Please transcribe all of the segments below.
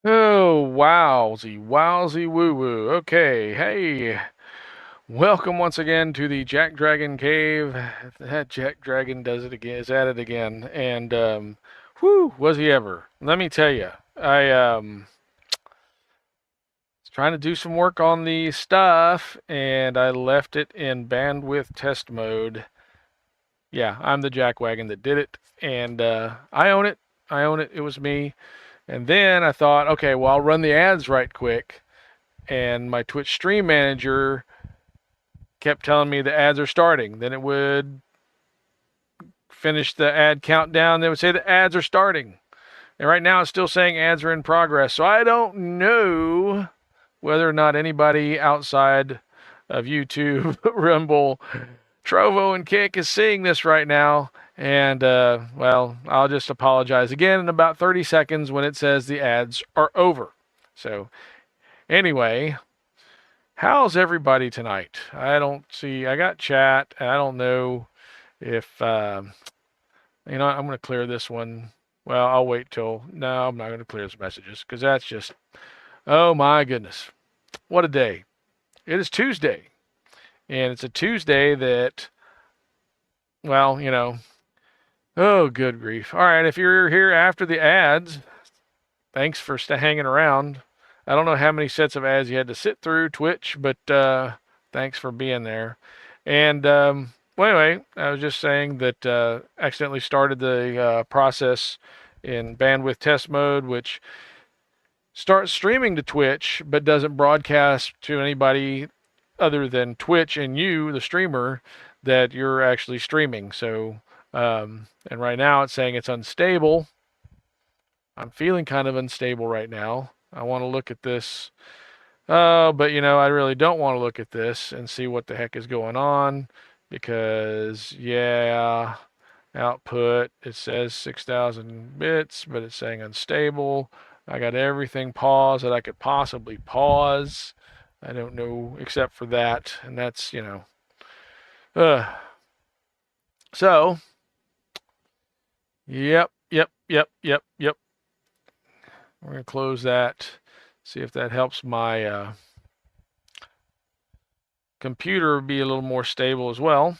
Oh, wowsy, wowsy, woo woo. Okay, hey, welcome once again to the Jack Dragon Cave. That Jack Dragon does it again, is at it again. And, whew, was he ever? Let me tell you, I was trying to do some work on the stuff and I left it in bandwidth test mode. Yeah, I'm the jackwagon that did it, and I own it. I own it. It was me. And then I thought, okay, well, I'll run the ads right quick. And my Twitch stream manager kept telling me the ads are starting. Then it would finish the ad countdown. They would say the ads are starting. And right now it's still saying ads are in progress. So I don't know whether or not anybody outside of YouTube, Rumble, Trovo, and Kick is seeing this right now. And, well, I'll just apologize again in about 30 seconds when it says the ads are over. So, anyway, how's everybody tonight? I don't see, I got chat. I don't know if, I'm going to clear this one. Well, I'll wait till, no, I'm not going to clear his messages because that's just, oh my goodness. What a day. It is Tuesday. And it's a Tuesday that, well, oh, good grief. All right, if you're here after the ads, thanks for hanging around. I don't know how many sets of ads you had to sit through, Twitch, but thanks for being there. And well, anyway, I was just saying that accidentally started the process in bandwidth test mode, which starts streaming to Twitch, but doesn't broadcast to anybody other than Twitch and you, the streamer, that you're actually streaming. So, and right now it's saying it's unstable. I'm feeling kind of unstable right now. I want to look at this. But I really don't want to look at this and see what the heck is going on because, yeah, output, it says 6,000 bits, but it's saying unstable. I got everything paused that I could possibly pause. I don't know except for that, and that's, uh, so, yep, yep, yep, yep, yep. We're going to close that, see if that helps my computer be a little more stable as well.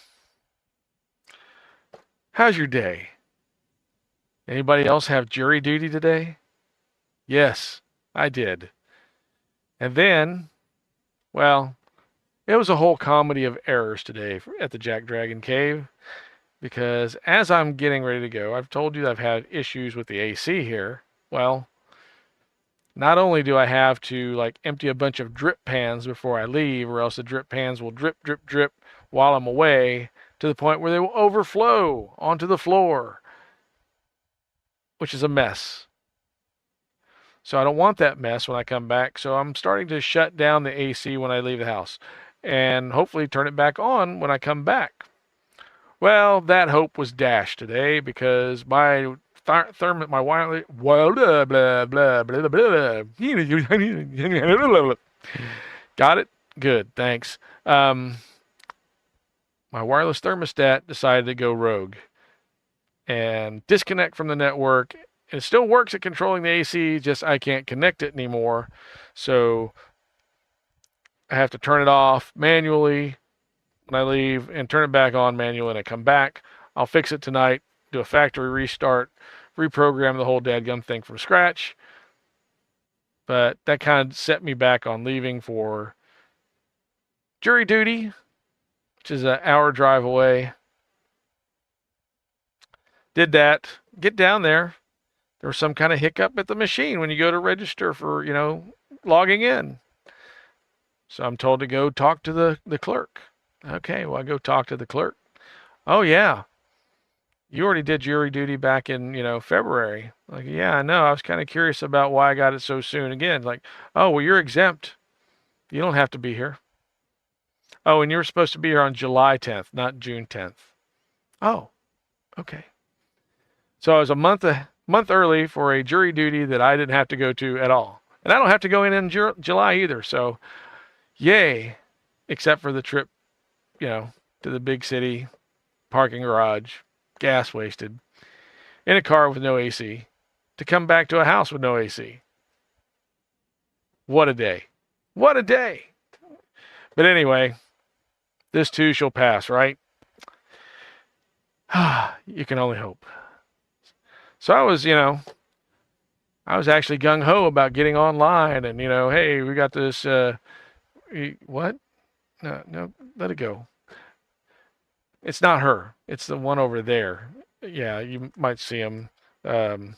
How's your day? Anybody else have jury duty today? Yes, I did. And then, well, it was a whole comedy of errors today at the Jack Dragon Cave because as I'm getting ready to go, I've told you I've had issues with the AC here. Well, not only do I have to like empty a bunch of drip pans before I leave, or else the drip pans will drip, drip, drip while I'm away to the point where they will overflow onto the floor, which is a mess. So I don't want that mess when I come back. So I'm starting to shut down the AC when I leave the house and hopefully turn it back on when I come back. Well, that hope was dashed today because my my wireless, blah, blah, blah, blah, blah, blah. Got it? Good, thanks. My wireless thermostat decided to go rogue and disconnect from the network. It still works at controlling the AC, just I can't connect it anymore. So I have to turn it off manually when I leave and turn it back on manually when I come back. I'll fix it tonight, do a factory restart, reprogram the whole dadgum thing from scratch. But that kind of set me back on leaving for jury duty, which is an hour drive away. Did that, get down there. There was some kind of hiccup at the machine when you go to register for, logging in. So I'm told to go talk to the clerk. Okay, well, I go talk to the clerk. Oh, yeah. You already did jury duty back in, February. Like, yeah, I know. I was kind of curious about why I got it so soon again. Like, oh, well, you're exempt. You don't have to be here. Oh, and you were supposed to be here on July 10th, not June 10th. Oh, okay. So I was a month early for a jury duty that I didn't have to go to at all. And I don't have to go in July either. So, yay, except for the trip, to the big city, parking garage, gas wasted, in a car with no AC, to come back to a house with no AC. What a day. What a day. But anyway, this too shall pass, right? You can only hope. So I was actually gung ho about getting online and, hey, we got this, what? No, no, let it go. It's not her. It's the one over there. Yeah, you might see him. Um,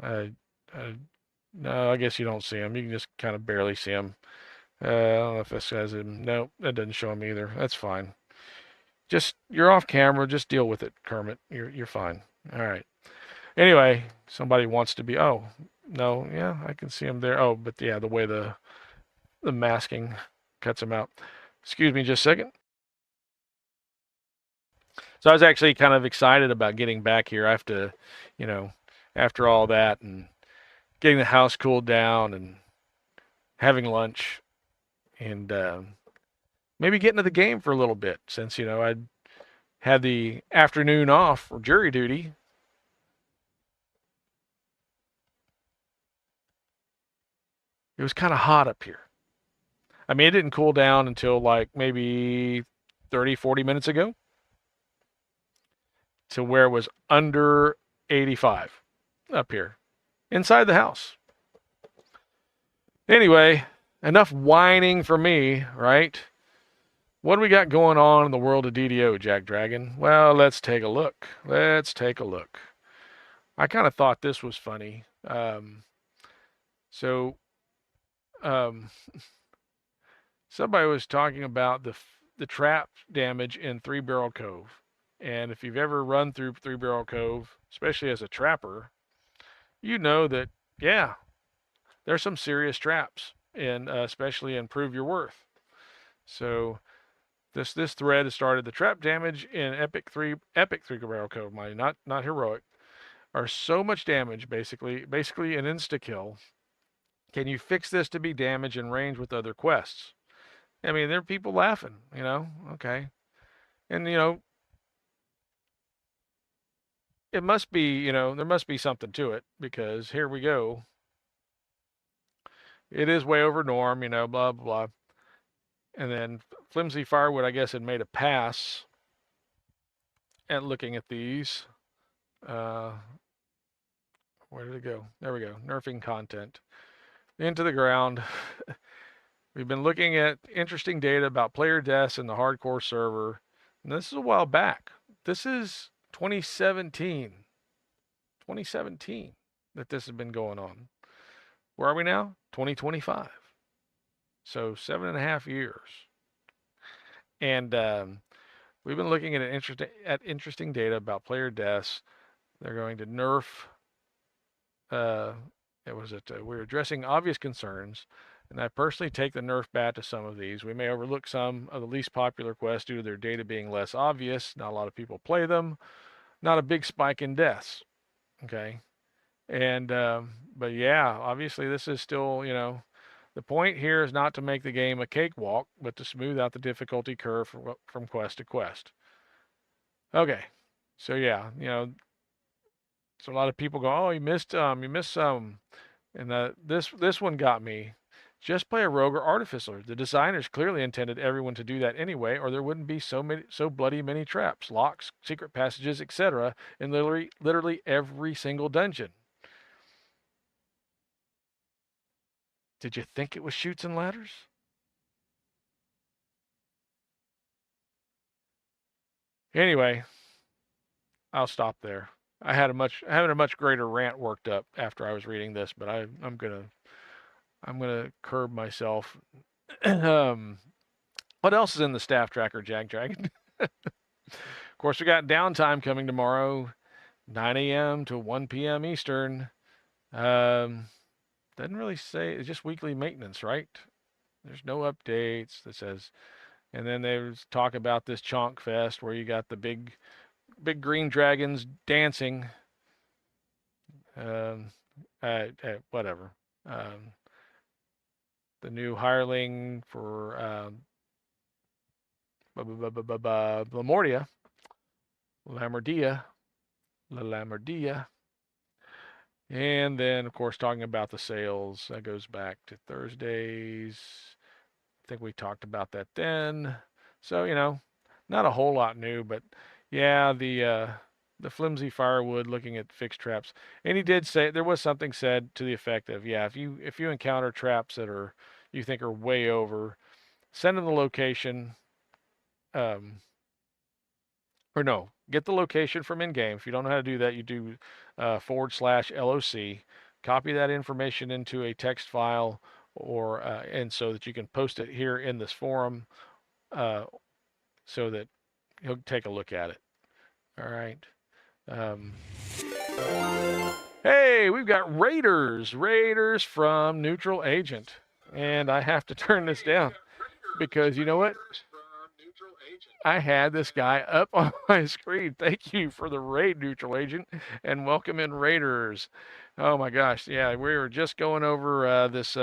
uh, uh, no, I guess you don't see him. You can just kind of barely see him. I don't know if this says him. No, that doesn't show him either. That's fine. Just you're off camera. Just deal with it, Kermit. You're fine. All right. Anyway, somebody wants to be. Oh no, yeah, I can see him there. Oh, but yeah, the way the masking cuts him out. Excuse me, just a second. So I was actually kind of excited about getting back here after, after all that and getting the house cooled down and having lunch and maybe getting to the game for a little bit since I'd had the afternoon off for jury duty. It was kind of hot up here. I mean, it didn't cool down until like maybe 30, 40 minutes ago to where it was under 85 up here inside the house. Anyway, enough whining for me, right? What do we got going on in the world of DDO, Jack Dragon? Well, let's take a look. Let's take a look. I kind of thought this was funny. So, um, somebody was talking about the trap damage in Three Barrel Cove, and if you've ever run through Three Barrel Cove, especially as a trapper, you know that yeah, there's some serious traps, and especially in Prove Your Worth. So this thread has started the trap damage in Epic Three Barrel Cove, mind not heroic, are so much damage basically an insta kill. Can you fix this to be damage in range with other quests? I mean, there are people laughing, okay, and it must be, there must be something to it because here we go. It is way over norm, blah, blah, blah. And then Flimsy Firewood, I guess, had made a pass at looking at these. Where did it go? There we go. Nerfing content. Into the ground. We've been looking at interesting data about player deaths in the hardcore server. And this is a while back. This is 2017. 2017 that this has been going on. Where are we now? 2025. So 7.5 years. And we've been looking at interesting data about player deaths. They're going to nerf. We're addressing obvious concerns, and I personally take the nerf bat to some of these. We may overlook some of the least popular quests due to their data being less obvious. Not a lot of people play them. Not a big spike in deaths. Okay. And but yeah, obviously this is still, the point here is not to make the game a cakewalk, but to smooth out the difficulty curve from quest to quest. Okay, so yeah, so a lot of people go, oh, you missed some, and this one got me. Just play a rogue or artificer. The designers clearly intended everyone to do that anyway, or there wouldn't be so bloody many traps, locks, secret passages, etc. in literally every single dungeon. Did you think it was chutes and ladders? Anyway, I'll stop there. Having a much greater rant worked up after I was reading this, but I'm gonna curb myself. What else is in the staff tracker, JackDrag0n? Of course, we got downtime coming tomorrow, 9 a.m. to 1 p.m. Eastern. Doesn't really say. It's just weekly maintenance, right? There's no updates that says. And then they talk about this Chonk Fest where you got the big green dragons dancing. Whatever. The new hireling for Lamordia, La Lamordia. And then, of course, talking about the sales, that goes back to Thursdays. I think we talked about that then. So, not a whole lot new, but yeah, the flimsy firewood looking at fixed traps. And he did say there was something said to the effect of, yeah, if you encounter traps that are you think are way over, send them the location. Um, or no, get the location from in-game. If you don't know how to do that, you do /LOC. Copy that information into a text file, or and so that you can post it here in this forum, uh, so that he'll take a look at it. All right. Um, hey, we've got Raiders from Neutral Agent, and I have to turn this down because you know what? I had this guy up on my screen. Thank you for the raid, Neutral Agent, and welcome in Raiders. Oh my gosh, yeah, we were just going over this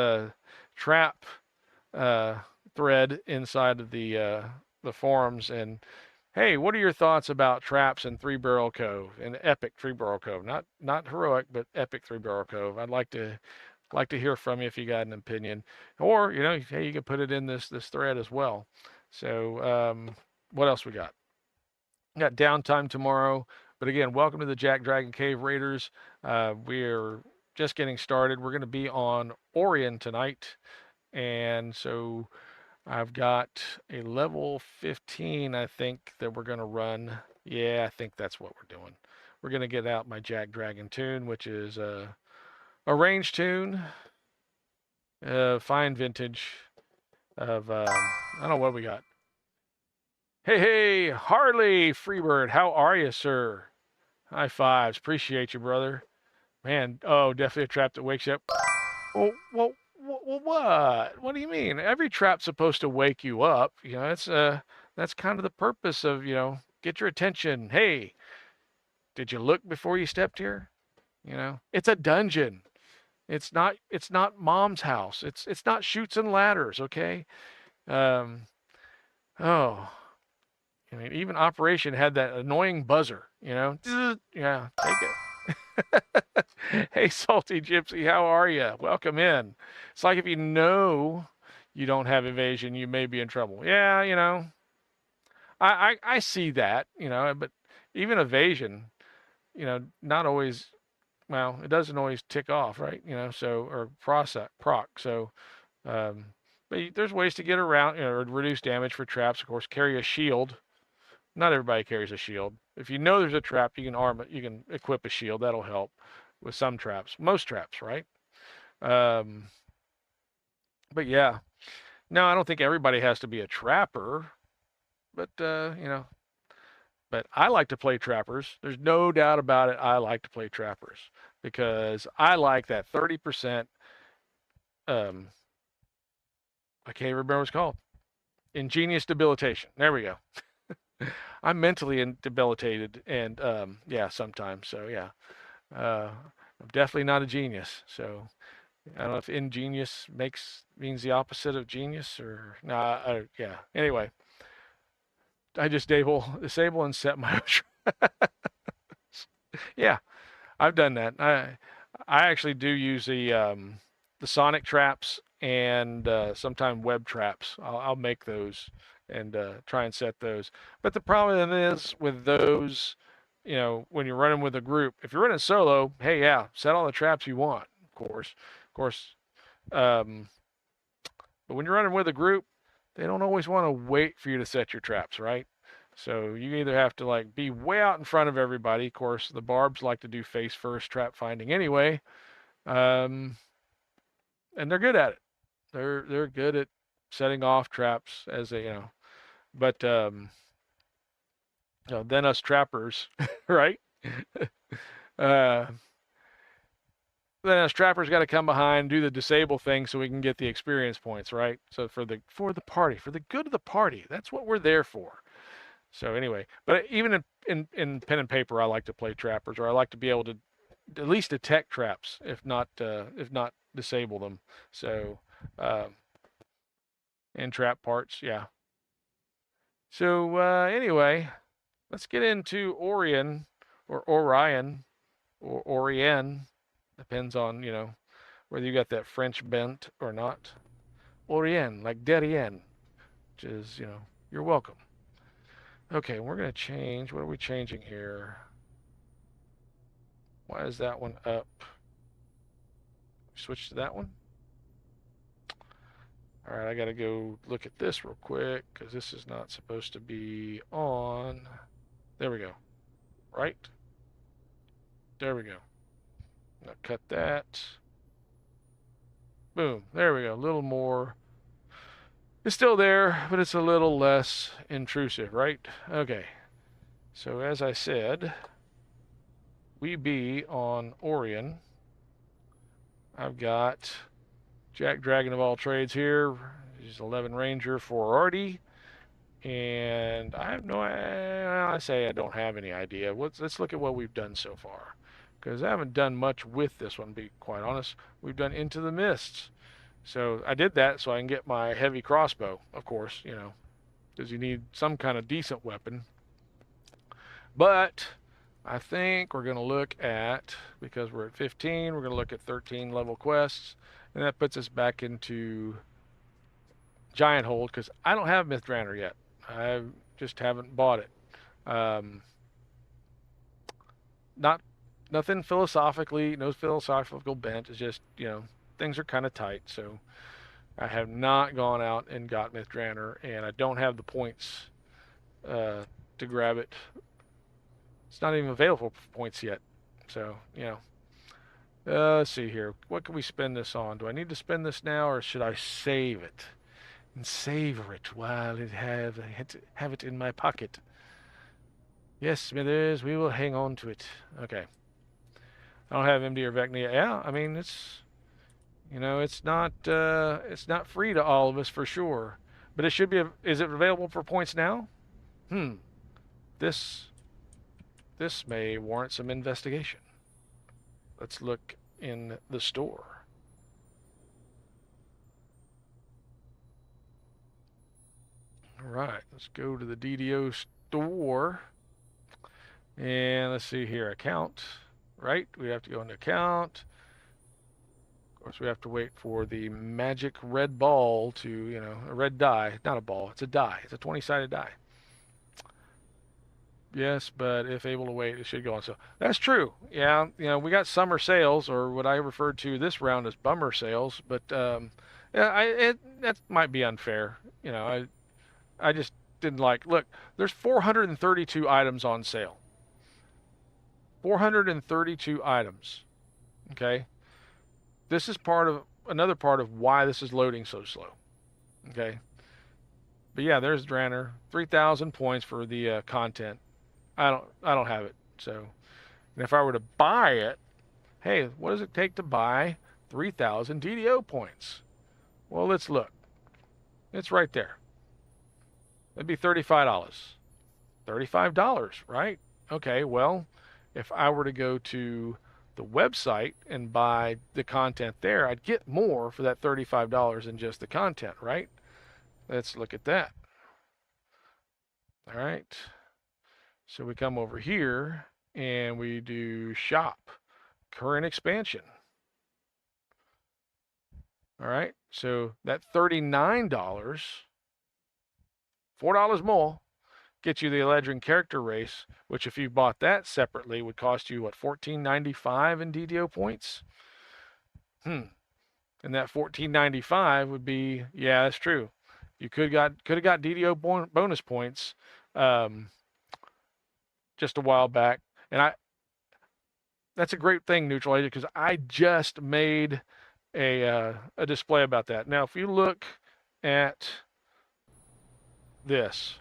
trap uh, thread inside of the forums, and hey, what are your thoughts about traps in Three Barrel Cove, in Epic Three Barrel Cove? Not heroic, but Epic Three Barrel Cove. I'd like to hear from you if you got an opinion, or hey, you can put it in this thread as well. So, what else we got? We got downtime tomorrow, but again, welcome to the Jack Dragon Cave Raiders. We're just getting started. We're going to be on Orien tonight, and so I've got a level 15, I think, that we're going to run. Yeah, I think that's what we're doing. We're going to get out my JackDrag0n tune, which is a range tune, fine vintage of, I don't know what we got. Hey, Harley Freebird, how are you, sir? High fives. Appreciate you, brother. Man, oh, definitely a trap that wakes you up. What? What do you mean? Every trap's supposed to wake you up. That's kind of the purpose of, get your attention. Hey, did you look before you stepped here? It's a dungeon. It's not mom's house. It's not chutes and ladders, okay? Um, oh, I mean, even Operation had that annoying buzzer, Yeah, take it. Hey, Salty Gypsy, how are you? Welcome in. It's like if you know you don't have evasion, you may be in trouble. Yeah, I see that, but even evasion, not always, well, it doesn't always tick off, right? Or proc. So, um, but there's ways to get around, reduce damage for traps. Of course, carry a shield. Not everybody carries a shield. If you know there's a trap, you can arm it. You can equip a shield. That'll help with some traps. Most traps, right? Um, but yeah, no, I don't think everybody has to be a trapper. But but I like to play trappers. There's no doubt about it. I like to play trappers because I like that 30%. Um, I can't even remember what it's called. Ingenious debilitation. There we go. I'm mentally debilitated, and yeah, sometimes. So yeah, I'm definitely not a genius. So I don't know if ingenious means the opposite of genius, or nah. Yeah. Anyway, I just disable and set my. Yeah, I've done that. I actually do use the sonic traps and sometimes web traps. I'll make those and try and set those. But the problem is with those, when you're running with a group, if you're running solo, hey, yeah, set all the traps you want, of course. Um, but when you're running with a group, they don't always want to wait for you to set your traps, right? So you either have to like be way out in front of everybody. Of course, the barbs like to do face first trap finding anyway, and they're good at it. They're good at setting off traps as but then us trappers, right? uh, then us trappers got to come behind, do the disable thing so we can get the experience points, right? So for the party, for the good of the party, that's what we're there for. So anyway, but even in pen and paper, I like to play trappers, or I like to be able to at least detect traps, if not disable them. So and trap parts, yeah. So anyway, let's get into Orien or Orien or Orien. Depends on, you know, whether you got that French bent or not. Orien, like Derrien, which is, you know, you're welcome. Okay, we're going to change. What are we changing here? Why is that one up? Switch to that one. All right, I got to go look at this real quick because this is not supposed to be on. There we go. Right? There we go. Now cut that. Boom. There we go. A little more. It's still there, but it's a little less intrusive, right? Okay. So as I said, we be on Orien. I've got JackDrag0n of all trades here. He's 11 Ranger for Artie. And I have no, I say I don't have any idea. Let's look at what we've done so far. Because I haven't done much with this one, to be quite honest. We've done Into the Mists. So I did that so I can get my heavy crossbow, of course, you know. Because you need some kind of decent weapon. But I think we're going to look at, because we're at 15, we're going to look at 13 level quests. And that puts us back into Gianthold, because I don't have MYTH DRANNOR yet. I just haven't bought it. Nothing philosophically, no philosophical bent. It's just, you know, things are kind of tight. So I have not gone out and got MYTH DRANNOR, and I don't have the points to grab it. It's not even available for points yet. So, you know. Let's see here. What can we spend this on? Do I need to spend this now, or should I save it and savor it while I have it in my pocket? Yes, Smithers, we will hang on to it. Okay. I don't have MD or Vecna. Yeah, I mean, it's, you know, it's not free to all of us for sure. But it should be. Is it available for points now? This may warrant some investigation. Let's look in the store. All right, let's go to the DDO store. And let's see here, account, right? We have to go into account. Of course, we have to wait for the magic red ball to, you know, a red die. Not a ball, it's a die. It's a 20-sided die. Yes, but if able to wait, it should go on. So that's true. Yeah, you know, we got summer sales, or what I referred to this round as bummer sales. But yeah, that might be unfair. You know, I just didn't like. Look, there's 432 items on sale. 432 items. Okay, this is another part of why this is loading so slow. Okay, but yeah, there's DRANNOR, 3,000 points for the content. I don't have it. So, and if I were to buy it, hey, what does it take to buy 3,000 DDO points? Well, let's look. It's right there. That'd be $35. $35, right? Okay, well, if I were to go to the website and buy the content there, I'd get more for that $35 than just the content, right? Let's look at that. All right. So we come over here and we do shop, current expansion. All right, so that $39, $4 more, gets you the Eladrin character race, which if you bought that separately would cost you, what, $14.95 in DDO points? And that $14.95 would be, yeah, that's true. You could have got DDO bonus points just a while back, and that's a great thing, Neutral Agent, because I just made a display about that. Now, if you look at this,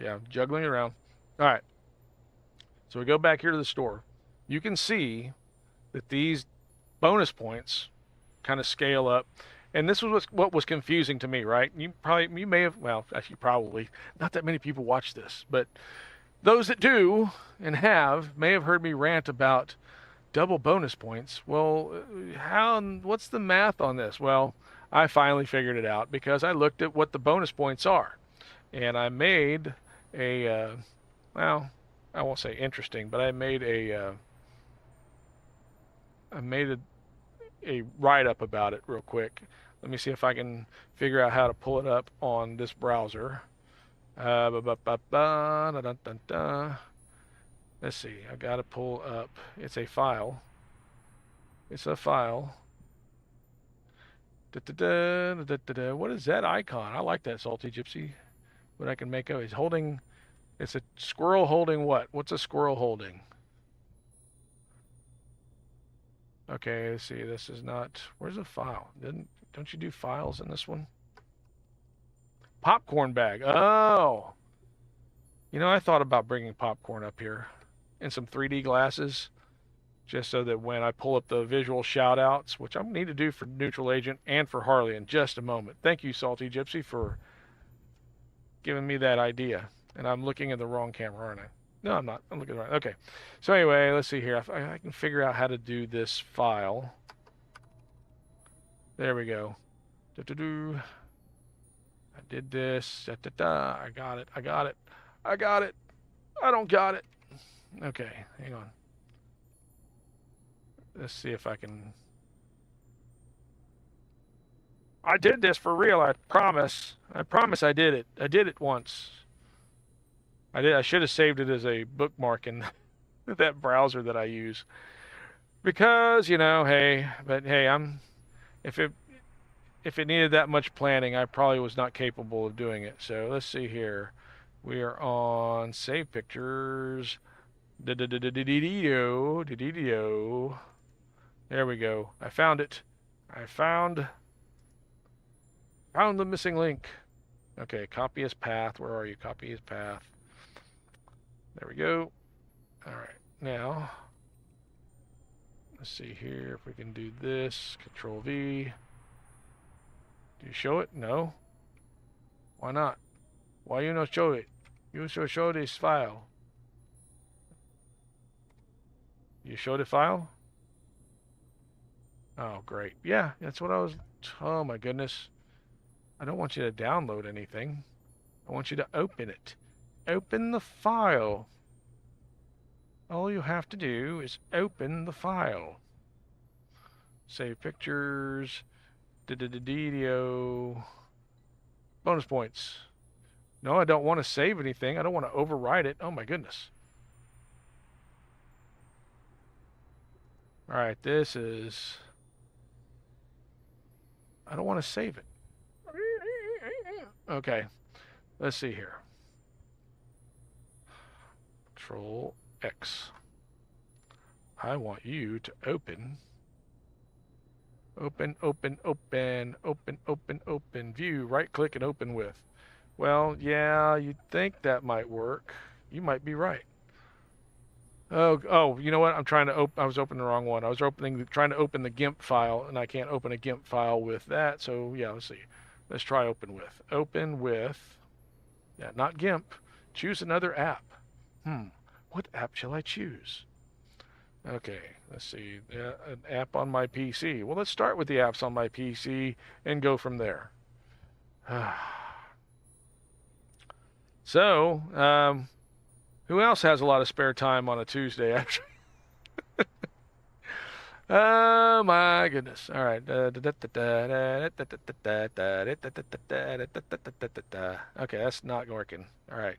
yeah, I'm juggling around. All right, so we go back here to the store. You can see that these bonus points kind of scale up. And this was what was confusing to me, right? You may have, well, actually probably, not that many people watch this, but those that do and may have heard me rant about double bonus points. Well, what's the math on this? Well, I finally figured it out because I looked at what the bonus points are. And I made well, I won't say interesting, but I made a I made a write-up about it real quick. Let me see if I can figure out how to pull it up on this browser. Let's see. I got to pull up. It's a file. It's a file. What is that icon? I like that, Salty Gypsy. What I can make of. He's holding. It's a squirrel holding what? What's a squirrel holding? Okay, let's see. This is not. Where's the file? Don't you do files in this one? Popcorn bag. Oh. You know, I thought about bringing popcorn up here and some 3D glasses, just so that when I pull up the visual shout-outs, which I need to do for Neutral Agent and for Harley in just a moment. Thank you, Salty Gypsy, for giving me that idea. And I'm looking at the wrong camera, aren't I? No, I'm not. I'm looking at the right. Okay. So anyway, let's see here. I can figure out how to do this file. There we go. I did this. I got it. I got it. I got it. I don't got it. Okay, hang on. Let's see if I can. I did this for real. I promise. I promise I did it. I did it once. I did. I should have saved it as a bookmark in that browser that I use. Because, you know, hey, but hey, if it needed that much planning, I probably was not capable of doing it. So let's see here. We are on Save Pictures. There we go. I found it. I found the missing link. Okay, copy as path. Where are you? Copy as path. There we go. All right. Now, let's see here if we can do this. Control V. Do you show it? No. Why not? Why you not show it? You should show this file. You show the file? Oh, great. Yeah, that's what I was... Oh, my goodness. I don't want you to download anything. I want you to open it. Open the file. All you have to do is open the file. Save pictures. Bonus points. No, I don't want to save anything. I don't want to overwrite it. Oh, my goodness. All right, this is... I don't want to save it. Okay, let's see here. Control X. I want you to open, view, right click and open with. Well, yeah, you'd think that might work. You might be right. Oh, you know what? I was opening the wrong one. I was trying to open the GIMP file, and I can't open a GIMP file with that. So yeah, let's see. Let's try open with. Open with. Yeah, not GIMP. Choose another app. What app shall I choose? Okay, let's see. An app on my PC. Well, let's start with the apps on my PC and go from there. So, who else has a lot of spare time on a Tuesday after? Oh my goodness. All right. Okay, that's not working. All right.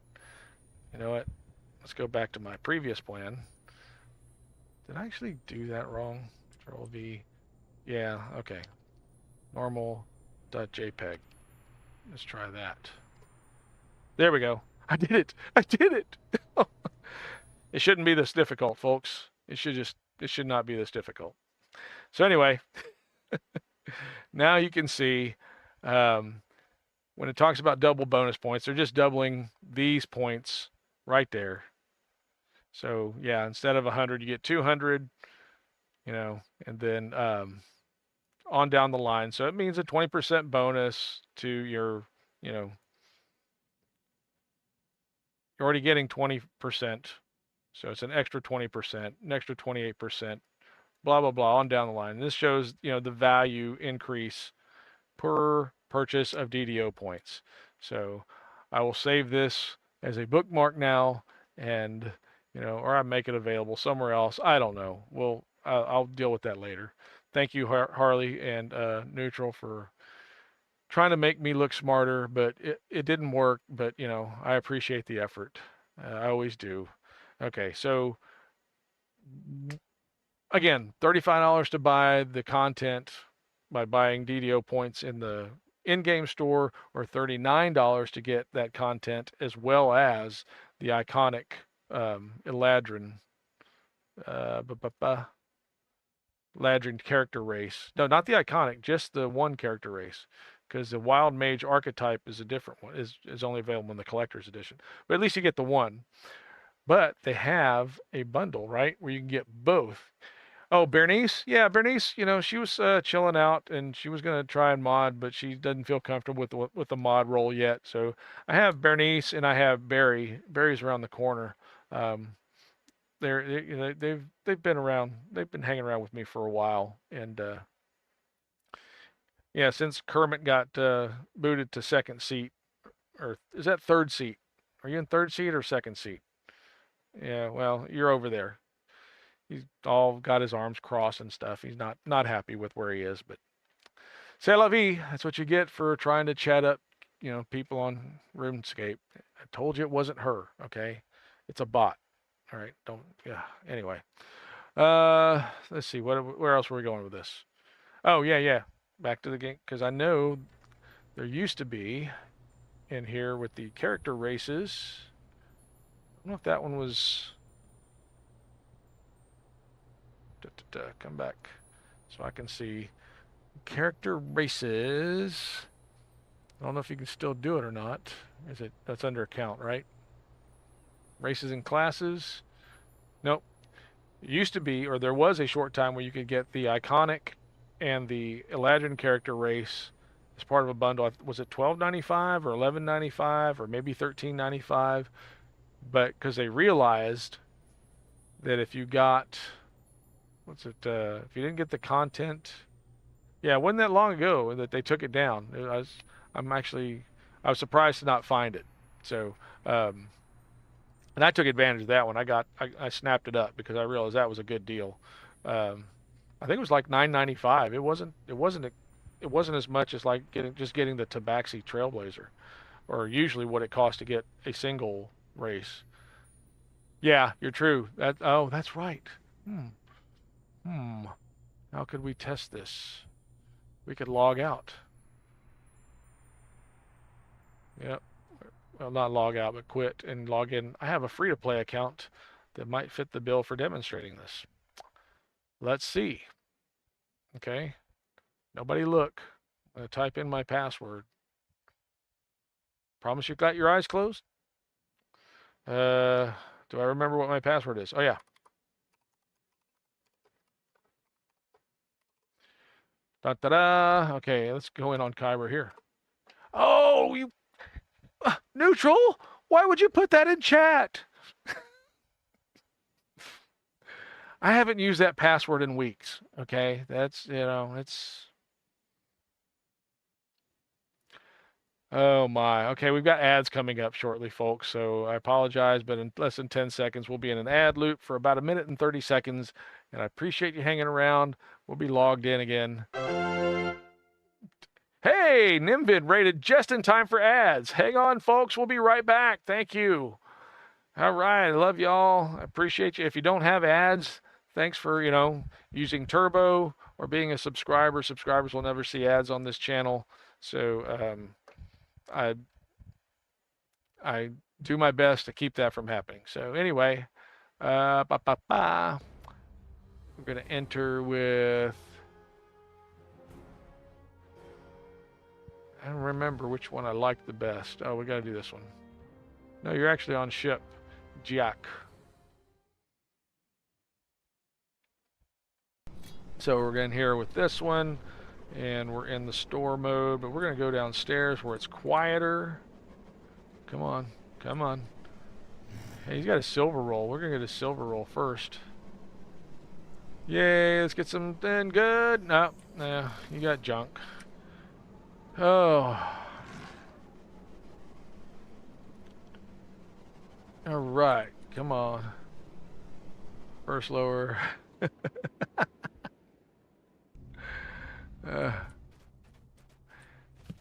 You know what? Let's go back to my previous plan. Did I actually do that wrong? Control V. Yeah, okay. Normal.jpg. Let's try that. There we go. I did it. I did it. It shouldn't be this difficult, folks. It should not be this difficult. So anyway, now you can see when it talks about double bonus points, they're just doubling these points right there. So yeah, instead of 100, you get 200, you know, and then on down the line. So it means a 20% bonus to your, you know, you're already getting 20%. So it's an extra 20%, an extra 28%, blah, blah, blah, on down the line. And this shows, you know, the value increase per purchase of DDO points. So I will save this as a bookmark now, and, you know, or I make it available somewhere else. I don't know. Well, I'll deal with that later. Thank you, Harley and Neutral, for trying to make me look smarter, but it didn't work. But you know, I appreciate the effort. I always do. Okay, so again, $35 to buy the content by buying DDO points in the in-game store, or $39 to get that content as well as the iconic Eladrin Ladrin character race. No, not the iconic, just the one character race. Because the Wild Mage archetype is a different one, is only available in the collector's edition. But at least you get the one. But they have a bundle, right, where you can get both. Oh, Bernice? Yeah, Bernice, you know, she was chilling out and she was going to try and mod, but she doesn't feel comfortable with the mod role yet. So I have Bernice and I have Barry. Barry's around the corner. Um, you know, they've been around. They've been hanging around with me for a while, and yeah, since Kermit got booted to second seat, or is that third seat? Are you in third seat or second seat? Yeah, well, you're over there. He's all got his arms crossed and stuff. He's not happy with where he is, but c'est la vie. That's what you get for trying to chat up, you know, people on RuneScape. I told you it wasn't her. Okay, it's a bot. All right, don't. Yeah. Anyway, let's see. Where else were we going with this? Oh yeah. Back to the game, because I know there used to be in here with the character races. I don't know if that one was. Come back so I can see character races. I don't know if you can still do it or not. Is it? That's under account, right? Races and classes. Nope. It used to be, or there was a short time where you could get the iconic and the Eladrin character race as part of a bundle. Was it $12.95 or $11.95 or maybe $13.95? But because they realized that if you got, if you didn't get the content, yeah, it wasn't that long ago that they took it down. I was surprised to not find it. So, and I took advantage of that one. I snapped it up because I realized that was a good deal. I think it was like $9.95. It wasn't as much as like getting the Tabaxi Trailblazer, or usually what it costs to get a single race. Yeah, you're true. That's right. How could we test this? We could log out. Yep. Well, not log out, but quit and log in. I have a free-to-play account that might fit the bill for demonstrating this. Let's see. Okay. Nobody look. I'm going to type in my password. Promise you've got your eyes closed? Do I remember what my password is? Oh, yeah. Da-da-da. Okay, let's go in on Kyber here. Oh, you... Neutral? Why would you put that in chat? I haven't used that password in weeks, okay? That's, you know, it's... Oh my. Okay, we've got ads coming up shortly, folks, so I apologize, but in less than 10 seconds, we'll be in an ad loop for about 1:30 seconds, and I appreciate you hanging around. We'll be logged in again. Hey, Nimvid rated just in time for ads. Hang on, folks. We'll be right back. Thank you. All right. I love y'all. I appreciate you. If you don't have ads, thanks for, you know, using Turbo or being a subscriber. Subscribers will never see ads on this channel. So I do my best to keep that from happening. So anyway, we're going to enter with... I don't remember which one I liked the best. Oh, we got to do this one. No, you're actually on ship. Jack. So we're in here with this one, and we're in the store mode, but we're going to go downstairs where it's quieter. Come on. Come on. Hey, he's got a silver roll. We're going to get a silver roll first. Yay, let's get something good. No, you got junk. Oh. All right, come on. First lower.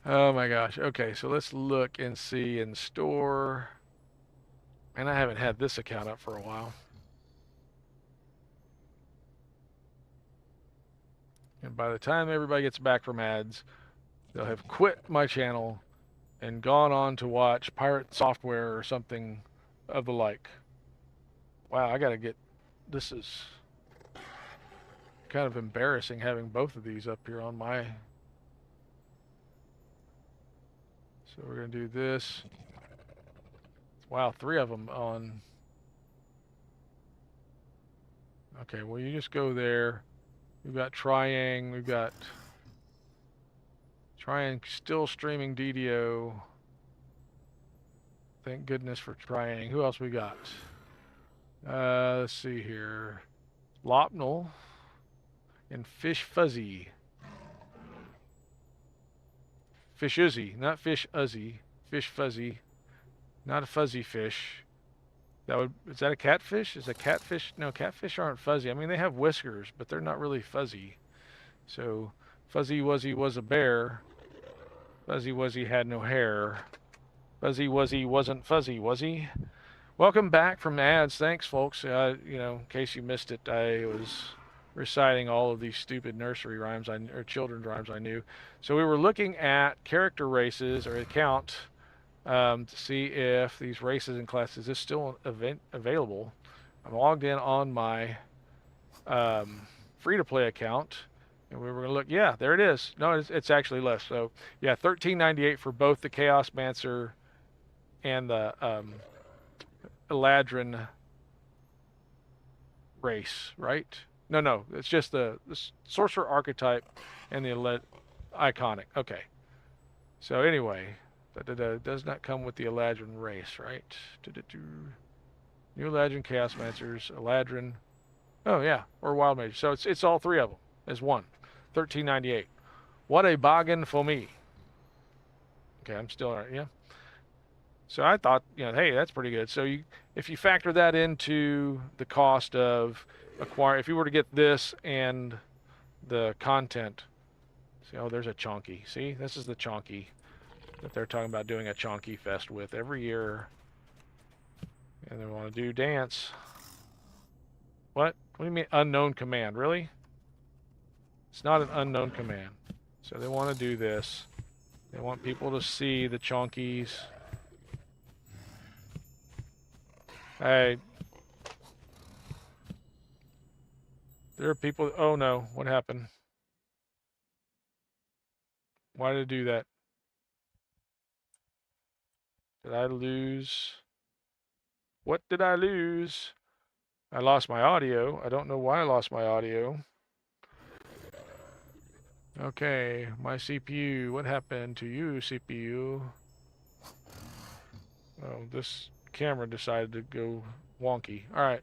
Oh my gosh. Okay, so let's look and see in store. And I haven't had this account up for a while. And by the time everybody gets back from ads, they'll have quit my channel and gone on to watch pirate software or something of the like. Wow, I gotta get... This is kind of embarrassing having both of these up here on my... So we're gonna do this. Wow, 3 of them on... Okay, well you just go there. We've got Triang, we've got Triang still streaming DDO. Thank goodness for Triang. Who else we got? Let's see here. Lopnel and Fish Fuzzy. Fish Uzzy, not Fish Uzzy. Fish Fuzzy. Not a fuzzy fish. Is that a catfish? Is a catfish? No, catfish aren't fuzzy. I mean, they have whiskers, but they're not really fuzzy. So, Fuzzy Wuzzy was a bear. Fuzzy Wuzzy had no hair. Fuzzy Wuzzy wasn't fuzzy, was he? Welcome back from ads. Thanks, folks. You know, in case you missed it, I was reciting all of these stupid nursery rhymes or children's rhymes I knew. So we were looking at character races or account. To see if these races and classes is still available. I'm logged in on my free-to-play account, and we were going to look. Yeah, there it is. No, it's actually less. So yeah, $13.98 for both the Chaos Mancer and the Eladrin race, right? No, it's just the Sorcerer archetype and the iconic. Okay. So anyway. Does not come with the Eladrin race, right? New Eladrin Chaos Mancers, Eladrin. Oh yeah, or Wild Mage. So it's all 3 of them as one. $13.98. What a bargain for me. Okay, I'm still all right. Yeah. So I thought, you know, hey, that's pretty good. So if you factor that into the cost of if you were to get this and the content. See, oh, there's a Chonky. See, this is the Chonky that they're talking about doing a Chonky Fest with every year. And they want to do dance. What? What do you mean unknown command? Really? It's not an unknown command. So they want to do this. They want people to see the Chonkies. Hey. There are people... Oh no, what happened? Why did it do that? Did I lose? What did I lose? I lost my audio. I don't know why I lost my audio. Okay, my CPU. What happened to you, CPU? Oh, this camera decided to go wonky. All right.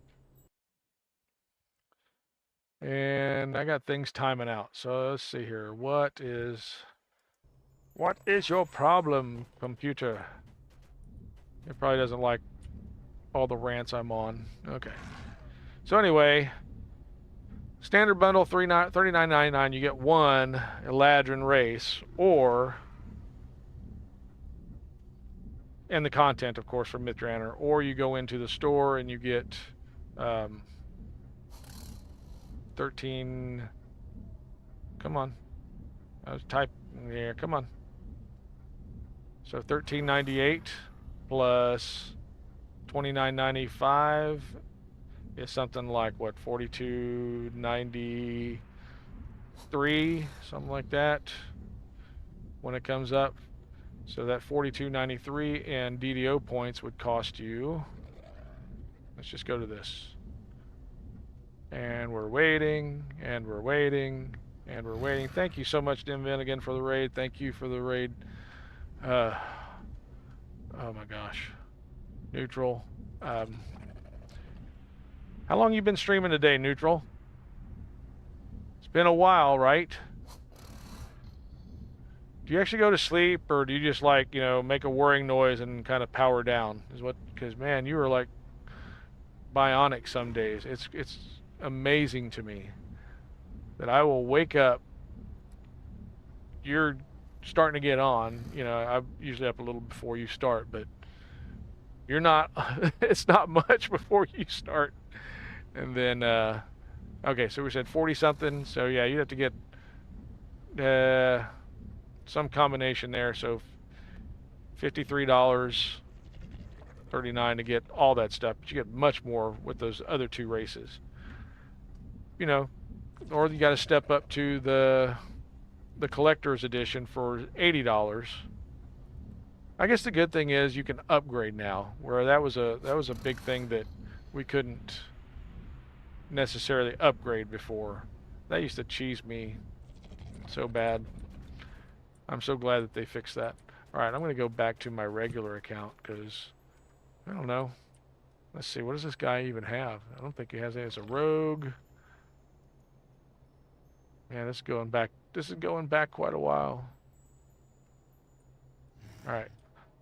And I got things timing out. So let's see here. What is your problem, computer? It probably doesn't like all the rants I'm on. Okay. So anyway, standard bundle $39.99. You get 1 Eladrin race, and the content, of course, from MYTH DRANNOR. Or you go into the store and you get 13. Come on. I was typing there. Come on. So $13.98 plus $29.95 is something like what, $42.93, something like that when it comes up. So that $42.93 in DDO points would cost you. Let's just go to this. And we're waiting, and we're waiting, and we're waiting. Thank you so much, Dimvin, again for the raid. Thank you for the raid. Oh my gosh. Neutral. How long you been streaming today, Neutral? It's been a while, right? Do you actually go to sleep, or do you just, like, you know, make a whirring noise and kind of power down? Because man, you were like bionic some days. It's amazing to me that I will wake up, you're starting to get on, you know, I'm usually up a little before you start, but you're not, it's not much before you start. And then, okay, so we said 40 something. So yeah, you'd have to get some combination there. So $53.39 to get all that stuff. But you get much more with those other two races. You know, or you got to step up to the collector's edition for $80. I guess the good thing is you can upgrade now, where that was a big thing that we couldn't necessarily upgrade before. That used to cheese me so bad. I'm so glad that they fixed that. All right, I'm going to go back to my regular account because I don't know. Let's see, what does this guy even have? I don't think he has any. It's a rogue. Man, this is going back. This is going back quite a while. All right,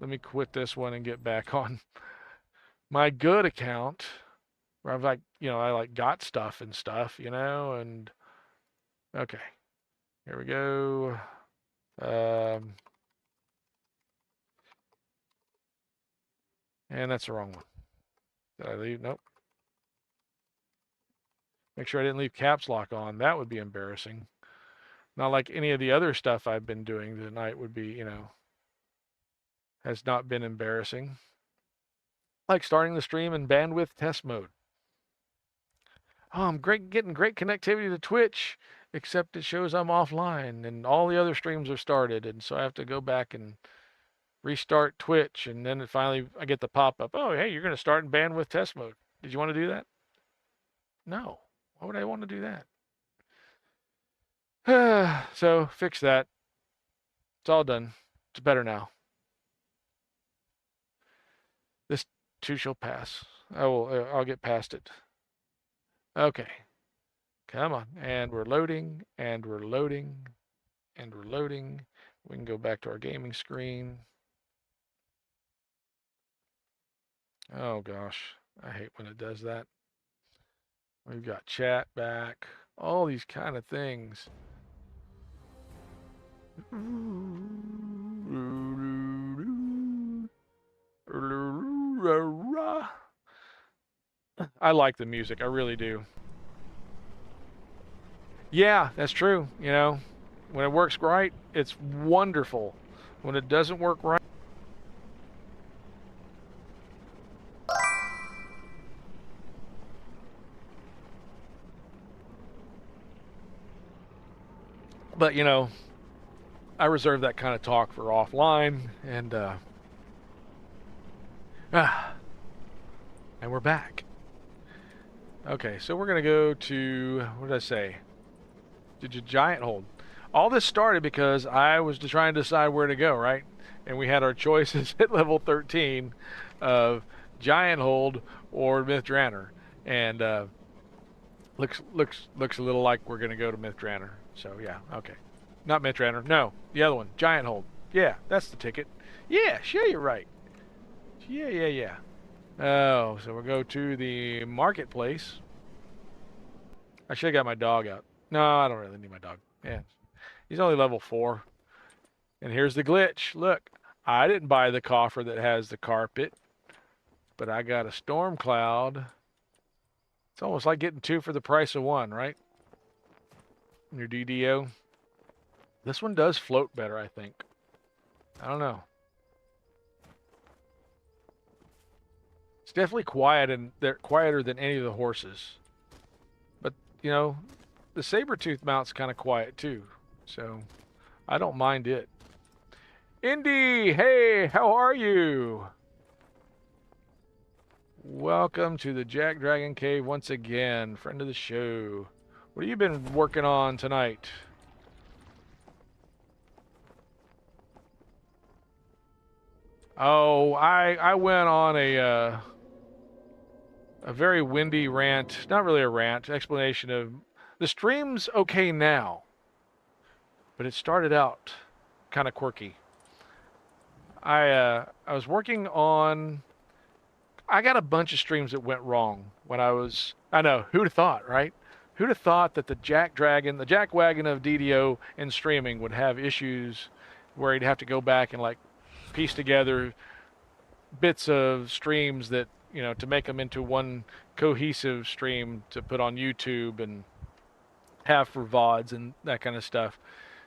let me quit this one and get back on my good account, where I've like, you know, I like got stuff and stuff, you know, and okay, here we go. And that's the wrong one. Did I leave? Nope. Make sure I didn't leave caps lock on. That would be embarrassing. Not like any of the other stuff I've been doing tonight would be, you know, has not been embarrassing. Like starting the stream in bandwidth test mode. Oh, I'm getting great connectivity to Twitch, except it shows I'm offline and all the other streams are started. And so I have to go back and restart Twitch. And then finally I get the pop-up. Oh, hey, you're going to start in bandwidth test mode. Did you want to do that? No. Why would I want to do that? So fix that. It's all done. It's better now. This too shall pass. I'll get past it. Okay. Come on. And we're loading, and we're loading, and we're loading. We can go back to our gaming screen. Oh gosh. I hate when it does that. We've got chat back. All these kind of things. I like the music. I really do. Yeah, that's true. You know, when it works right, it's wonderful. When it doesn't work right, but you know, I reserve that kind of talk for offline, and and we're back. Okay, so we're gonna go to, what did I say? Did you Gianthold? All this started because I was trying to decide where to go, right? And we had our choices at level 13 of Gianthold or MYTH DRANNOR, and looks a little like we're gonna go to MYTH DRANNOR. So yeah, okay. Not MYTH DRANNOR. No, the other one, Gianthold. Yeah, that's the ticket. Yeah, sure, you're right. Yeah. Oh, so we'll go to the marketplace. I should have got my dog out. No, I don't really need my dog. Yeah, he's only level 4. And here's the glitch. Look, I didn't buy the coffer that has the carpet, but I got a storm cloud. It's almost like getting 2 for the price of 1, right? Your DDO. This one does float better, I think. I don't know. It's definitely quiet, and they're quieter than any of the horses. But, you know, the saber-tooth mount's kind of quiet too. So, I don't mind it. Indy, hey, how are you? Welcome to the JackDrag0n Cave once again, friend of the show. What have you been working on tonight? Oh, I went on a very windy rant, not really a rant, explanation of the stream's okay now, but it started out kind of quirky. I was working on, I got a bunch of streams that went wrong when I know, who'd have thought, right? Who'd have thought that the jackwagon of DDO and streaming would have issues where he'd have to go back and like piece together bits of streams that, to make them into one cohesive stream to put on YouTube and have for VODs and that kind of stuff.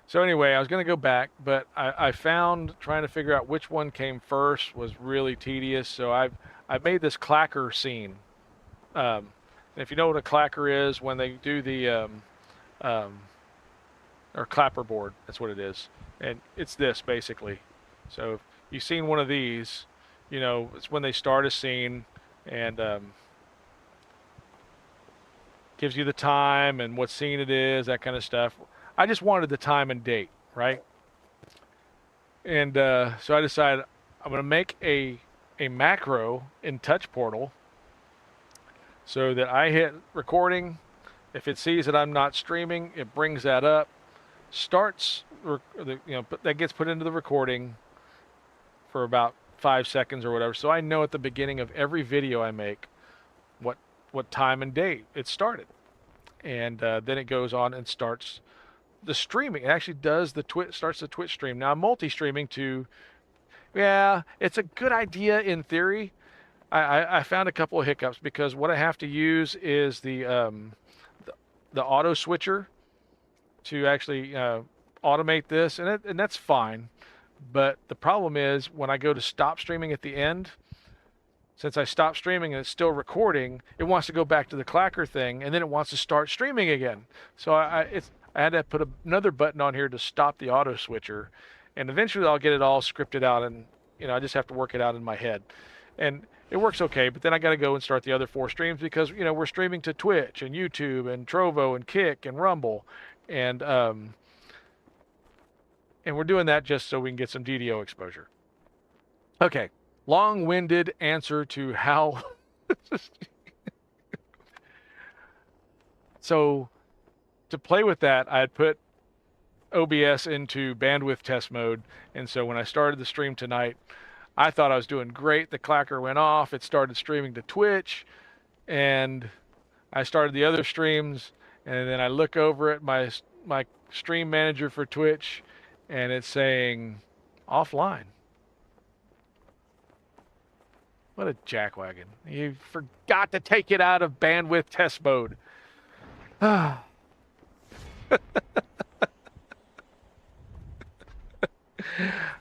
So anyway, I was going to go back, but I found trying to figure out which one came first was really tedious. So I made this clacker scene. If you know what a clacker is, when they do the or clapperboard, that's what it is, and it's this basically. So if you've seen one of these, it's when they start a scene and gives you the time and what scene it is, that kind of stuff. I just wanted the time and date, right? And so I decided I'm going to make a macro in Touch Portal so that I hit recording. If it sees that I'm not streaming, it brings that up, starts, that gets put into the recording for about 5 seconds or whatever. So I know at the beginning of every video I make what time and date it started. And then it goes on and starts the streaming. It actually does starts the Twitch stream. Now I'm multi-streaming to, yeah, it's a good idea in theory. I found a couple of hiccups because what I have to use is the auto switcher to actually automate this, and that's fine. But the problem is when I go to stop streaming at the end, since I stopped streaming and it's still recording, it wants to go back to the clacker thing, and then it wants to start streaming again. So I had to put another button on here to stop the auto switcher, and eventually I'll get it all scripted out, and I just have to work it out in my head, and it works okay. But then I got to go and start the other 4 streams because we're streaming to Twitch and YouTube and Trovo and Kick and Rumble, and we're doing that just so we can get some DDO exposure. Okay. Long-winded answer to how. So to play with that, I had put OBS into bandwidth test mode, and so when I started the stream tonight, I thought I was doing great. The clacker went off. It started streaming to Twitch, and I started the other streams, and then I look over at my stream manager for Twitch, and it's saying offline. What a jackwagon. You forgot to take it out of bandwidth test mode.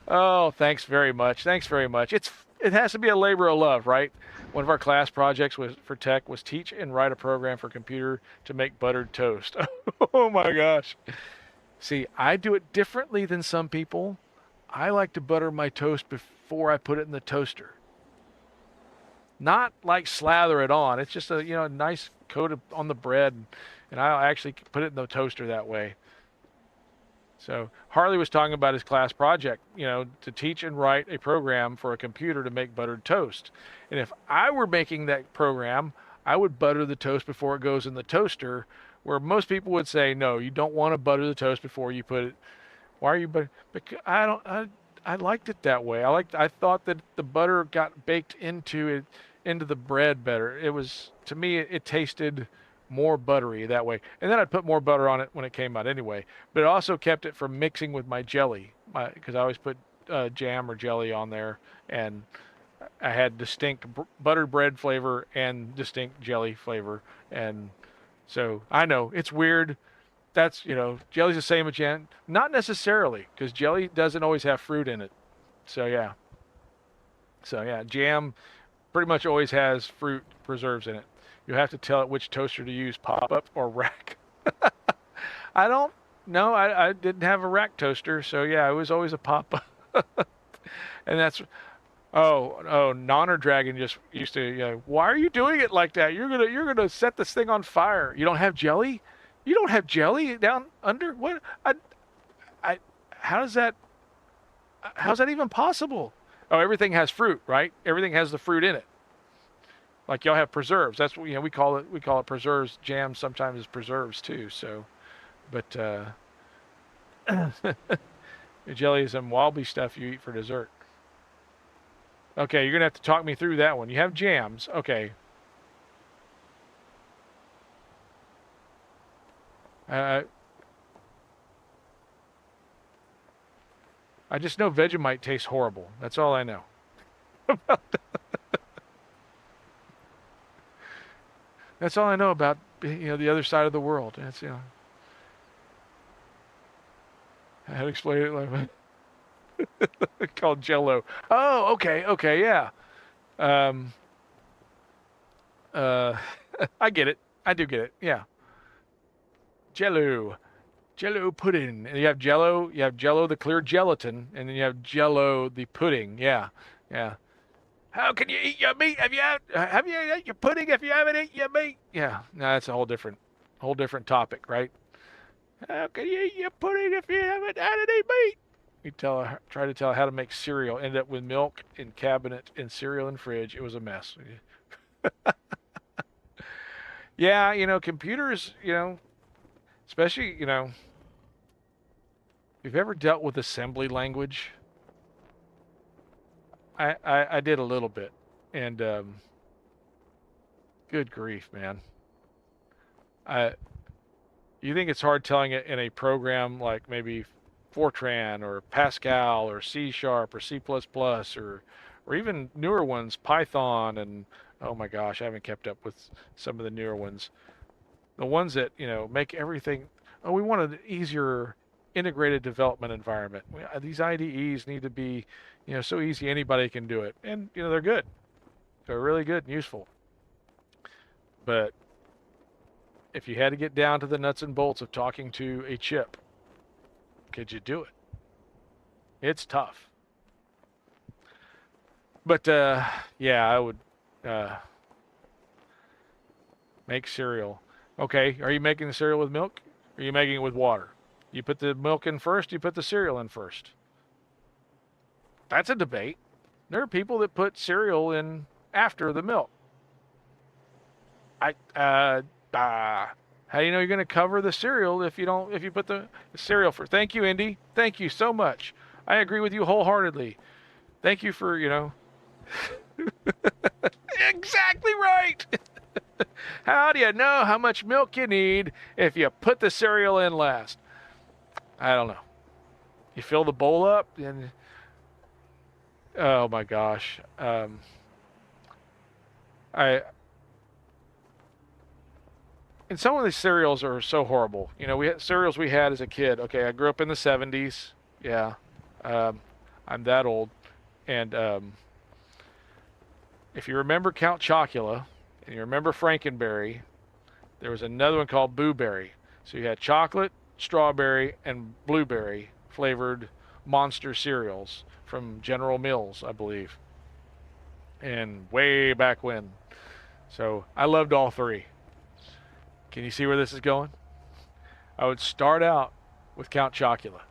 Oh, thanks very much. Thanks very much. It has to be a labor of love, right? One of our class projects for tech was teach and write a program for computer to make buttered toast. Oh my gosh. See, I do it differently than some people. I like to butter my toast before I put it in the toaster. Not like slather it on. It's just a nice coat on the bread, and I'll actually put it in the toaster that way. So Harley was talking about his class project, to teach and write a program for a computer to make buttered toast. And if I were making that program, I would butter the toast before it goes in the toaster, where most people would say, no, you don't want to butter the toast before you put it. Why are you butter? Because I liked it that way. I thought that the butter got baked into the bread better. It was, to me, it tasted more buttery that way. And then I'd put more butter on it when it came out anyway. But it also kept it from mixing with my jelly, because I always put jam or jelly on there, and I had distinct buttered bread flavor and distinct jelly flavor. And so I know it's weird. That's, jelly's the same as jam. Not necessarily, because jelly doesn't always have fruit in it. So yeah. Jam pretty much always has fruit preserves in it. You have to tell it which toaster to use, pop-up or rack. I don't know. I didn't have a rack toaster, so yeah, it was always a pop-up. And that's, Nonner Dragon just used to, why are you doing it like that? You're gonna set this thing on fire. You don't have jelly? You don't have jelly down under? What? How's that even possible? Oh, everything has fruit, right? Everything has the fruit in it. Like y'all have preserves. That's what we call it preserves. Jam sometimes is preserves too. So, but jelly is some wobbly stuff you eat for dessert. Okay, you're going to have to talk me through that one. You have jams. Okay. I just know Vegemite tastes horrible. That's all I know. That's all I know about, the other side of the world. That's, I had to explain it like called Jello. Oh, okay, yeah. Um, uh, I get it. I do get it. Yeah. Jello. Jello pudding. And you have Jello, the clear gelatin, and then you have Jello, the pudding. Yeah, yeah. How can you eat your meat? Have you eaten your pudding if you haven't eaten your meat? Yeah, no, that's a whole different topic, right? How can you eat your pudding if you haven't had any meat? You try to tell her how to make cereal. Ended up with milk in cabinet and cereal in fridge. It was a mess. Yeah, computers, especially, if you've ever dealt with assembly language, I did a little bit, and good grief, man. You think it's hard telling it in a program like maybe Fortran or Pascal or C Sharp or C++ or even newer ones, Python, and oh my gosh, I haven't kept up with some of the newer ones. The ones that, make everything, oh, we want an easier integrated development environment. These IDEs need to be, so easy anybody can do it. And, they're good. They're really good and useful. But if you had to get down to the nuts and bolts of talking to a chip, could you do it? It's tough. But, yeah, I would make cereal. Okay, are you making the cereal with milk? Or are you making it with water? You put the milk in first, you put the cereal in first. That's a debate. There are people that put cereal in after the milk. How do you know you're going to cover the cereal if you put the cereal first? Thank you, Indy. Thank you so much. I agree with you wholeheartedly. Thank you for, exactly right. How do you know how much milk you need if you put the cereal in last? I don't know. You fill the bowl up and oh my gosh. And some of these cereals are so horrible. We had cereals we had as a kid. Okay, I grew up in the 70s. Yeah. I'm that old. And if you remember Count Chocula and you remember Frankenberry, there was another one called Boo Berry. So you had chocolate, strawberry, and blueberry flavored monster cereals from General Mills, I believe. And way back when. So I loved all three. Can you see where this is going? I would start out with Count Chocula.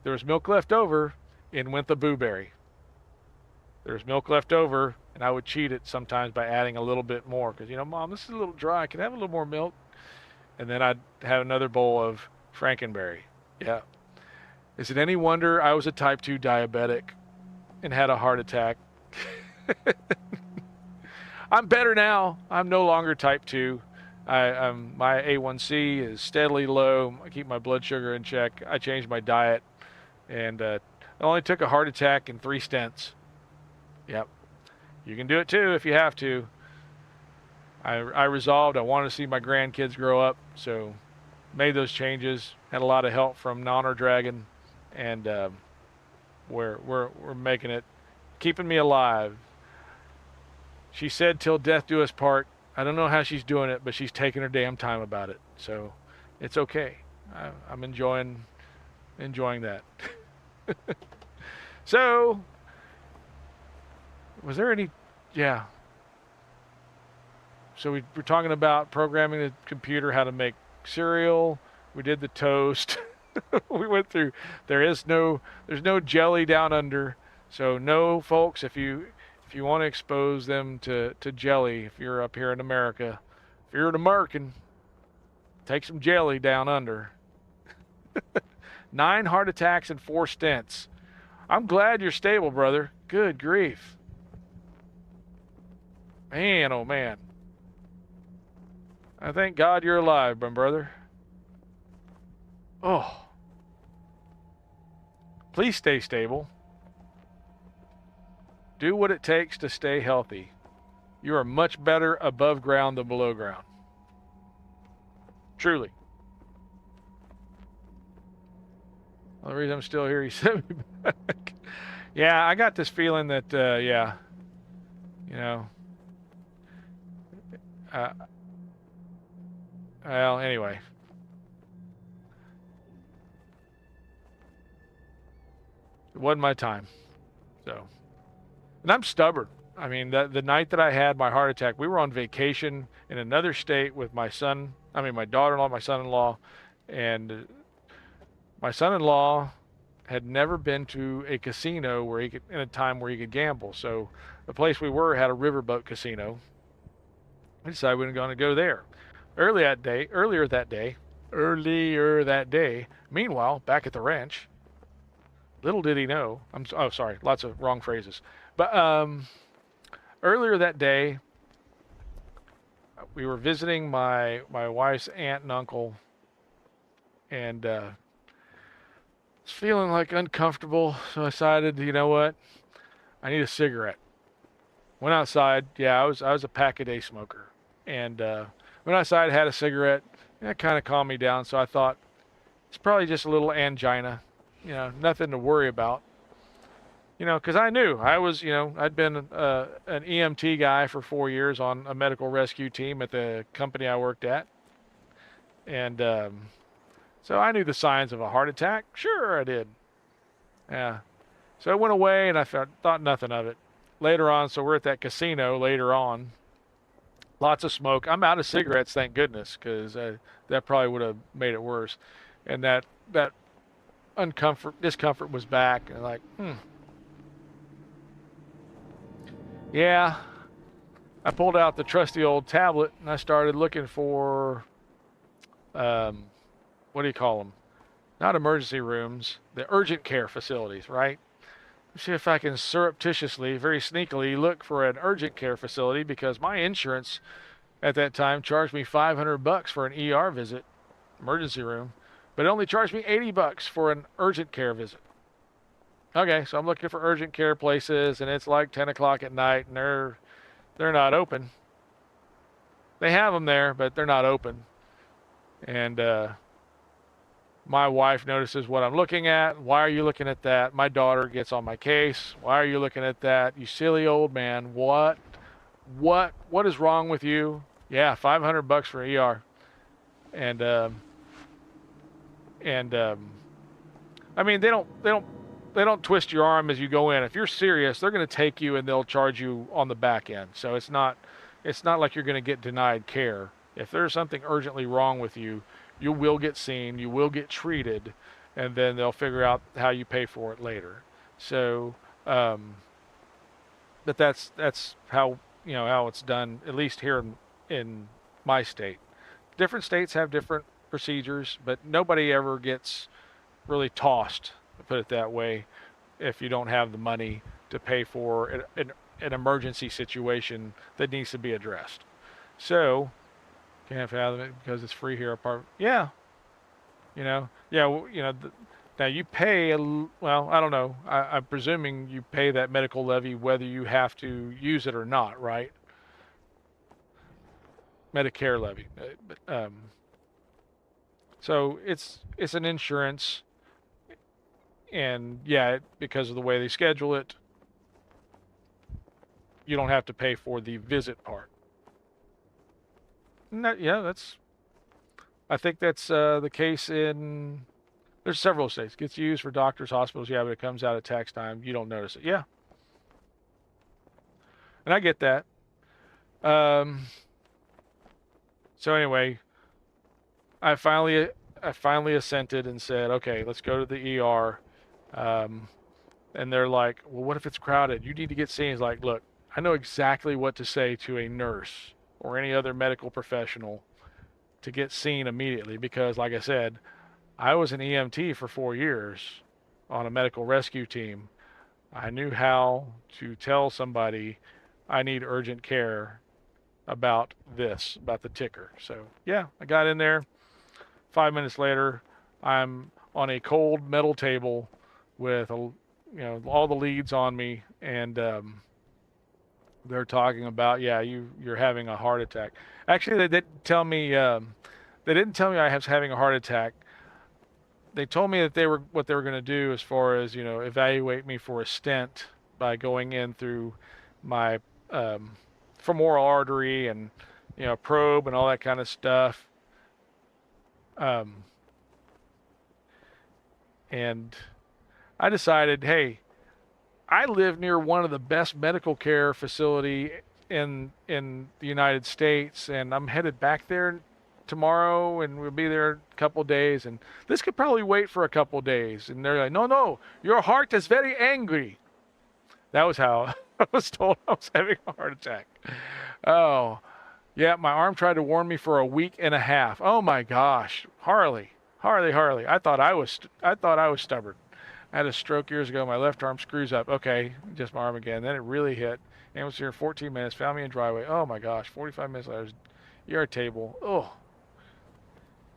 There was milk left over, in went the Boo Berry. There was milk left over, and I would cheat it sometimes by adding a little bit more. Because, Mom, this is a little dry. Can I have a little more milk? And then I'd have another bowl of Frankenberry. Yeah. Is it any wonder I was a type 2 diabetic and had a heart attack? I'm better now. I'm no longer type 2. My A1C is steadily low. I keep my blood sugar in check. I changed my diet. And I only took a heart attack and 3 stents. Yep. You can do it too if you have to. I resolved I wanted to see my grandkids grow up, so made those changes. Had a lot of help from Nonor Dragon, and we're making it, keeping me alive. She said, "Till death do us part." I don't know how she's doing it, but she's taking her damn time about it. So it's okay. I'm enjoying that. So, was there any? Yeah. So we're talking about programming the computer, how to make cereal. We did the toast. We went through. There's no jelly down under. So no, folks, if you want to expose them to jelly, if you're up here in America, if you're an American, take some jelly down under. 9 heart attacks and 4 stents. I'm glad you're stable, brother. Good grief. Man, oh man. I thank God you're alive, my brother. Oh. Please stay stable. Do what it takes to stay healthy. You are much better above ground than below ground. Truly. Well, the reason I'm still here, he sent me back. Yeah, I got this feeling that, yeah, you know, uh, well, anyway. It wasn't my time. So, and I'm stubborn. I mean, the night that I had my heart attack, we were on vacation in another state with my daughter-in-law, my son-in-law, and my son-in-law had never been to a casino where he could, in a time where he could gamble. So the place we were had a riverboat casino. We decided we were going to go there. Earlier that day, meanwhile, back at the ranch, little did he know, sorry, lots of wrong phrases. But earlier that day, we were visiting my wife's aunt and uncle, and was feeling like uncomfortable, so I decided, you know what, I need a cigarette. Went outside. Yeah, I was a pack-a-day smoker, and went outside, had a cigarette. That kind of calmed me down, so I thought it's probably just a little angina, nothing to worry about. Because I knew I was, I'd been an EMT guy for 4 years on a medical rescue team at the company I worked at. And so I knew the signs of a heart attack. Sure, I did. Yeah. So I went away and I thought nothing of it. Later on, so we're at that casino later on. Lots of smoke. I'm out of cigarettes, thank goodness, because that probably would have made it worse. And that discomfort was back. And like, Yeah, I pulled out the trusty old tablet and I started looking for, what do you call them? Not emergency rooms, the urgent care facilities, right? See if I can surreptitiously, very sneakily look for an urgent care facility, because my insurance at that time charged me $500 for an ER visit, emergency room, but it only charged me $80 for an urgent care visit. Okay, so I'm looking for urgent care places, and it's like 10 o'clock at night, and they're not open. They have them there, but they're not open. And my wife notices what I'm looking at. Why are you looking at that? My daughter gets on my case. Why are you looking at that? You silly old man. What is wrong with you? Yeah, $500 for ER. And I mean, they don't twist your arm as you go in. If you're serious, they're going to take you and they'll charge you on the back end. So it's not like you're going to get denied care. If there's something urgently wrong with you, you will get seen, you will get treated, and then they'll figure out how you pay for it later. So, but that's how how it's done, at least here in my state. Different states have different procedures, but nobody ever gets really tossed, to put it that way, if you don't have the money to pay for an emergency situation that needs to be addressed. So, can't fathom it because it's free here. Yeah, now you pay. Well, I don't know. I'm presuming you pay that medical levy whether you have to use it or not, right? Medicare levy. So it's an insurance, and yeah, because of the way they schedule it, you don't have to pay for the visit part. I think that's the case in, there's several states. It gets used for doctors, hospitals, yeah, but it comes out at tax time. You don't notice it. Yeah. And I get that. So anyway, I finally assented and said, okay, let's go to the ER. And they're like, well, what if it's crowded? You need to get seen. It's like, look, I know exactly what to say to a nurse or any other medical professional to get seen immediately, because like I said, I was an EMT for 4 years on a medical rescue team. I knew how to tell somebody I need urgent care about this, about the ticker. So yeah, I got in there. 5 minutes later, I'm on a cold metal table with all the leads on me, and they're talking about, yeah, you're having a heart attack. Actually, they didn't tell me. They didn't tell me I was having a heart attack. They told me that what they were going to do as far as evaluate me for a stent by going in through my um, femoral artery and probe and all that kind of stuff. Um, and I decided, hey, I live near one of the best medical care facility in the United States, and I'm headed back there tomorrow, and we'll be there a couple days, and this could probably wait for a couple days. And they're like, no, no, your heart is very angry. That was how I was told I was having a heart attack. Oh, yeah, my arm tried to warn me for a week and a half. Oh my gosh, Harley. I thought I was stubborn. I had a stroke years ago. My left arm screws up. Okay, just my arm again. Then it really hit. And was here in 14 minutes. Found me in driveway. Oh my gosh, 45 minutes later, ER table. Oh,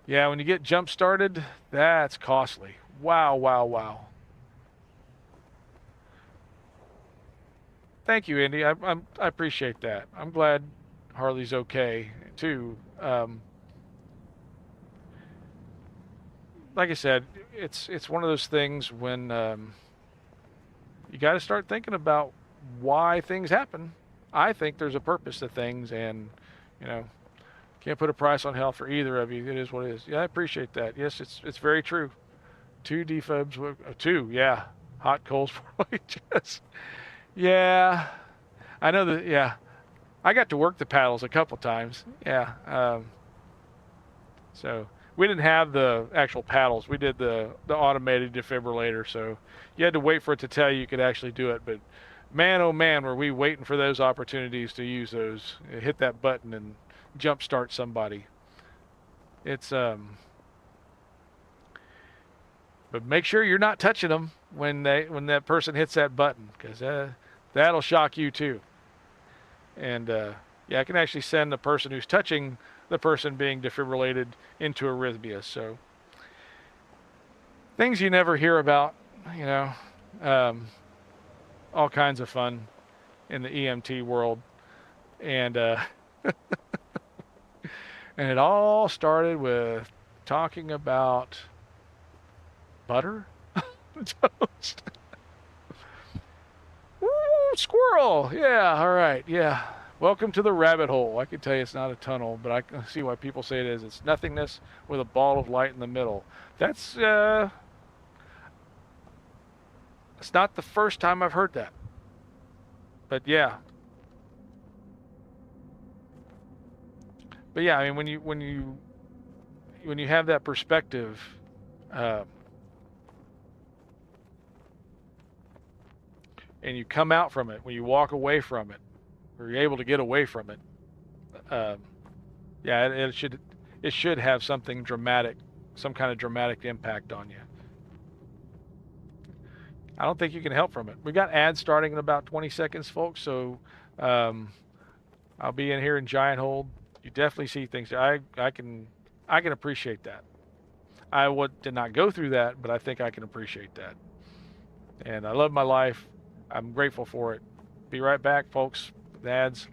yeah. When you get jump started, that's costly. Wow, wow, wow. Thank you, Indy. I appreciate that. I'm glad Harley's okay too. Like I said, it's one of those things when you got to start thinking about why things happen. I think there's a purpose to things, and you know, can't put a price on health for either of you. It is what it is. Yeah, I appreciate that. Yes, it's very true. Two dephobes, two, yeah, hot coals for just, yeah. I know that. Yeah, I got to work the paddles a couple times. Yeah, so we didn't have the actual paddles. We did the automated defibrillator. So you had to wait for it to tell you could actually do it. But man, oh man, were we waiting for those opportunities to use those, hit that button and jumpstart somebody. It's but make sure you're not touching them when that person hits that button, because that'll shock you too. And yeah, I can actually send the person who's touching the person being defibrillated into arrhythmia. So things you never hear about, you know, um, all kinds of fun in the EMT world, and and it all started with talking about butter toast. Woo, squirrel! Yeah, all right, yeah. Welcome to the rabbit hole. I can tell you it's not a tunnel, but I can see why people say it is. It's nothingness with a ball of light in the middle. That's it's not the first time I've heard that. But yeah. But yeah, I mean when you have that perspective, uh, and you come out from it, when you walk away from it, or you're able to get away from it, um, yeah, it should have something dramatic, some kind of dramatic impact on you. I don't think you can help from it. We got ads starting in about 20 seconds, folks. So um, I'll be in here in Gianthold. You definitely see things. I can appreciate that. Did not go through that, but I think I can appreciate that. And I love my life. I'm grateful for it. Be right back, folks, with ads.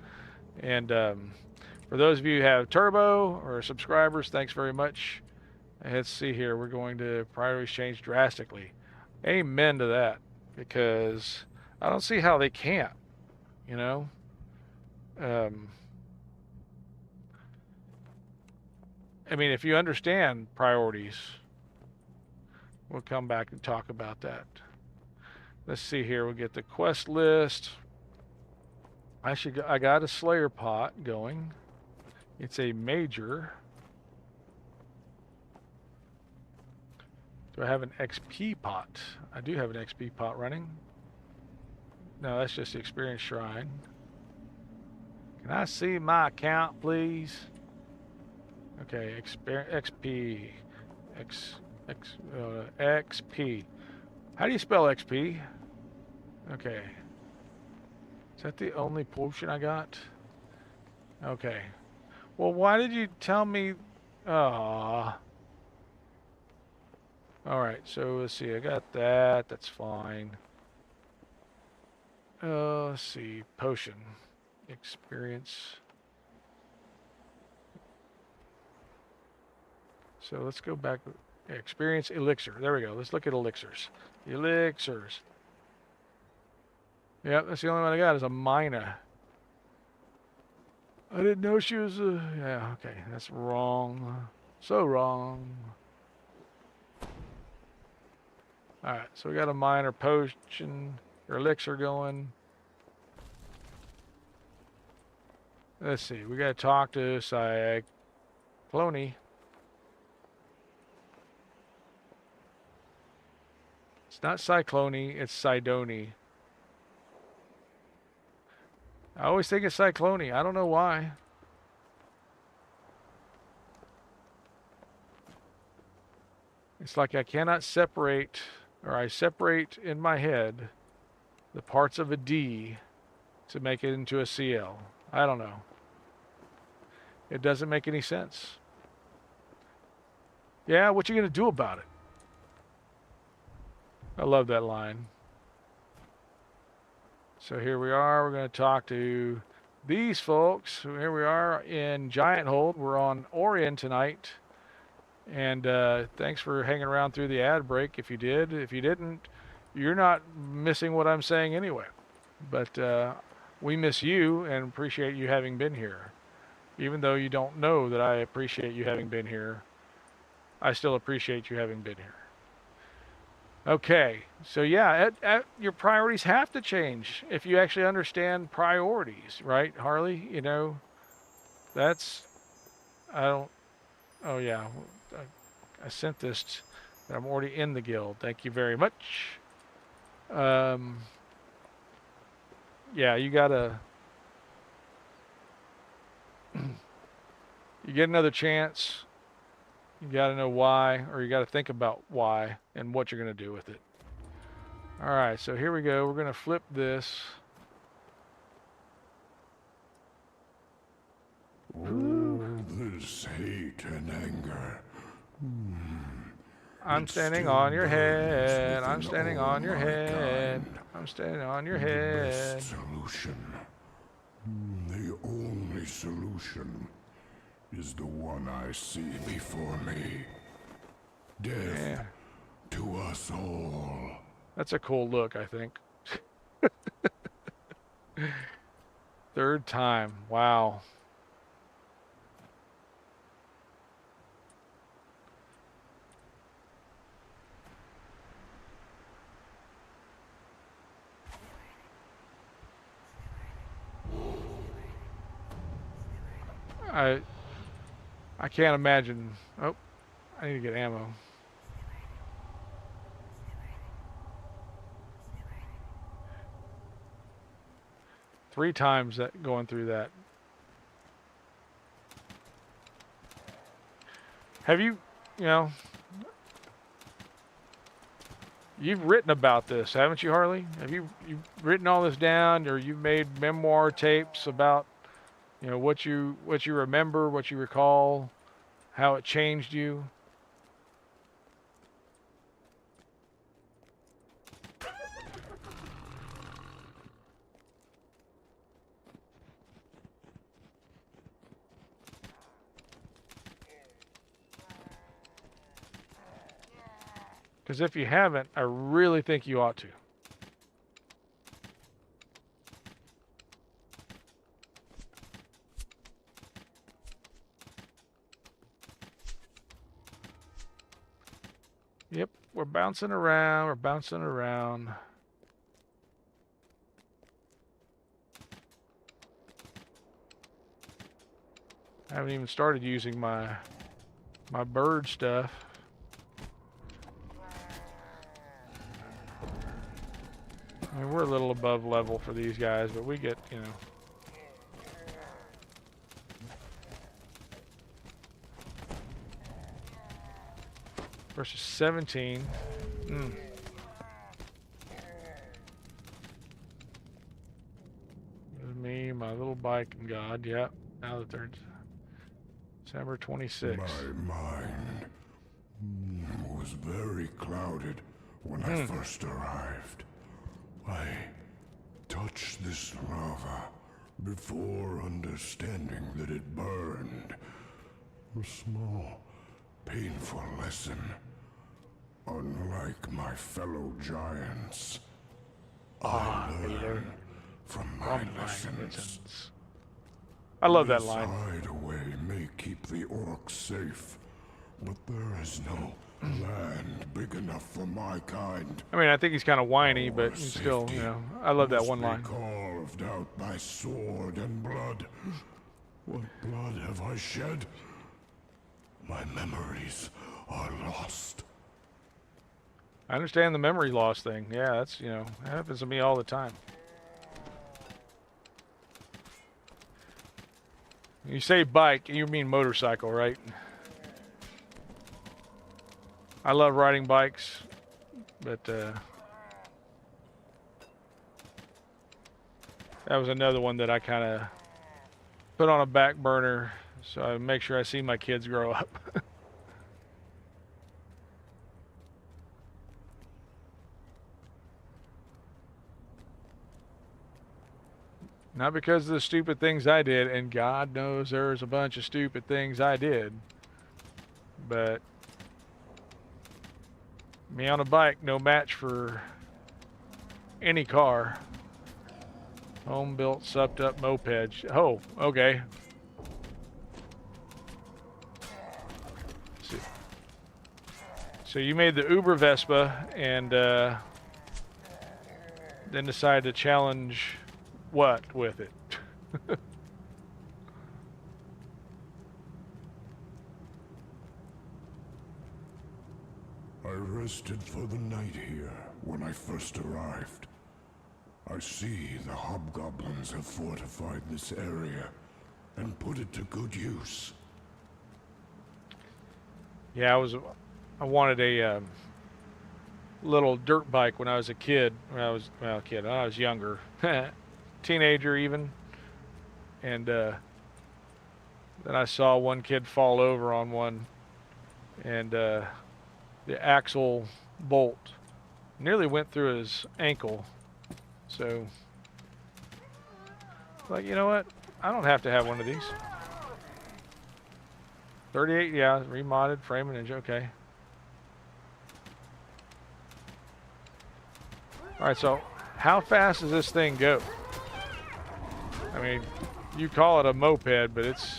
And for those of you who have Turbo or subscribers, thanks very much. Let's see here. We're going to priorities change drastically. Amen to that, because I don't see how they can't, you know. I mean, if you understand priorities, we'll come back and talk about that. Let's see here. We'll get the quest list. I got a Slayer pot going. It's a major. Do I have an XP pot? I do have an XP pot running. No, that's just the experience shrine. Can I see my account, please? Okay, XP. XP. How do you spell XP? Okay. Is that the only potion I got? Okay. Well, why did you tell me? Ah. All right. So let's see. I got that. That's fine. Let's see. Potion. Experience. So let's go back. Experience elixir. There we go. Let's look at elixirs. Elixirs. Yep, that's the only one I got is a Mina. I didn't know she was a... Yeah, okay. That's wrong. So wrong. Alright, so we got a minor potion or elixir going. Let's see. We got to talk to Cyclone. It's not Cyclone, it's Sidoni. I always think it's Cyclone. I don't know why. It's like I cannot separate, or I separate in my head the parts of a D to make it into a CL. I don't know. It doesn't make any sense. Yeah, what you gonna do about it? I love that line. So here we are. We're going to talk to these folks. Here we are in Gianthold. We're on Orien tonight. And thanks for hanging around through the ad break. If you did, if you didn't, you're not missing what I'm saying anyway. But we miss you and appreciate you having been here. Even though you don't know that I appreciate you having been here, I still appreciate you having been here. Okay, so yeah, your priorities have to change if you actually understand priorities, right, Harley? You know, that's, I don't, oh yeah, I sent this, I'm already in the guild. Thank you very much. Yeah, you gotta, you get another chance. You got to know why, or you got to think about why and what you're going to do with it. All right, so here we go. We're going to flip this. All this hate and anger. I'm standing on your head. I'm standing on your head. I'm standing on your head. The best solution. The only solution is the one I see before me. Death to us all. That's a cool look, I think. Third time. Wow. I can't imagine. Oh, I need to get ammo. Three times that going through that. Have you, you know, you've written about this, haven't you, Harley? Have you've written all this down, or you've made memoir tapes about, you know, what you remember, what you recall, how it changed you? Because if you haven't, I really think you ought to. Yep, we're bouncing around, we're bouncing around. I haven't even started using my bird stuff. I mean, we're a little above level for these guys, but we get, you know. Versus 17. my little bike and God. Yep. Now that they're December 26th. My mind was very clouded when I first arrived. I touched this lava before understanding that it burned. A small, painful lesson. Unlike my fellow giants, I learn from my lessons. I love that This line. hideaway may keep the orcs safe, but there is no land big enough for my kind. I mean, I think he's kind of whiny, but he's still, you know, I love that one line. Carved out by sword and blood. What blood have I shed? My memories are lost. I understand the memory loss thing. Yeah, that's, you know, that happens to me all the time. You say bike, you mean motorcycle, right? I love riding bikes, but that was another one that I kind of put on a back burner so I make sure I see my kids grow up. Not because of the stupid things I did, and God knows there's a bunch of stupid things I did, but me on a bike, no match for any car. Home-built, supped-up moped. Oh, okay. So you made the Uber Vespa and then decided to challenge what with it? I rested for the night here when I first arrived. I see the hobgoblins have fortified this area and put it to good use. Yeah, I wanted a little dirt bike when I was a kid. When I was younger, teenager even, and then I saw one kid fall over on one, and the axle bolt nearly went through his ankle. So, like, you know what? I don't have to have one of these. 38, yeah, remodded, frame and engine, okay. All right, so how fast does this thing go? I mean, you call it a moped, but it's...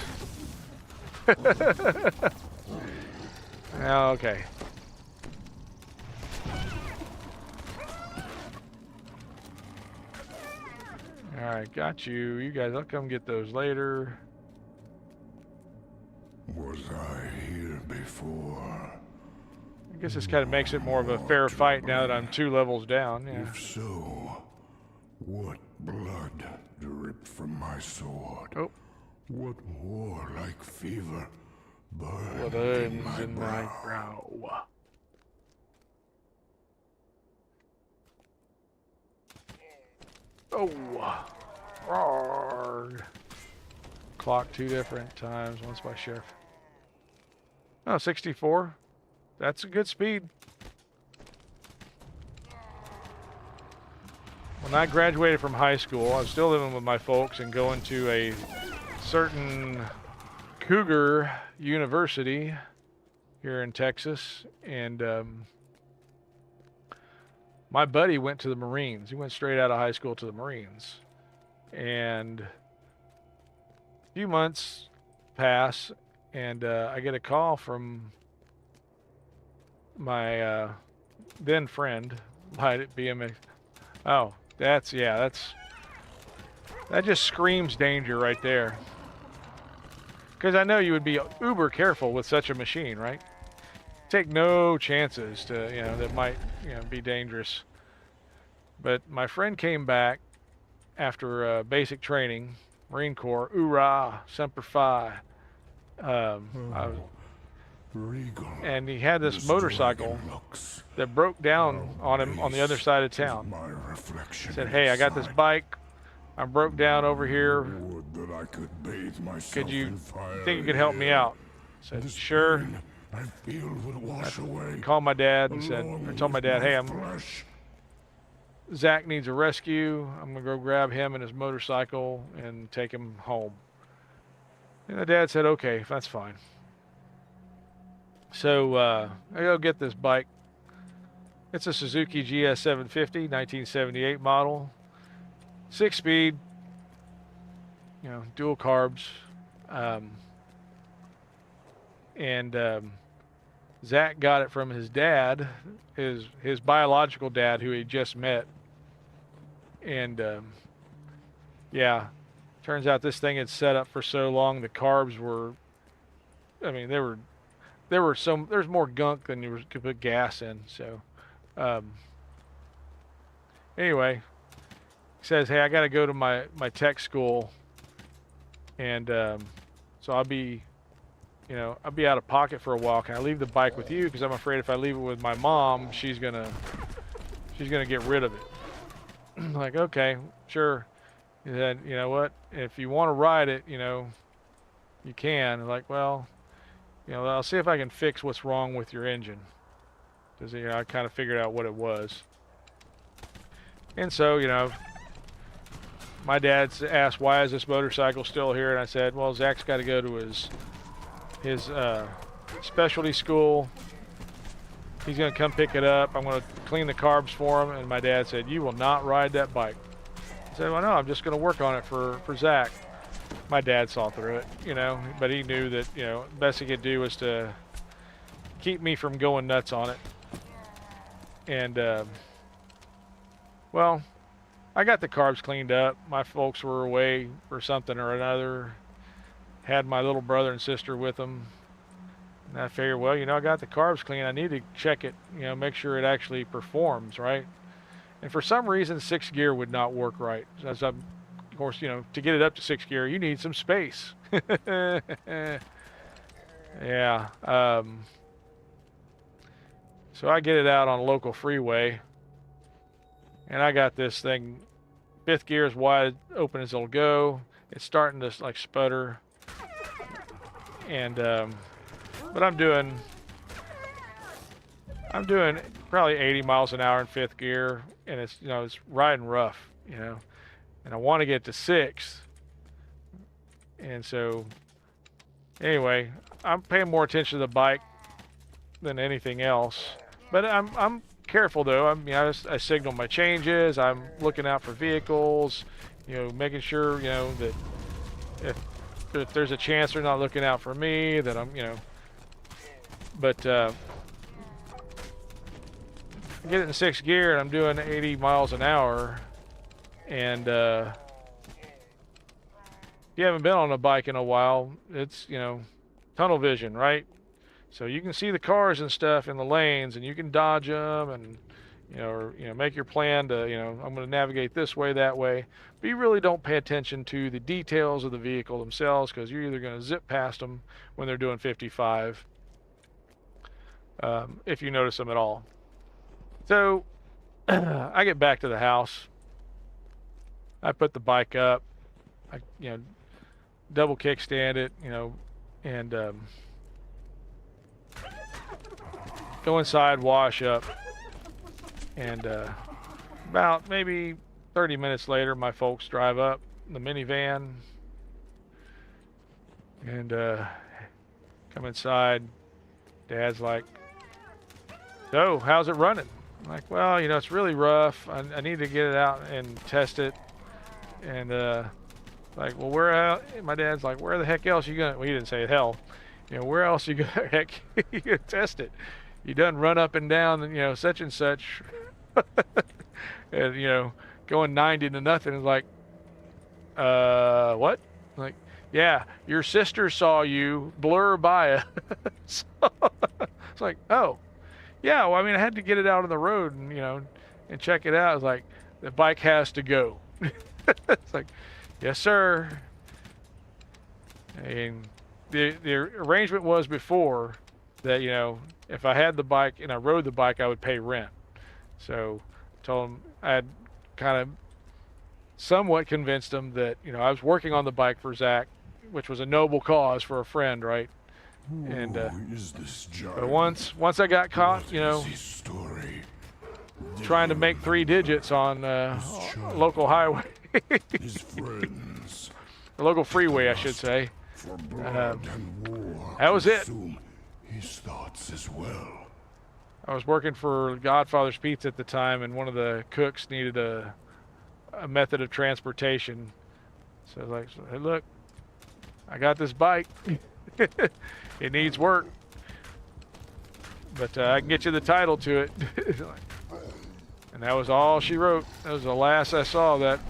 Oh, okay. All right, got you. You guys, I'll come get those later. Was I here before? I guess this kind of makes it more of a fair fight now that I'm 2 levels down. Yeah. If so, what blood dripped from my sword? Oh. What warlike fever burned What in burns my in my brow? Oh. Roar. Clock 2 different times, once by sheriff. Oh, 64. That's a good speed. When I graduated from high school, I was still living with my folks and going to a certain Cougar University here in Texas. And my buddy went to the Marines. He went straight out of high school to the Marines. And a few months pass, and I get a call from my then friend, might be him. Oh, that just screams danger right there. Because I know you would be uber careful with such a machine, right? Take no chances to, that might, be dangerous. But my friend came back after basic training, Marine Corps, hoorah, Semper Fi. And he had this motorcycle that broke down on him on the other side of town. He said, hey, I got this bike. I'm broke down over here. Would that I could bathe myself Could you in fire think you could help me here. out? I said, This sure. pain I feel would wash away. Called my dad and said, along I told my with dad, hey, flesh. Zach needs a rescue. I'm gonna go grab him and his motorcycle and take him home. And the dad said, okay, that's fine. So I go get this bike. It's a Suzuki GS 750, 1978 model, 6-speed, dual carbs. Zach got it from his dad, his biological dad, who he just met. And yeah, turns out this thing had set up for so long. The carbs were, I mean, there's more gunk than you could put gas in. So anyway, he says, hey, I got to go to my tech school, and so I'll be out of pocket for a while. Can I leave the bike with you? Because I'm afraid if I leave it with my mom, she's gonna get rid of it. I'm like, okay, sure. He said, you know what? If you want to ride it, you can. I'm like, well, I'll see if I can fix what's wrong with your engine. Because I kind of figured out what it was. And so, my dad asked, why is this motorcycle still here? And I said, well, Zach's got to go to his specialty school. He's going to come pick it up. I'm going to clean the carbs for him. And my dad said, you will not ride that bike. I said, well, no, I'm just going to work on it for Zach. My dad saw through it, but he knew that, the best he could do was to keep me from going nuts on it. And, well, I got the carbs cleaned up. My folks were away for something or another. Had my little brother and sister with them. And I figured, well, I got the carbs clean. I need to check it, make sure it actually performs, right? And for some reason, 6th gear would not work right. As of course, to get it up to 6th gear, you need some space. Yeah. So I get it out on a local freeway. And I got this thing, 5th gear is wide open as it'll go. It's starting to like sputter. And, but I'm doing probably 80 miles an hour in 5th gear, and it's, it's riding rough, and I want to get to 6th. And so anyway, I'm paying more attention to the bike than anything else, but I'm careful though. I signal my changes. I'm looking out for vehicles, making sure, that if there's a chance they're not looking out for me, that I'm, but I get it in 6th gear and I'm doing 80 miles an hour. And if you haven't been on a bike in a while, it's, tunnel vision, right? So you can see the cars and stuff in the lanes, and you can dodge them, and make your plan to, I'm going to navigate this way, that way. But you really don't pay attention to the details of the vehicle themselves, because you're either going to zip past them when they're doing 55, if you notice them at all. So I get back to the house. I put the bike up. I, double kickstand it, and go inside, wash up, and about maybe 30 minutes later, my folks drive up in the minivan and come inside. Dad's like, so how's it running? I'm like, well, it's really rough. I need to get it out and test it. And like, well, my dad's like, where the heck else you gonna, well, he didn't say hell, where else you gonna, heck, you gonna test it? You done run up and down, such and such, and, going 90 to nothing. Is like, what? Like, yeah, your sister saw you blur by so, it's like, oh, yeah, well, I had to get it out on the road and, and check it out. It's like, the bike has to go. It's like, yes, sir. And the arrangement was before that, if I had the bike and I rode the bike, I would pay rent. So I told him I had kind of somewhat convinced him that, you know, I was working on the bike for Zach, which was a noble cause for a friend, right? And Who is this giant? but once I got caught, you know, His story. trying to make 3 digits on a local highway, His friends. a local freeway, I should say. For blood and war. That was it. His thoughts as well. I was working for Godfather's Pizza at the time, and one of the cooks needed a method of transportation. So I was like, hey, look, I got this bike. It needs work, but I can get you the title to it. And that was all she wrote. That was the last I saw of that.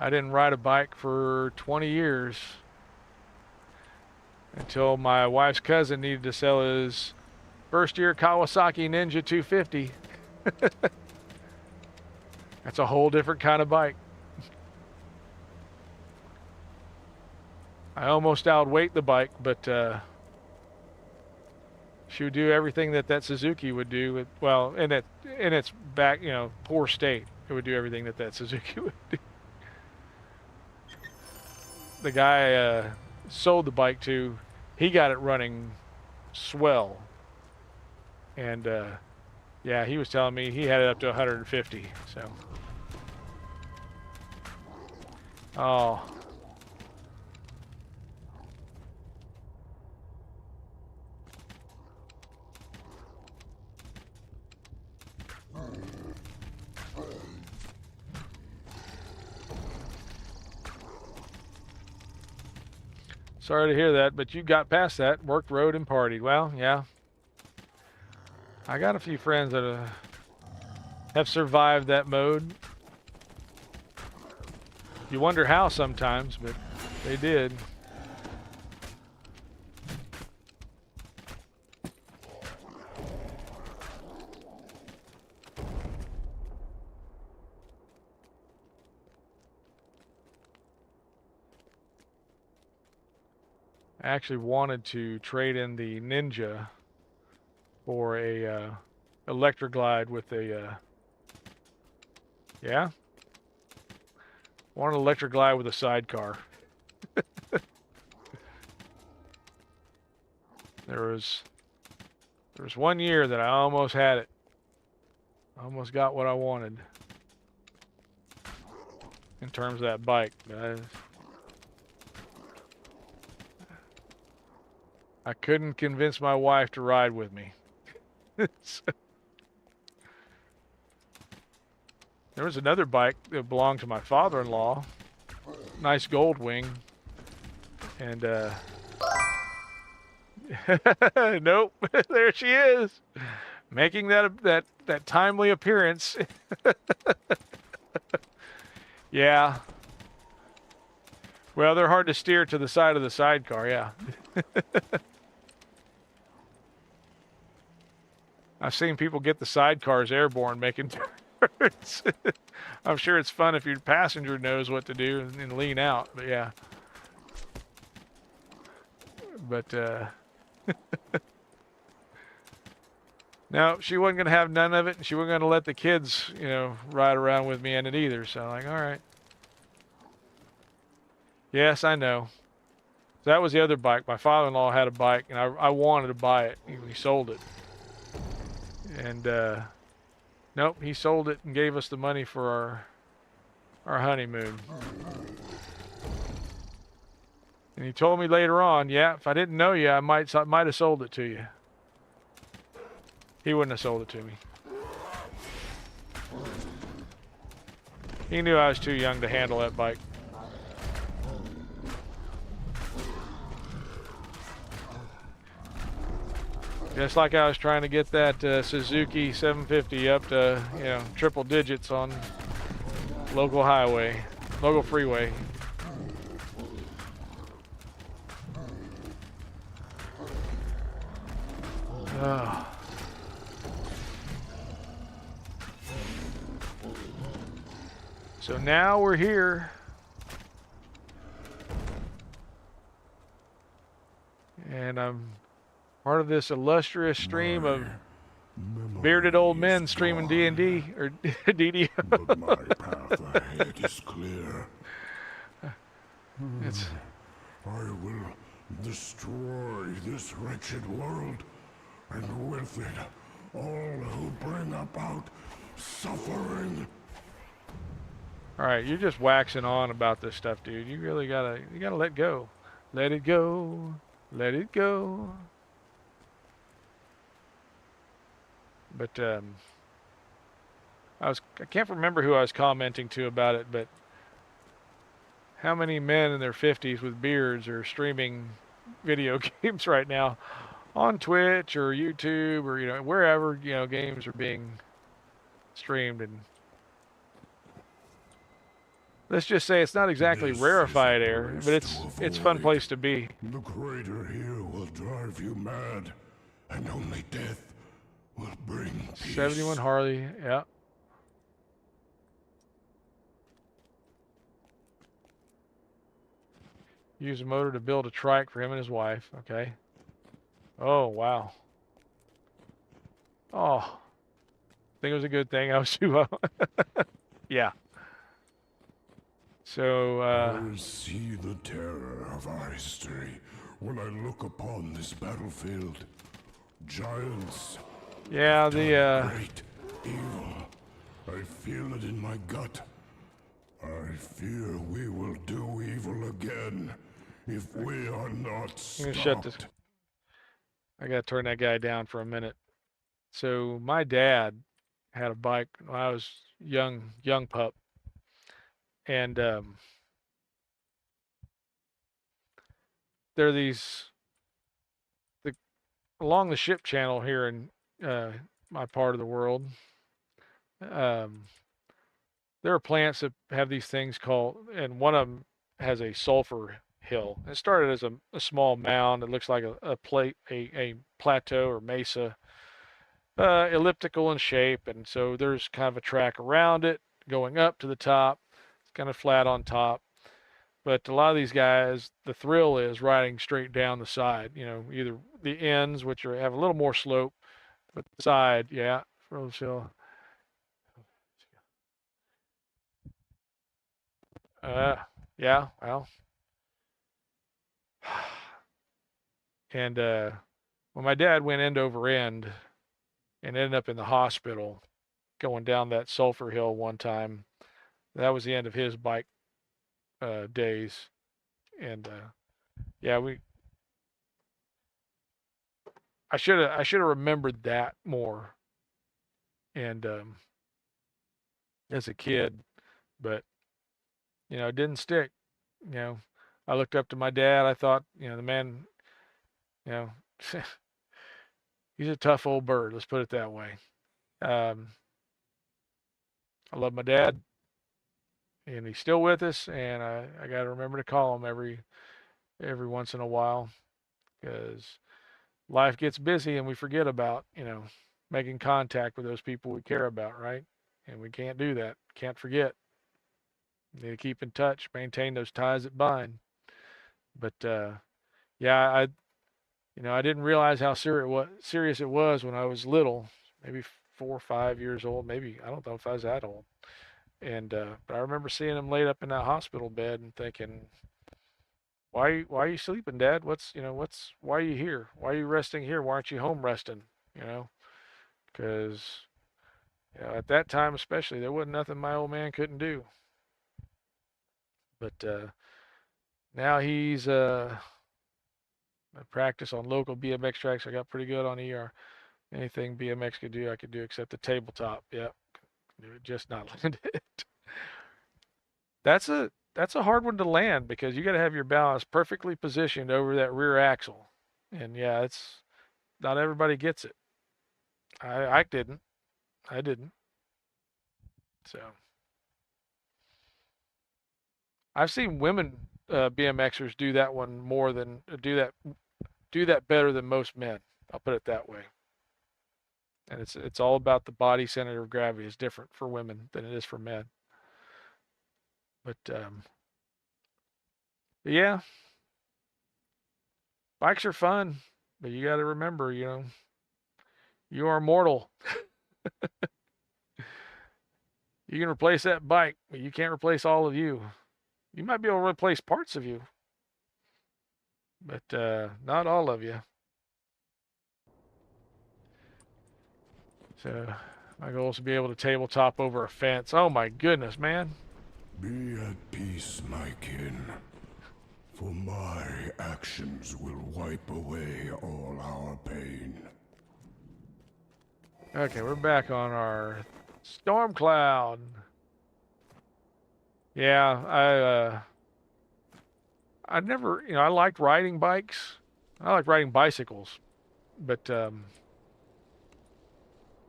I didn't ride a bike for 20 years until my wife's cousin needed to sell his first year Kawasaki Ninja 250. That's a whole different kind of bike. I almost outweight the bike, but she would do everything that Suzuki would do. Well, in its back, you know, poor state, it would do everything that Suzuki would do. The guy sold the bike to, he got it running swell. And yeah, he was telling me he had it up to 150. So, oh. Sorry to hear that, but you got past that, worked, rode, and partied. Well, yeah. I got a few friends that have survived that mode. You wonder how sometimes, but they did. I actually wanted to trade in the Ninja for a Electroglide with a yeah, wanted an Electroglide with a sidecar. There was 1 year that I almost had it. I almost got what I wanted in terms of that bike. I couldn't convince my wife to ride with me. So, there was another bike that belonged to my father-in-law. Nice gold wing. And nope, there she is. Making that timely appearance. Yeah. Well, they're hard to steer to the side of the sidecar, yeah. I've seen people get the sidecars airborne making turns. I'm sure it's fun if your passenger knows what to do and lean out, but yeah. But no, she wasn't going to have none of it, and she wasn't going to let the kids, you know, ride around with me in it either. So I'm like, all right. Yes, I know. So that was the other bike. My father-in-law had a bike, and I wanted to buy it. He sold it. And nope, he sold it and gave us the money for our honeymoon. And he told me later on, yeah, if I didn't know you, I might have sold it to you. He wouldn't have sold it to me. He knew I was too young to handle that bike. Just like I was trying to get that Suzuki 750 up to, you know, triple digits on local highway, local freeway. Oh. So now we're here. And I'm part of this illustrious stream of Bearded old Memory is men streaming gone, D&D or DD. but my path ahead is clear. It's I will destroy this wretched world, and with it, all who bring about suffering. all right. You're just waxing on about this stuff, dude. You really gotta let go. Let it go. Let it go. But I can't remember who I was commenting to about it, but how many men in their 50s with beards are streaming video games right now on Twitch or YouTube or wherever games are being streamed, and let's just say it's not exactly This is a rarefied air, but place to it's a fun avoid. place to be. The crater here will drive you mad, and only death will bring 71 peace. Harley, yeah. Use a motor to build a trike for him and his wife. Okay. Oh wow. Oh, I think it was a good thing I was too. Yeah. So I see the terror of our history when I look upon this battlefield. Giants yeah, have the done great evil. I feel it in my gut. I fear we will do evil again if we are not I'm gonna shut this. stopped. I gotta turn that guy down for a minute. So my dad had a bike when I was young pup, and there are these the, along the ship channel here in my part of the world. Um, there are plants that have these things called, and one of them has a sulfur hill. It started as a small mound. It looks like a plateau or mesa, elliptical in shape, and so there's kind of a track around it going up to the top. It's kind of flat on top. But a lot of these guys, the thrill is riding straight down the side. Either the ends, which have a little more slope, but the side, yeah, Rose Hill. Uh, yeah, well, and when my dad went end over end and ended up in the hospital going down that sulfur hill one time, that was the end of his bike days. And yeah, I should have remembered that more and as a kid, but it didn't stick. You know, I looked up to my dad. I thought, the man, you know, he's a tough old bird. Let's put it that way. Um, I love my dad, and he's still with us. And I got to remember to call him every once in a while because life gets busy and we forget about making contact with those people we care about, right? And we can't do that. Can't forget. Need to keep in touch, maintain those ties that bind. But yeah, I didn't realize how serious it was when I was little, maybe 4 or 5 years old, maybe I don't know if I was that old. And but I remember seeing him laid up in that hospital bed and thinking, why are you sleeping, Dad? Why are you here? Why are you resting here? Why aren't you home resting? You know, because at that time especially, there wasn't nothing my old man couldn't do. But now he's I practice on local BMX tracks. I got pretty good on ER. Anything BMX could do, I could do except the tabletop. Yep, just not land it. That's a hard one to land because you got to have your balance perfectly positioned over that rear axle, and yeah, it's not everybody gets it. I didn't. I didn't. So I've seen women BMXers do that one more than do that better than most men. I'll put it that way. And it's all about the body center of gravity is different for women than it is for men. But yeah, bikes are fun, but you got to remember, You are mortal. You can replace that bike, but you can't replace all of you. You might be able to replace parts of you, but not all of you. So my goal is to be able to tabletop over a fence. Oh my goodness, man. Be at peace, my kin, for my actions will wipe away all our pain. Okay, we're back on our storm cloud. Yeah, I never, I liked riding bikes. I like riding bicycles, but that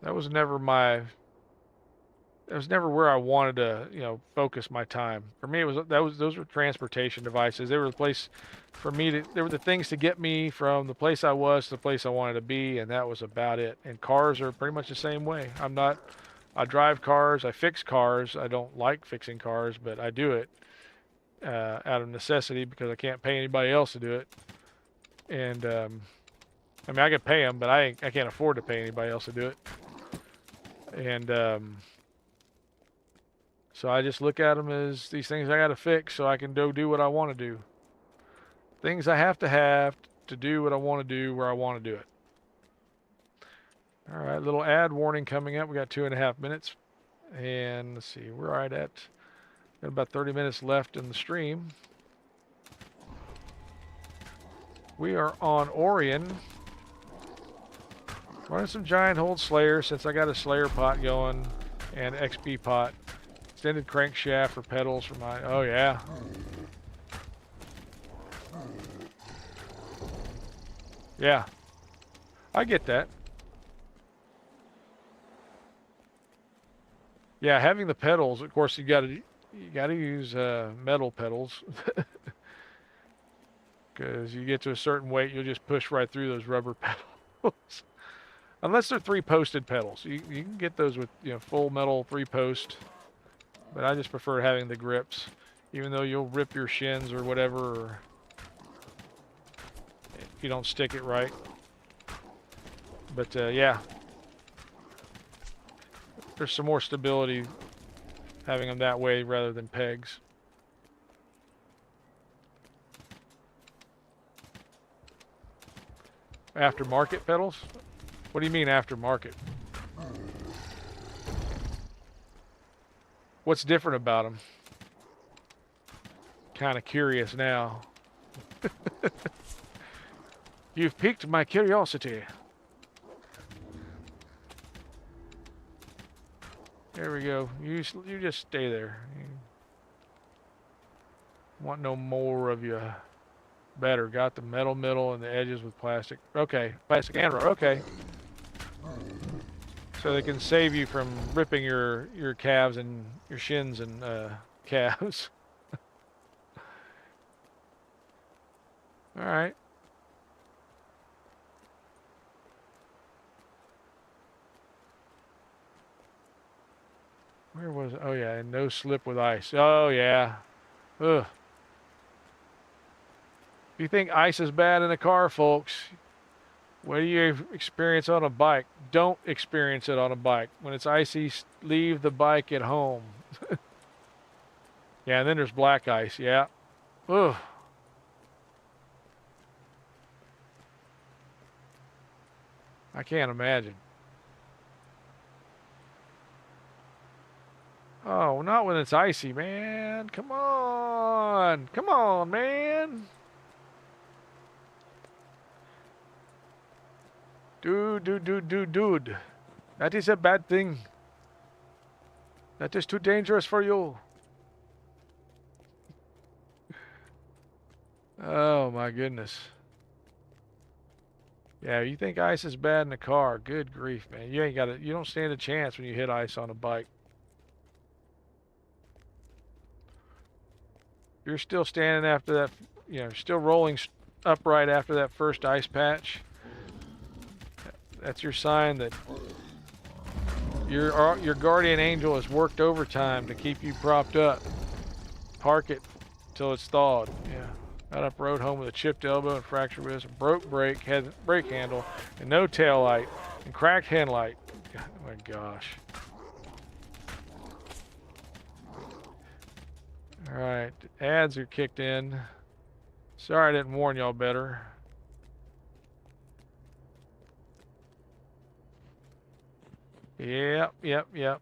was never my. That was never where I wanted to, focus my time. For me, those were transportation devices. They were the place for me to. They were the things to get me from the place I was to the place I wanted to be, and that was about it. And cars are pretty much the same way. I'm not. I drive cars. I fix cars. I don't like fixing cars, but I do it out of necessity because I can't pay anybody else to do it. And I mean, I could pay them, but I can't afford to pay anybody else to do it. And so I just look at them as these things I got to fix so I can go do what I want to do. Things I have to do what I want to do where I want to do it. All right, little ad warning coming up. We got 2.5 minutes. And let's see, we're right at got about 30 minutes left in the stream. We are on Orien. Running some Gianthold Slayer since I got a Slayer pot going and XP pot. Extended crankshaft for pedals for my. Oh, yeah. Yeah. I get that. Yeah, having the pedals, of course, you got to use metal pedals. Because you get to a certain weight, you'll just push right through those rubber pedals. Unless they're 3-posted pedals. You can get those with, full metal 3-post. But I just prefer having the grips, even though you'll rip your shins or whatever, or if you don't stick it right. But yeah, there's some more stability having them that way rather than pegs. Aftermarket pedals? What do you mean aftermarket? What's different about them? Kind of curious now. You've piqued my curiosity. There we go. You just stay there. You want no more of you. Better. Got the metal middle and the edges with plastic. Okay. Plastic and rubber. Okay. So they can save you from ripping your calves and your shins and calves. All right. Where was it? Oh yeah, and no slip with ice. Oh yeah. Ugh. If you think ice is bad in a car, folks, what do you experience on a bike? Don't experience it on a bike. When it's icy, leave the bike at home. Yeah, and then there's black ice. Yeah. Ugh. I can't imagine. Oh, not when it's icy, man. Come on. Come on, man. Dude. That is a bad thing. That is too dangerous for you. Oh, my goodness. Yeah, you think ice is bad in a car. Good grief, man. You don't stand a chance when you hit ice on a bike. You're still standing after that, still rolling upright after that first ice patch. That's your sign that your guardian angel has worked overtime to keep you propped up. Park it till it's thawed. Yeah. Got up road home with a chipped elbow and fractured wrist, a broke brake handle, and no tail light. And cracked headlight. Oh my gosh. Alright, ads are kicked in. Sorry I didn't warn y'all better. Yep, yep, yep.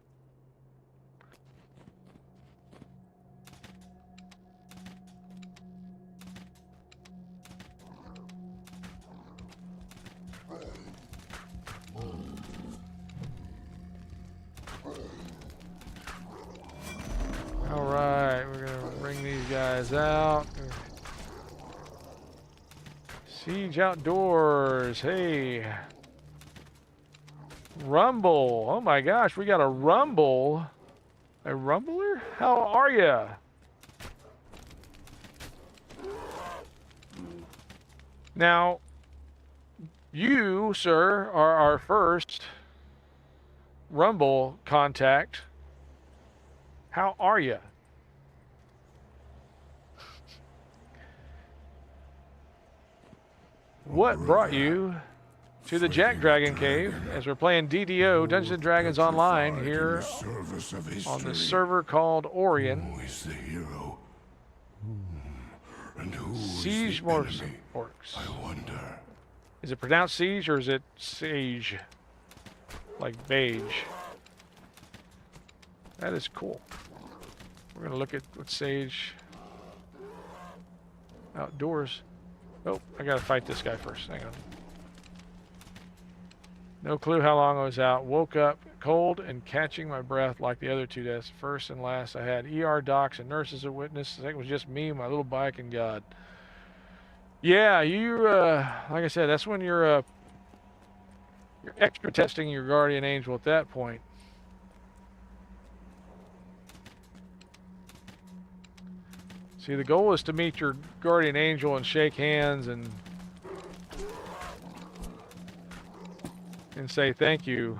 Alright, we're gonna bring these guys out. Siege Outdoors, hey. Rumble, oh my gosh, we got a Rumble. A Rumbler? How are ya? Now, you, sir, are our first Rumble contact. How are ya? What brought you to the JackDrag0n cave as we're playing DDO, Dungeons and Dragons Online, here on the server called Orien? Who is the hero? And who Siege is the enemy? Orcs. I wonder. Is it pronounced siege or is it sage? Like beige. That is cool. We're gonna look at what sage outdoors. Oh, I gotta fight this guy first. Hang on. No clue how long I was out. Woke up cold and catching my breath like the other two deaths. First and last, I had ER docs and nurses as witness. The second was just me, my little bike, and God. Yeah, you, like I said, that's when you're extra testing your guardian angel at that point. See, the goal is to meet your guardian angel and shake hands and say thank you.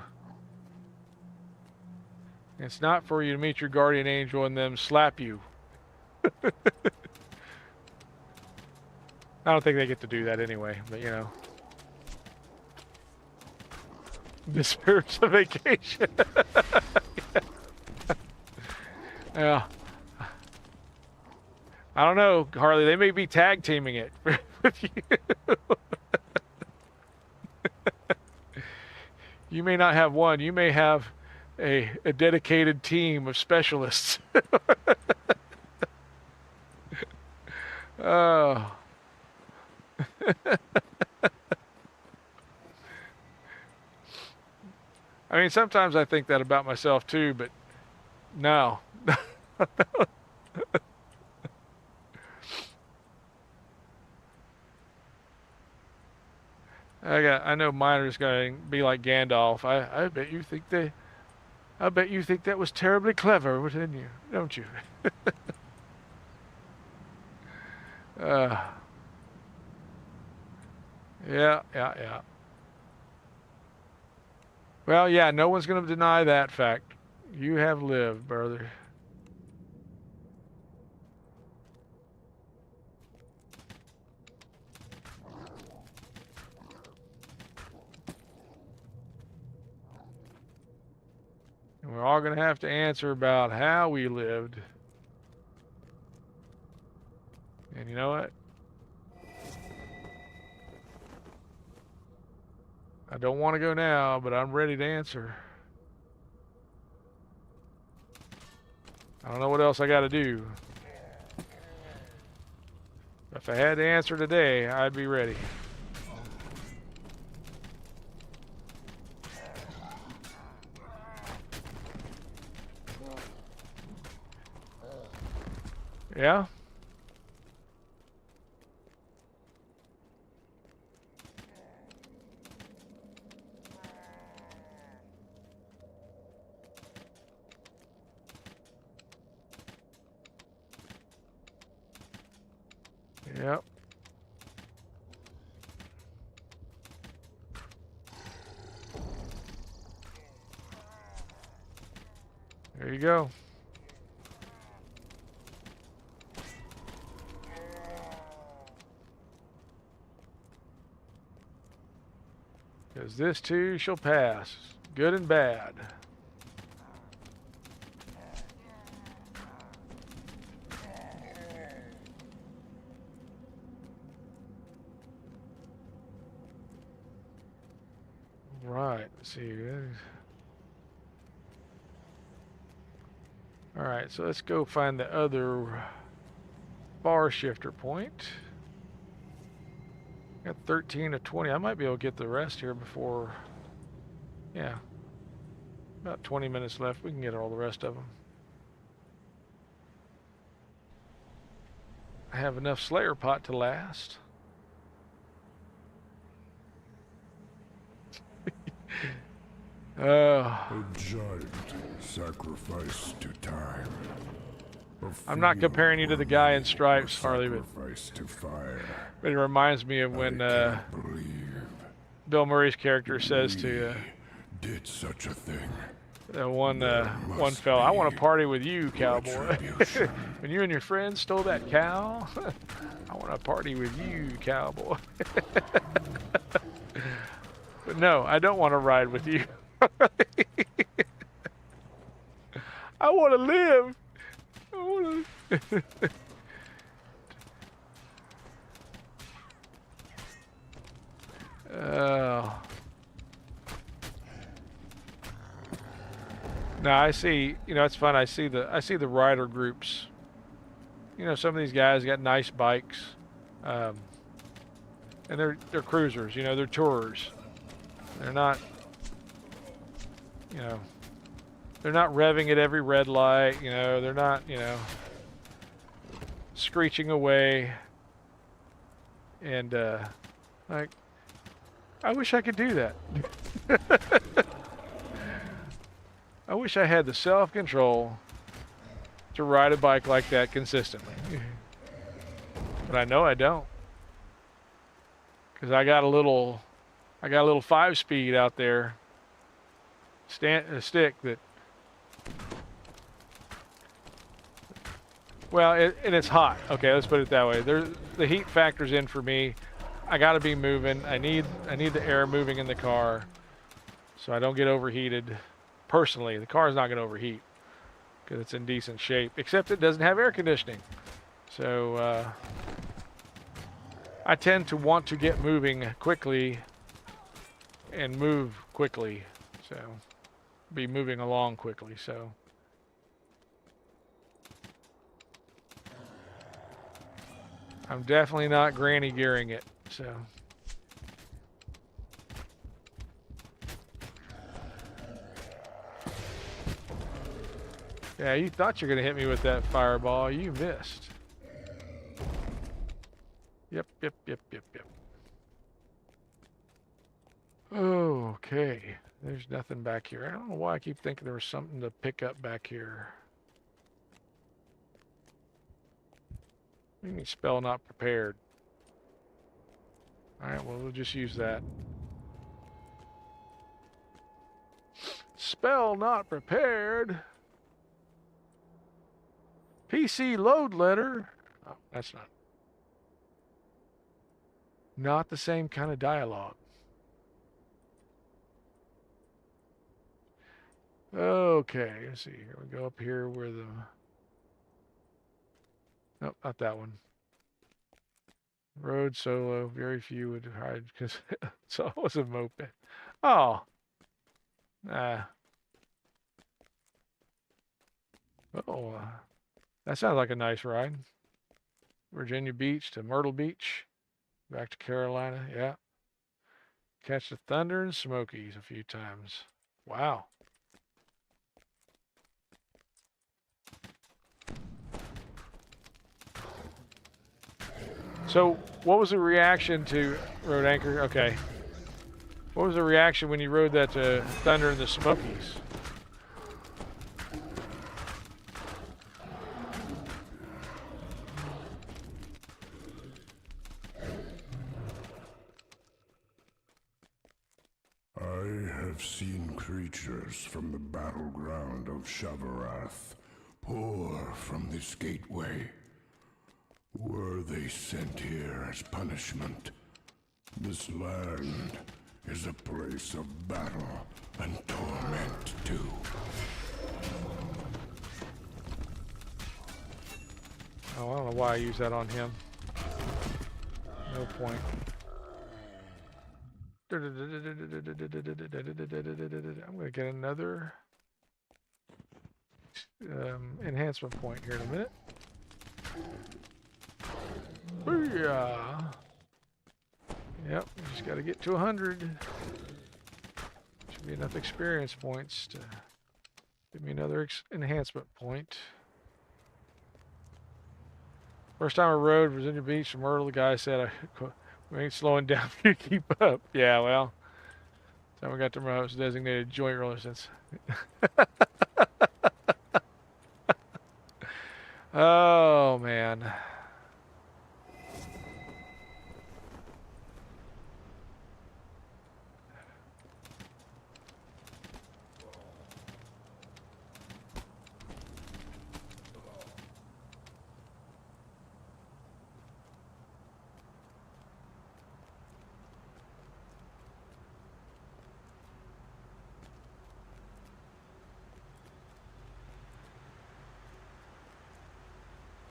It's not for you to meet your guardian angel and them slap you. I don't think they get to do that anyway, but you know. The spirits of vacation. Yeah. I don't know, Harley. They may be tag teaming it with you. You may not have one. You may have a dedicated team of specialists. Oh. I mean, sometimes I think that about myself too, but no. I know Miner's gonna be like Gandalf. I bet you think that was terribly clever within you, don't you? uh, yeah. Well, yeah, no one's gonna deny that fact. You have lived, brother. And we're all going to have to answer about how we lived. And you know what? I don't want to go now, but I'm ready to answer. I don't know what else I got to do. If I had to answer today, I'd be ready. Yeah? Yep. There you go. Because this too shall pass, good and bad. Right, let's see. Alright, so let's go find the other bar shifter point. Got 13 to 20. I might be able to get the rest here before... Yeah. About 20 minutes left. We can get all the rest of them. I have enough Slayer pot to last. A giant sacrifice to time. I'm not comparing you to the guy in stripes, Harley, but to fire. it reminds me of when Bill Murray's character says to did such a thing. one fella, "I want to party with you, cowboy." When you and your friends stole that cow, I want to party with you, cowboy. But no, I don't want to ride with you. I want to live. I want to. Now I see, you know, it's fun. I see the rider groups. You know, some of these guys got nice bikes, and they're cruisers. You know, they're tourers. They're not, you know, they're not revving at every red light. You know, they're not, you know, screeching away. And like, I wish I could do that. I wish I had the self-control to ride a bike like that consistently. But I know I don't. Because I got a little 5-speed out there. A stick that... Well, and it's hot. Okay, let's put it that way. The heat factor's in for me. I got to be moving. I need the air moving in the car so I don't get overheated. Personally, the car's not going to overheat because it's in decent shape, except it doesn't have air conditioning. So I tend to want to get moving quickly and move quickly. So be moving along quickly. So I'm definitely not granny gearing it. So. Yeah, you thought you were going to hit me with that fireball. You missed. Yep. Okay. There's nothing back here. I don't know why I keep thinking there was something to pick up back here. What do you mean spell not prepared? Alright, well, we'll just use that. Spell not prepared. PC load letter. Oh, that's not the same kind of dialogue. Okay, let's see. Here we go up here where the... Nope, not that one. Road solo. Very few would ride because it's always a moped. Oh. Oh. That sounds like a nice ride. Virginia Beach to Myrtle Beach. Back to Carolina. Yeah. Catch the Thunder and Smokies a few times. Wow. So, what was the reaction to Road Anchor? Okay. What was the reaction when you rode that Thunder and the Smokies? I have seen creatures from the battleground of Shavarath pour from this gateway. Were they sent here as punishment? This land is a place of battle and torment too. Oh, I don't know why I use that on him. No point. I'm gonna get another enhancement point here in a minute. Booyah! Yep, we just got to get to 100. Should be enough experience points to give me another enhancement point. First time I rode Virginia Beach from Myrtle, the guy said, we ain't slowing down if you keep up. Yeah, well, time we got to my designated joint roller since. Oh, man.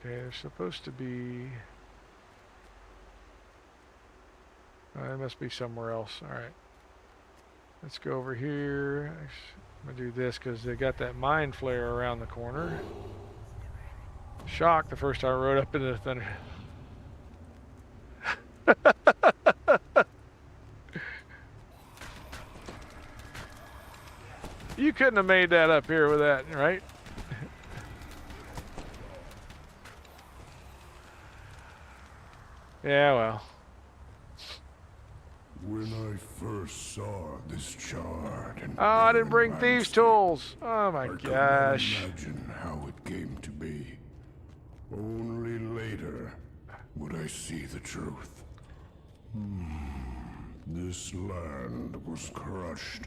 Okay, there's supposed to be... it must be somewhere else. All right. Let's go over here. I'm going to do this because they got that mine flare around the corner. Shocked the first time I rode up into the thunder. You couldn't have made that up here with that, right? Yeah, well. When I first saw this charred and Oh, I didn't bring barren thieves' landscape, tools. Oh my I could not gosh. imagine how it came to be. Only later would I see the truth. This land was crushed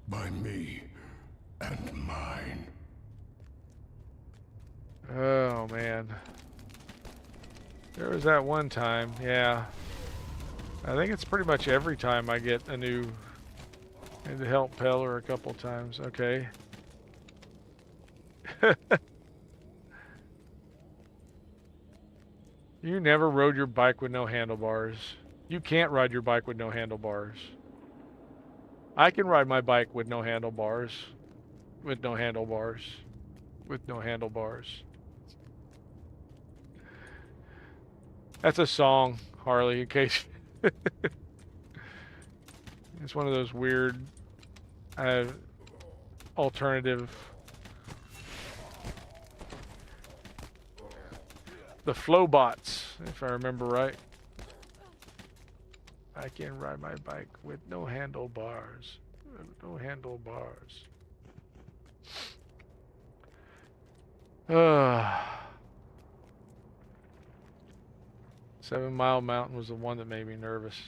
by me and mine. Oh man. There was that one time, yeah. I think it's pretty much every time I get a new into help Peller a couple times. Okay. You never rode your bike with no handlebars. You can't ride your bike with no handlebars. I can ride my bike with no handlebars. With no handlebars. With no handlebars. That's a song, Harley, in case... It's one of those weird alternative... The Flowbots, if I remember right. I can ride my bike with no handlebars. No handlebars. 7 Mile Mountain was the one that made me nervous.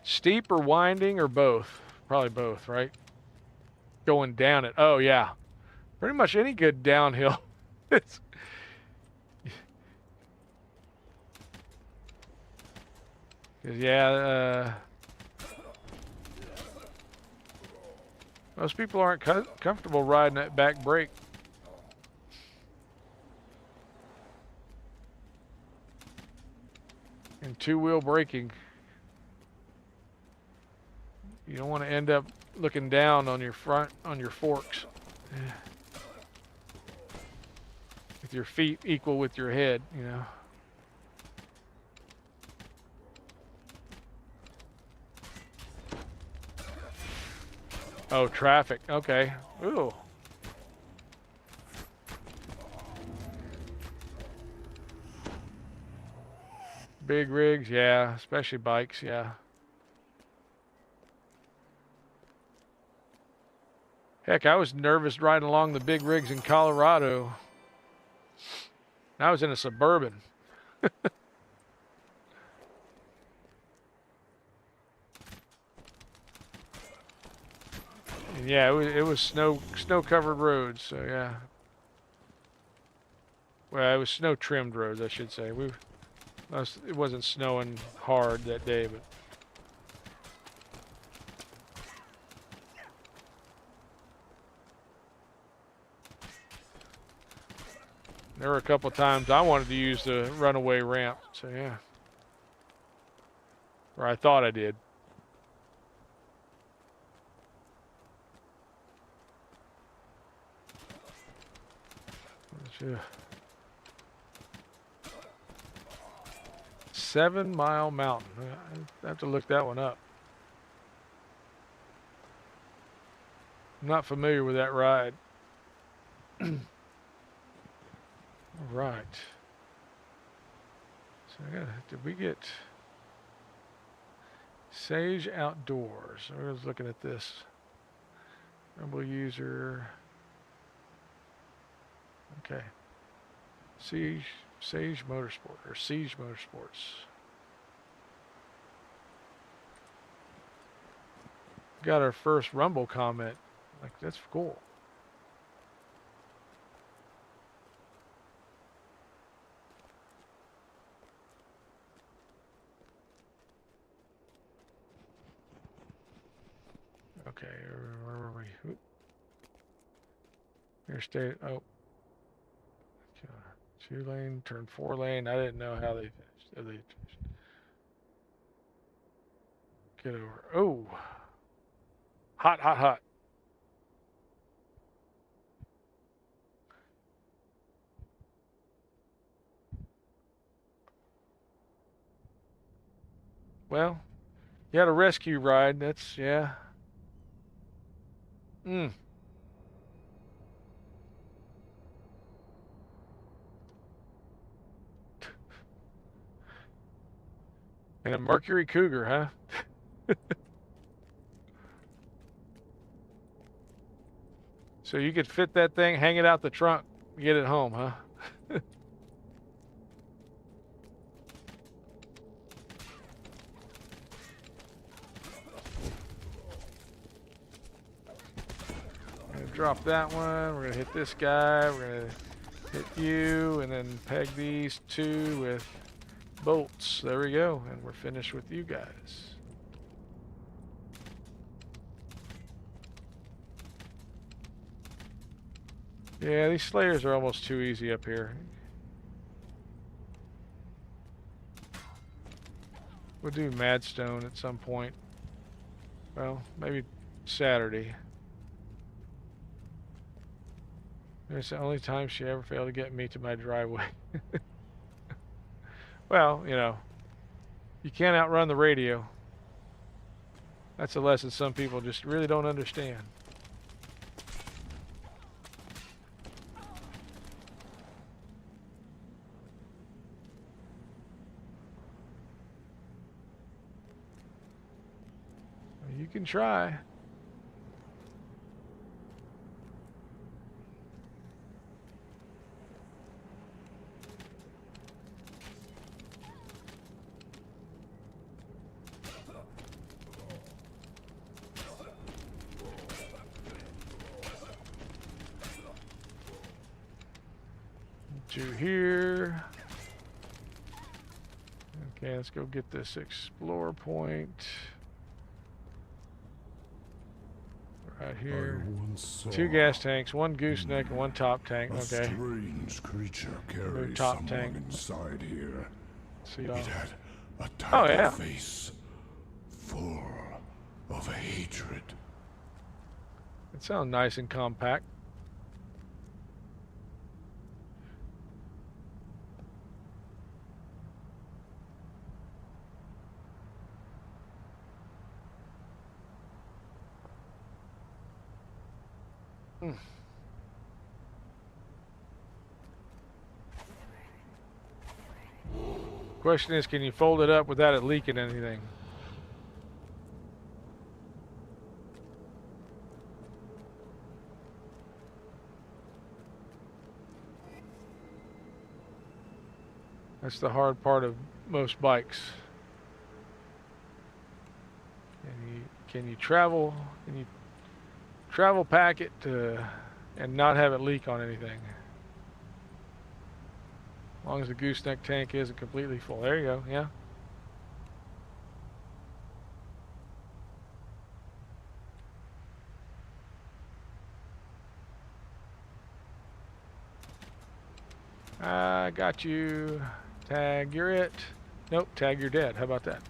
Steep or winding or both? Probably both, right? Going down it. Oh, yeah. Pretty much any good downhill. It's... Yeah, most people aren't comfortable riding that back brake. And two-wheel braking. You don't want to end up looking down on your forks. With your feet equal with your head, you know. Oh, traffic. Okay. Ooh. Big rigs, yeah. Especially bikes, yeah. Heck, I was nervous riding along the big rigs in Colorado. I was in a Suburban. And yeah, it was snow-covered roads, so yeah. Well, it was snow-trimmed roads, I should say. It wasn't snowing hard that day, but there were a couple times I wanted to use the runaway ramp. So yeah, or I thought I did. But, 7 Mile Mountain. I have to look that one up. I'm not familiar with that ride. All right. So did we get Sage Outdoors? I was looking at this. Rumble user. Okay. Sage Motorsport or Siege Motorsports. Got our first Rumble comment. Like, that's cool. Okay, where were we? Interstate. Oh. 2-lane, turn 4-lane. I didn't know how they finished. Get over. Oh. Hot, hot, hot. Well, you had a rescue ride. That's, yeah. And a Mercury Cougar, huh? So you could fit that thing, hang it out the trunk, get it home, huh? Drop that one. We're gonna hit this guy. We're gonna hit you, and then peg these two with bolts. There we go, and we're finished with you guys. Yeah, these slayers are almost too easy up here. We'll do Madstone at some point. Well, maybe Saturday. It's the only time she ever failed to get me to my driveway. Well, you know, you can't outrun the radio. That's a lesson some people just really don't understand. You can try. To here. Okay, let's go get this explore point. Right here. 2 gas tanks, 1 gooseneck, and 1 top tank. Okay. A strange creature carries top someone tank. inside here. See, It had a oh, tiny yeah. face full of hatred. It sounds nice and compact. Question is, can you fold it up without it leaking anything? That's the hard part of most bikes. Can you travel pack it and not have it leak on anything? As long as the gooseneck tank isn't completely full. There you go, yeah. I got you. Tag, you're it. Nope, tag, you're dead. How about that?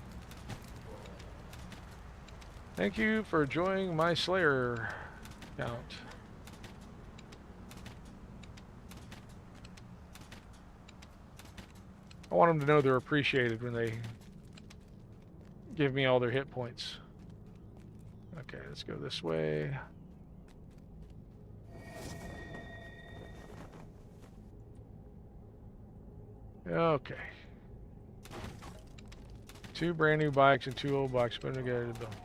Thank you for joining my Slayer count. I want them to know they're appreciated when they give me all their hit points. Okay, let's go this way. Okay. 2 brand new bikes and 2 old bikes put together to build.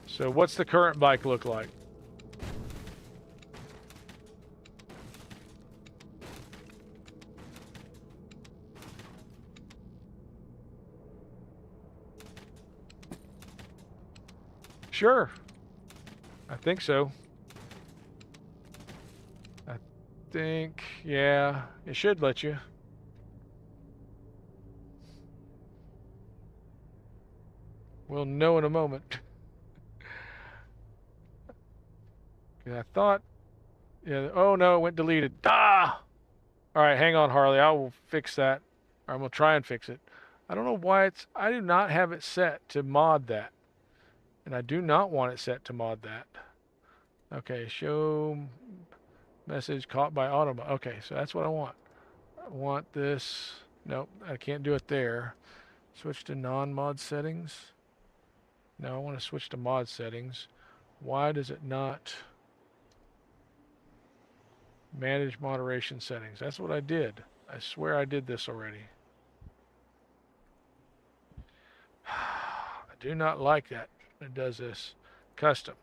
So what's the current bike look like? Sure. I think so. I think, yeah, it should let you. We'll know in a moment. I thought, yeah, oh no, it went deleted. Ah! All right, hang on, Harley. I will fix that. Or I'm going to try and fix it. I don't know why I do not have it set to mod that. And I do not want it set to mod that. Okay, show message caught by auto. Okay, so that's what I want. I want this. Nope, I can't do it there. Switch to non-mod settings. Now I want to switch to mod settings. Why does it not manage moderation settings? That's what I did. I swear I did this already. I do not like that. It does this. Custom.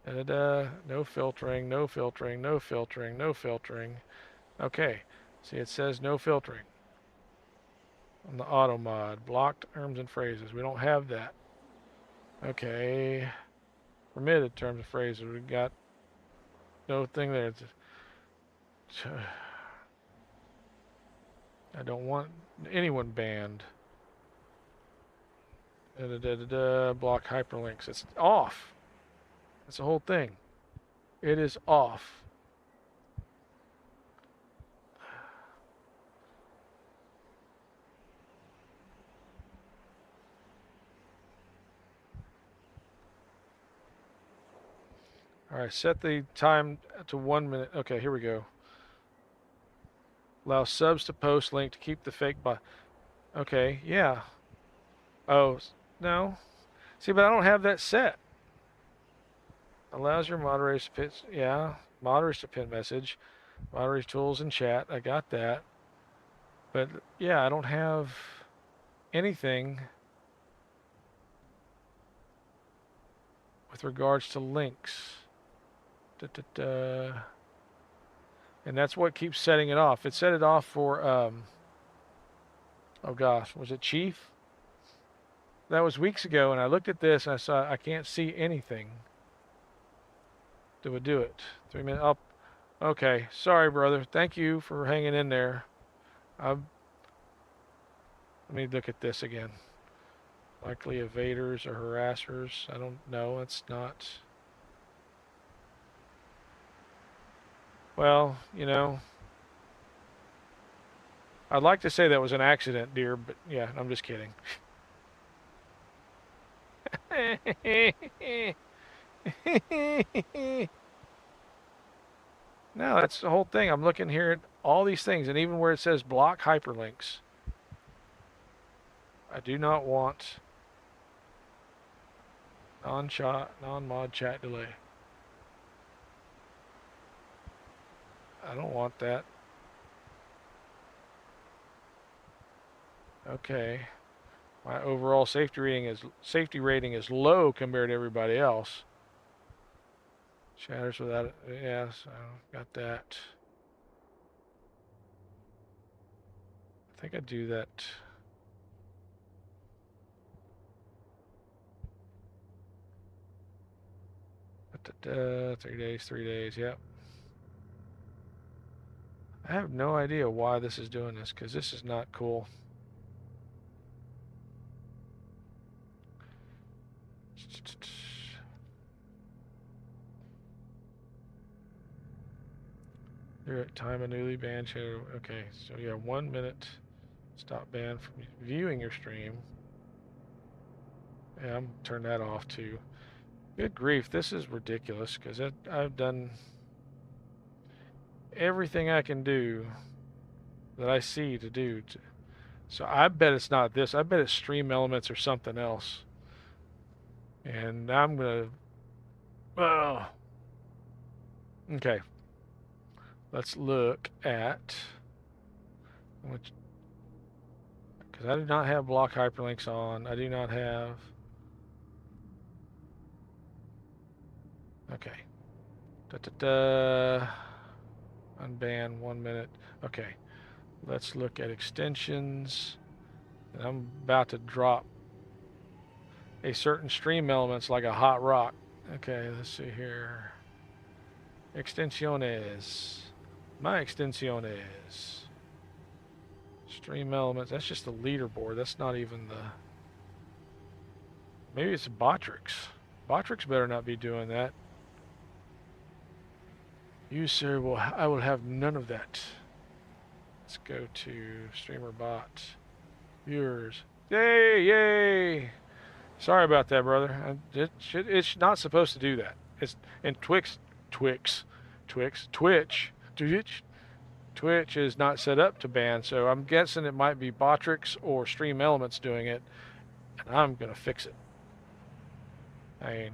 Da-da-da. No filtering, no filtering, no filtering, no filtering. Okay. See, it says no filtering on the auto mod. Blocked terms and phrases. We don't have that. Okay. Permitted terms and phrases. We got no thing there. I don't want anyone banned. Block hyperlinks. It's off. That's the whole thing. It is off. All right, set the time to 1 minute. Okay, here we go. Allow subs to post link to keep the fake bot. Okay, yeah. Oh, no. See, but I don't have that set. Allows your moderators to pin, yeah, moderators to pin message, moderators tools and chat. I got that. But yeah, I don't have anything with regards to links. And that's what keeps setting it off. It set it off for, oh gosh, was it Chief? That was weeks ago, and I looked at this and I saw I can't see anything that would do it. 3 minutes up. Okay, sorry, brother. Thank you for hanging in there. Let me look at this again. Likely evaders or harassers. I don't know. It's not. Well, you know, I'd like to say that was an accident, dear, but yeah, I'm just kidding. No, that's the whole thing. I'm looking here at all these things, and even where it says block hyperlinks, I do not want non-mod chat delay. I don't want that. Okay. My overall safety rating is low compared to everybody else. Shatters without it. Yes, I got that. I think I do that. 3 days, 3 days, yep. I have no idea why this is doing this, because this is not cool. You're at time of newly banned channel. Okay, so you have 1 minute. Stop ban from viewing your stream. Yeah, I'm turn that off too. Good grief, this is ridiculous because I've done everything I can do that I see to do. So I bet it's not this. I bet it's stream elements or something else. And I'm gonna. Oh. Okay. Let's look at which, because I do not have block hyperlinks on. I do not have. Okay. Da da da. Unban 1 minute. Okay. Let's look at extensions. And I'm about to drop a certain stream elements like a hot rock. Okay, let's see here. Extensiones. My extensiones. Stream elements. That's just the leaderboard. That's not even the. Maybe it's Botrix. Botrix better not be doing that. You, sir, I will have none of that. Let's go to streamer bot. Viewers. Yay, yay! Sorry about that, brother. It's not supposed to do that. It's and Twitch is not set up to ban, so I'm guessing it might be Botrix or Stream Elements doing it, and I'm gonna fix it. I mean,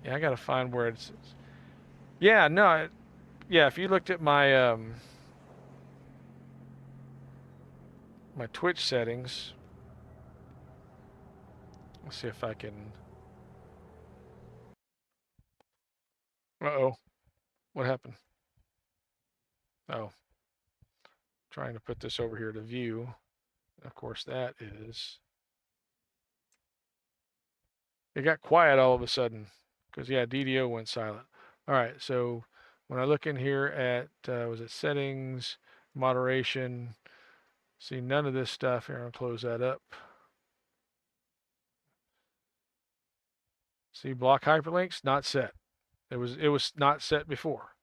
yeah, I gotta find where it's. Yeah, no, yeah. If you looked at my my Twitch settings, let's see if I can. Uh-oh, what happened? Oh, trying to put this over here to view. Of course, that is. It got quiet all of a sudden because yeah, DDO went silent. All right, so when I look in here at was it settings, moderation, see none of this stuff here. I'll close that up. See block hyperlinks not set. It was not set before.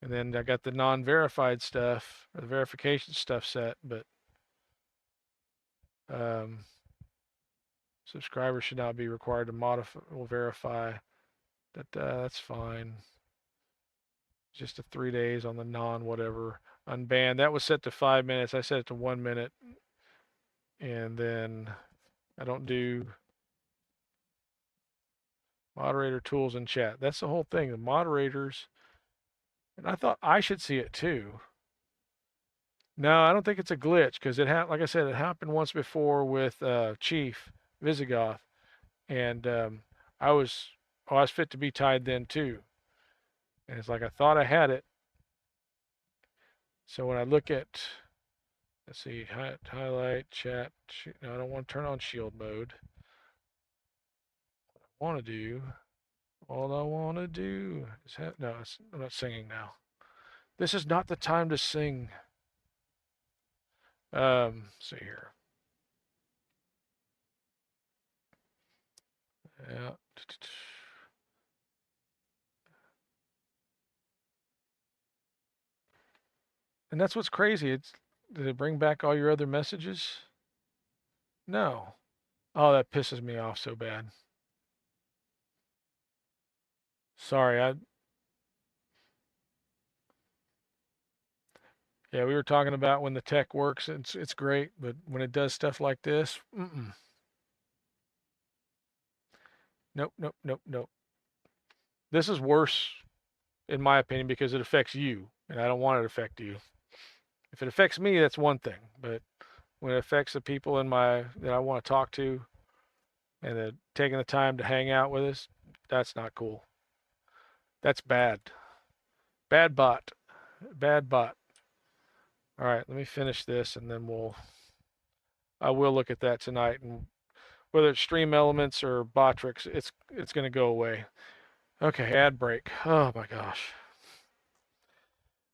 And then I got the non-verified stuff, or the verification stuff set, but subscribers should not be required to modify or verify. That's fine. Just the 3 days on the non-whatever unbanned. That was set to 5 minutes. I set it to 1 minute, and then I don't do moderator tools in chat. That's the whole thing. The moderators, and I thought I should see it too. No, I don't think it's a glitch because like I said, it happened once before with Chief Visigoth, and I was fit to be tied then too. And it's like I thought I had it. So when I look at, let's see, highlight, chat. No, I don't want to turn on shield mode. What I want to do, all I want to do is no, I'm not singing now. This is not the time to sing. See here. Yeah. And that's what's crazy. Did it bring back all your other messages? No. Oh, that pisses me off so bad. Sorry, yeah, we were talking about when the tech works, it's great, but when it does stuff like this, nope, nope, nope, nope. This is worse, in my opinion, because it affects you, and I don't want it to affect you. If it affects me, that's one thing, but when it affects the people that I want to talk to, and they're taking the time to hang out with us, that's not cool. That's bad. Bad bot. Bad bot. All right, let me finish this, and then I will look at that tonight, and whether it's stream elements or Botrix, it's going to go away. Okay, ad break. Oh my gosh.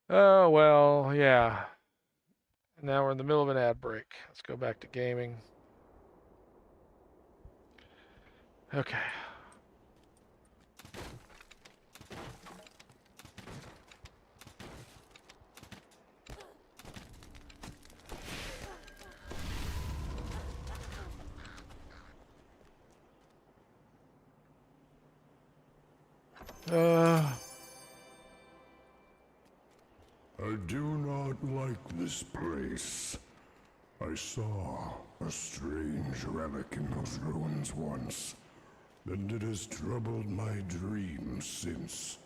Oh well, yeah. Now we're in the middle of an ad break. Let's go back to gaming. Okay. I do not like this place. I saw a strange relic in those ruins once, and it has troubled my dreams since.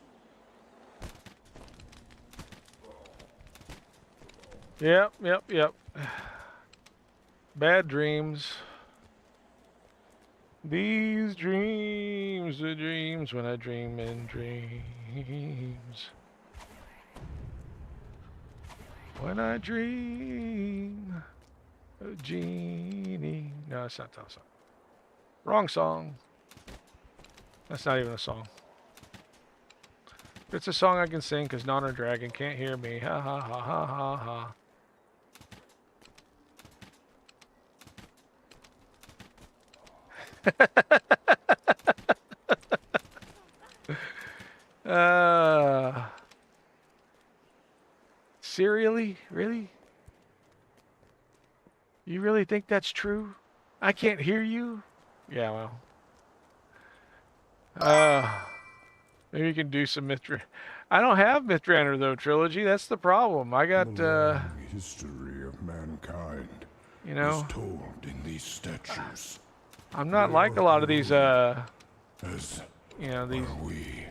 Yep. Bad dreams. These dreams, the dreams when I dream in dreams. When I dream a genie. No, it's not that song. Wrong song. That's not even a song. It's a song I can sing because Nonner Dragon can't hear me. Ha ha ha ha ha ha. Serially? Really? You really think that's true? I can't hear you? Yeah, well. Maybe you can do some myth. I don't have Myth DRANNOR though, trilogy. That's the problem. I got, The long history of mankind you is know, told in these statues. I'm not They like a are lot of these, as you know, these are we.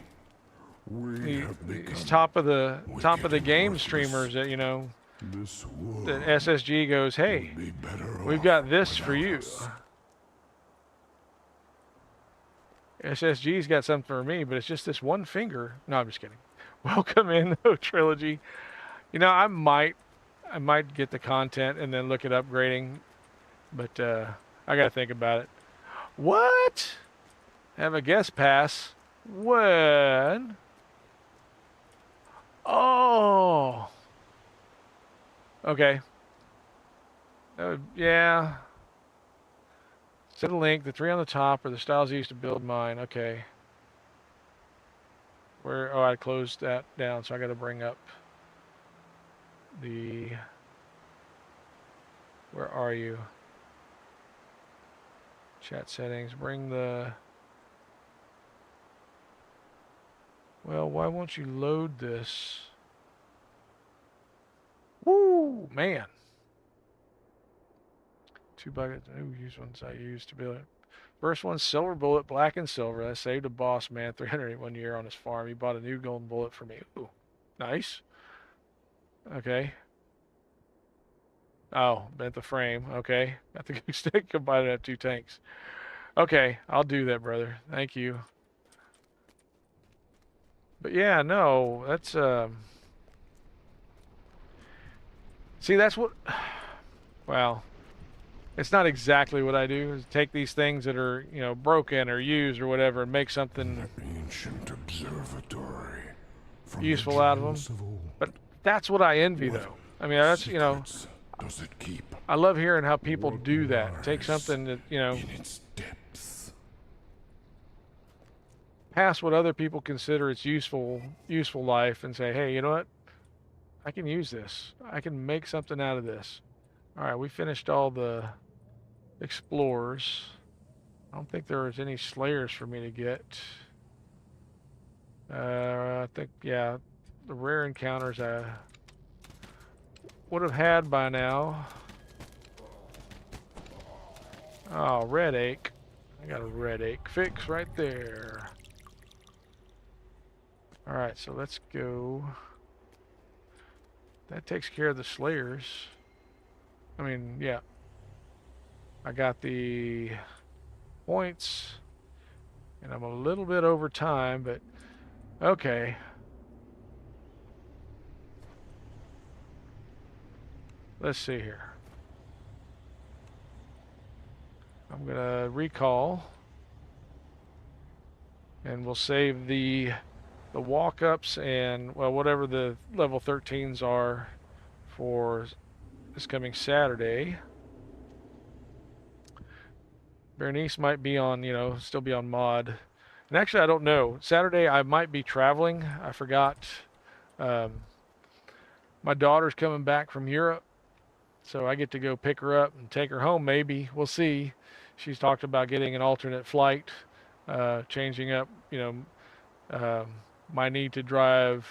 We have become these top of the wicked game and streamers that, you know, this world that SSG goes, hey, would be better we've off got this for without you. us. SSG's got something for me, but it's just this one finger. No, I'm just kidding. Welcome in, though, trilogy. You know, I might get the content and then look at upgrading, but I gotta think about it. What? Have a guest pass? When? Oh. Okay. Yeah. Set a link. The three on the top are the styles used to build mine. Okay. Where? Oh, I closed that down, so I got to bring up the. Where are you? Chat settings. Bring the. Well, why won't you load this? Woo, man. 2 buckets. Ooh, use ones I used to build it. First one, silver bullet, black and silver. I saved a boss man 381 year on his farm. He bought a new golden bullet for me. Ooh, nice. Okay. Oh, bent the frame. Okay. Got the goose stick. Combined it have 2 tanks. Okay, I'll do that, brother. Thank you. But yeah, no, that's see, that's what. Well, it's not exactly what I do. Is take these things that are, you know, broken or used or whatever, and make something Ancient observatory from useful out of them. But that's what I envy, though. I mean, that's, you know, does it keep? I love hearing how people What do that. Take lies something that, you know, in its depths? past what other people consider its useful life and say, hey, you know what? I can use this. I can make something out of this. All right, we finished all the explorers. I don't think there was any slayers for me to get. I think, yeah, the rare encounters I would have had by now. Oh, red ache. I got a red ache fix right there. All right, so let's go. That takes care of the slayers. I mean, yeah. I got the points, and I'm a little bit over time, but okay. let's see here. I'm going to recall. And we'll save the walk-ups and, well, whatever the level 13s are for this coming Saturday. Bernice might be on, still be on mod. And actually, I don't know. Saturday, I might be traveling. I forgot. My daughter's coming back from Europe, so I get to go pick her up and take her home, maybe. We'll see. She's talked about getting an alternate flight, changing up, my need to drive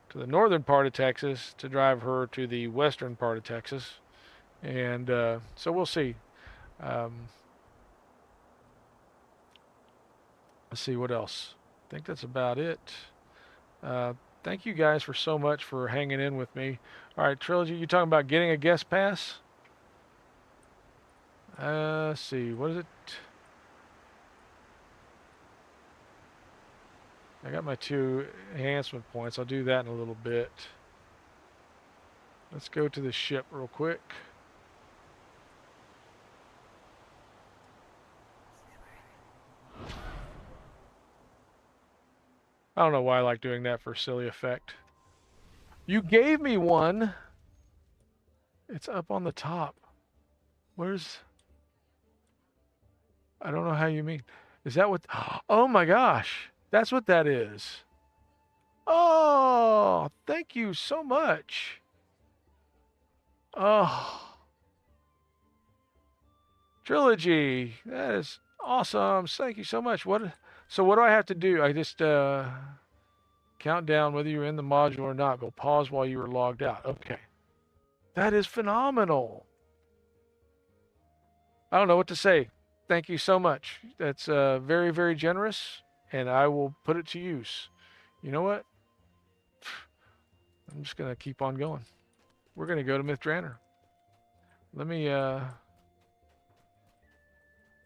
to the northern part of Texas to drive her to the western part of Texas. And so we'll see. Let's see what else. I think that's about it. Thank you guys for so much for hanging in with me. All right, Trilogy, you talking about getting a guest pass? Let's see, what is it? I got my 2 enhancement points. I'll do that in a little bit. Let's go to the ship real quick. I don't know why I like doing that for silly effect. You gave me one. It's up on the top. Where's... I don't know how you mean. Is that what... Oh my gosh. That's what that is. Oh, thank you so much. Oh. Trilogy. That is awesome. Thank you so much. So what do I have to do? I just count down whether you're in the module or not. Go pause while you were logged out. Okay. That is phenomenal. I don't know what to say. Thank you so much. That's very, very generous, and I will put it to use. You know what? I'm just going to keep on going. We're going to go to MYTH DRANNOR. Let me...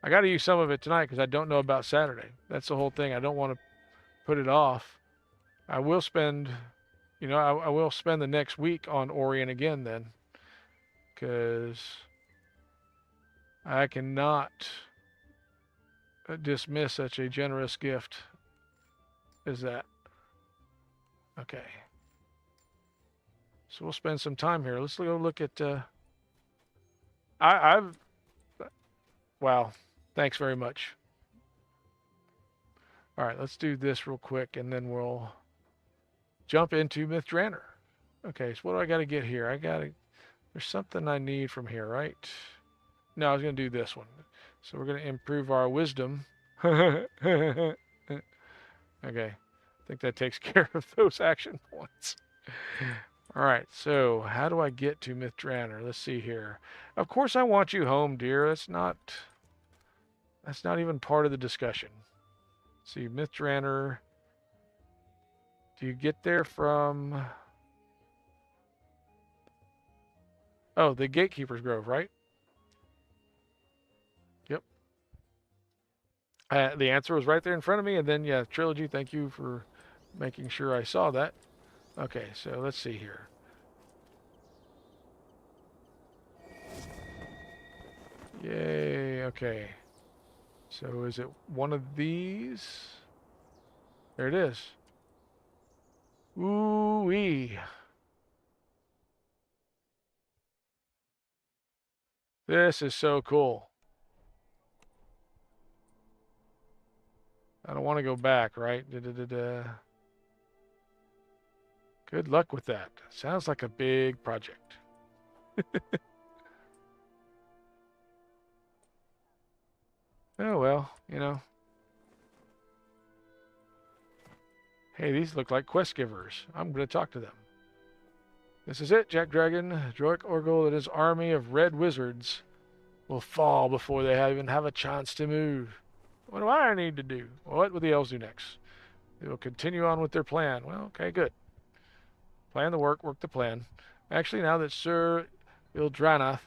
I got to use some of it tonight because I don't know about Saturday. That's the whole thing. I don't want to put it off. I will spend, I will spend the next week on Orien again then, because I cannot dismiss such a generous gift as that. Okay. So we'll spend some time here. Let's go look at, wow. Thanks very much. All right, let's do this real quick, and then we'll jump into MYTH DRANNOR. Okay, so what do I got to get here? There's something I need from here, right? No, I was going to do this one. So we're going to improve our wisdom. Okay, I think that takes care of those action points. All right, so how do I get to MYTH DRANNOR? Let's see here. Of course I want you home, dear. That's not even part of the discussion. Let's see, MYTH DRANNOR. Do you get there from... Oh, the Gatekeeper's Grove, right? Yep. The answer was right there in front of me, and then, yeah, Trilogy, thank you for making sure I saw that. Okay, so let's see here. Yay, okay. So is it one of these? There it is. Ooh-wee. This is so cool. I don't want to go back, right? Good luck with that. Sounds like a big project. Oh, well, Hey, these look like quest givers. I'm going to talk to them. This is it, JackDrag0n. Droic Orgul and his army of red wizards will fall before they even have a chance to move. What do I need to do? What will the elves do next? They will continue on with their plan. Well, okay, good. Plan the work the plan. Actually, now that Sir Ildrannoth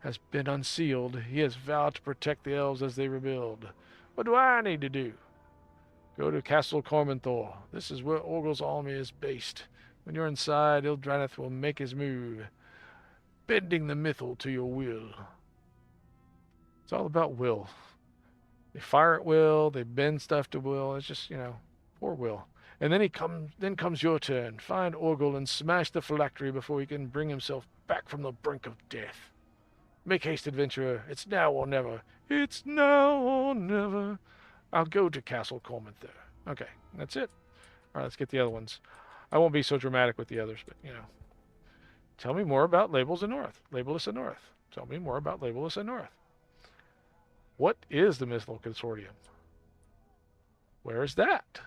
has been unsealed, he has vowed to protect the elves as they rebuild. What do I need to do? Go to Castle Cormanthor. This is where Orgul's army is based. When you're inside, Ildrannoth will make his move. bending the mythal to your will. It's all about will. They fire at will, they bend stuff to will. It's just, poor will. And then comes your turn. Find Orgel and smash the phylactery before he can bring himself back from the brink of death. Make haste, adventurer. It's now or never. It's now or never. I'll go to Castle Cormanther. Okay, that's it. All right, let's get the other ones. I won't be so dramatic with the others, but, Tell me more about Labels in North. Labelless in North. Tell me more about Labelless in North. What is the Mythal Consortium? Where is that?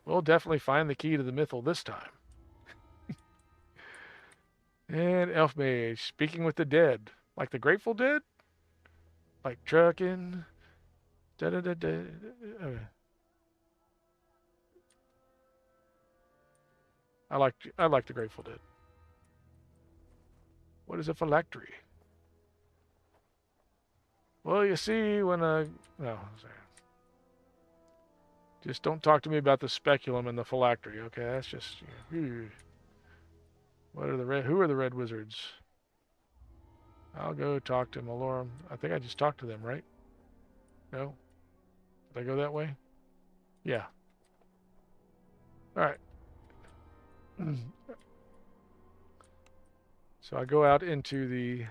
We'll definitely find the key to the Mythal this time. And Elf Mage, speaking with the dead. Like the Grateful Dead? Like trucking? Da-da-da-da. I like the Grateful Dead. What is a phylactery? Well, you see, when no, sorry. Just don't talk to me about the speculum and the phylactery, okay? That's just. What are who are the red wizards? I'll go talk to Malorum. I think I just talked to them, right? No? Did I go that way? Yeah. Alright. So I go out into the...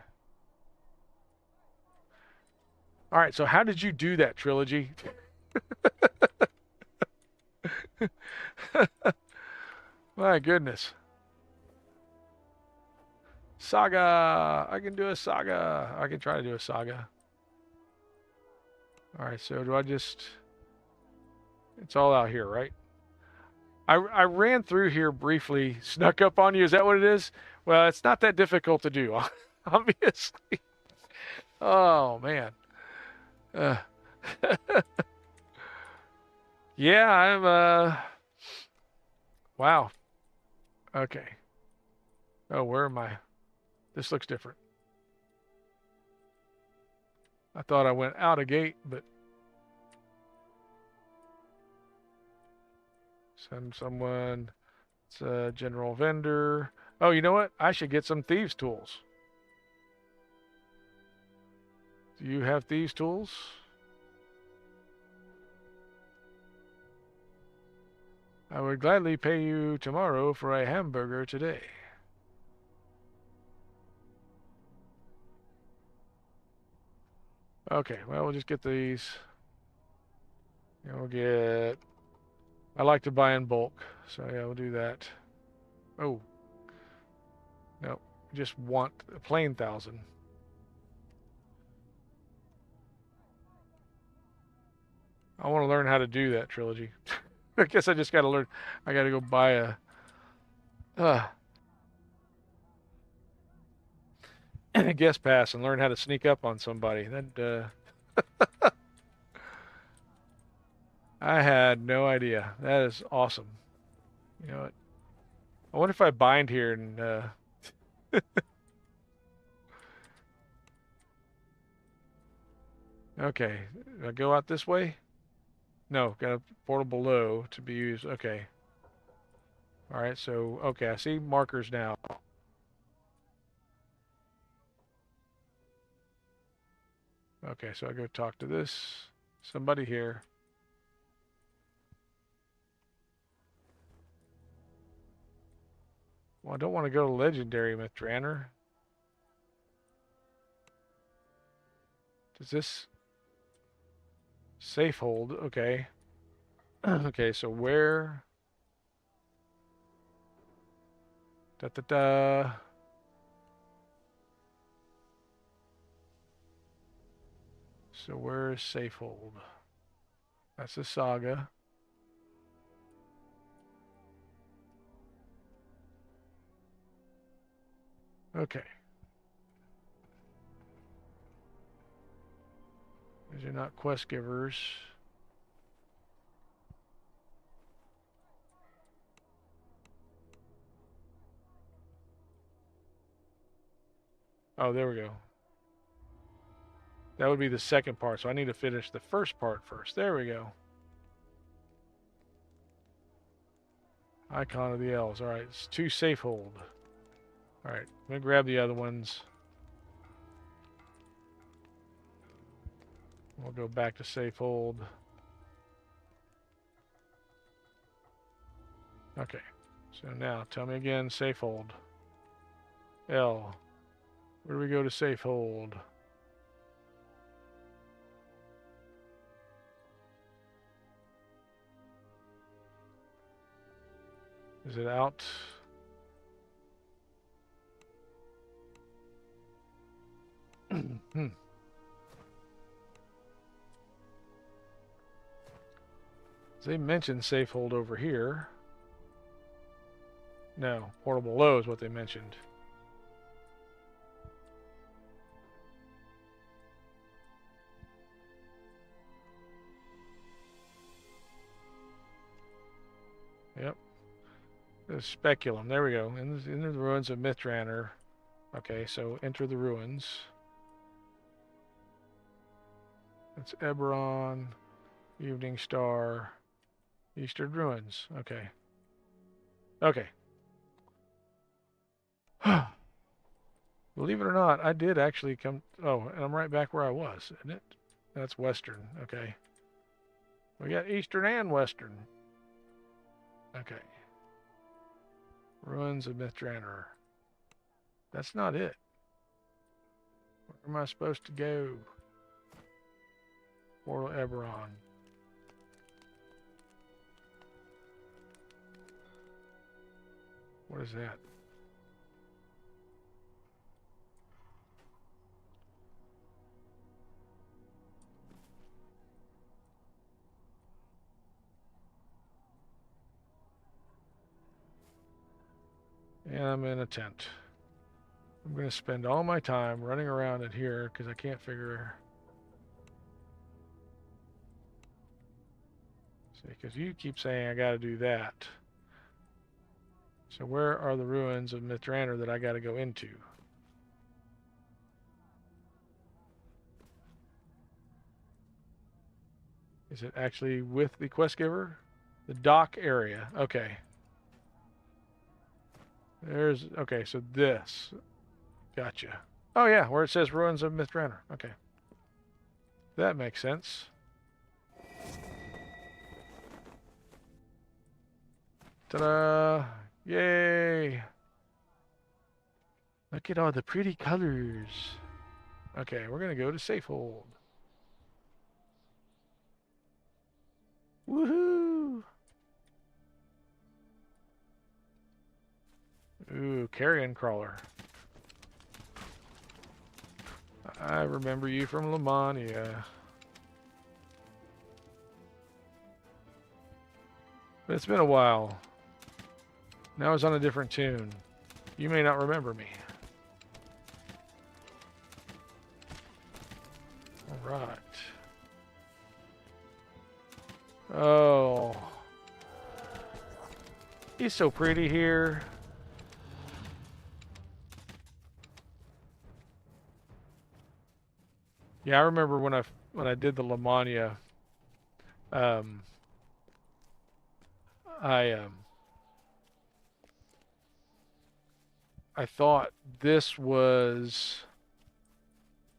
Alright, so how did you do that, Trilogy? My goodness. Saga! I can do a saga. I can try to do a saga. Alright, so do I just... It's all out here, right? I ran through here briefly, snuck up on you. Is that what it is? Well, it's not that difficult to do, obviously. Oh, man. Yeah, I'm, wow. Okay. Oh, where am I? This looks different. I thought I went out a gate, but... Send someone. It's a general vendor. Oh, you know what? I should get some thieves' tools. Do you have thieves' tools? I would gladly pay you tomorrow for a hamburger today. Okay, well, we'll just get these. And we'll get... I like to buy in bulk, so yeah, we'll do that. Oh. No, just want a plain 1,000. I want to learn how to do that, Trilogy. I guess I just got to learn. I got to go buy a guest pass and learn how to sneak up on somebody. That I had no idea. That is awesome. You know what? I wonder if I bind here and okay. Do I go out this way? No, got a portal below to be used. Okay. All right, so okay, I see markers now. Okay, so I go talk to this somebody here. Well, I don't want to go to Legendary MYTH DRANNOR. Does this safe hold? Okay. Okay, so where? Da da da. So where is safe hold? That's a saga. Okay. These are not quest givers. Oh, there we go. That would be the second part, so I need to finish the first part first. There we go. Icon of the elves. All right, it's 2 safe hold. Alright, I'm going to grab the other ones. We'll go back to safe hold. Okay, so now tell me again, safe hold. L. Where do we go to safe hold? Is it out? They mentioned safe hold over here. No, portable low is what they mentioned. Yep. The speculum. There we go. In the ruins of MYTH DRANNOR. Okay, so enter the ruins. It's Eberron, Evening Star, Eastern Ruins. Okay. Okay. Believe it or not, I did actually come... Oh, and I'm right back where I was, isn't it? That's Western. Okay. We got Eastern and Western. Okay. Ruins of MYTH DRANNOR. That's not it. Where am I supposed to go? Portal Eberron. What is that? And I'm in a tent. I'm going to spend all my time running around in here because I can't figure... See, because you keep saying I got to do that. So where are the ruins of MYTH DRANNOR that I got to go into? Is it actually with the quest giver? The dock area. Okay. There's... Okay, so this. Gotcha. Oh yeah, where it says ruins of MYTH DRANNOR. Okay. That makes sense. Ta-da! Yay! Look at all the pretty colors. Okay, we're going to go to safe hold. Woohoo! Ooh, carrion crawler. I remember you from Lamania. But it's been a while. Now it's on a different tune. You may not remember me. All right. Oh. He's so pretty here. Yeah, I remember when I did the Lamania, I thought this was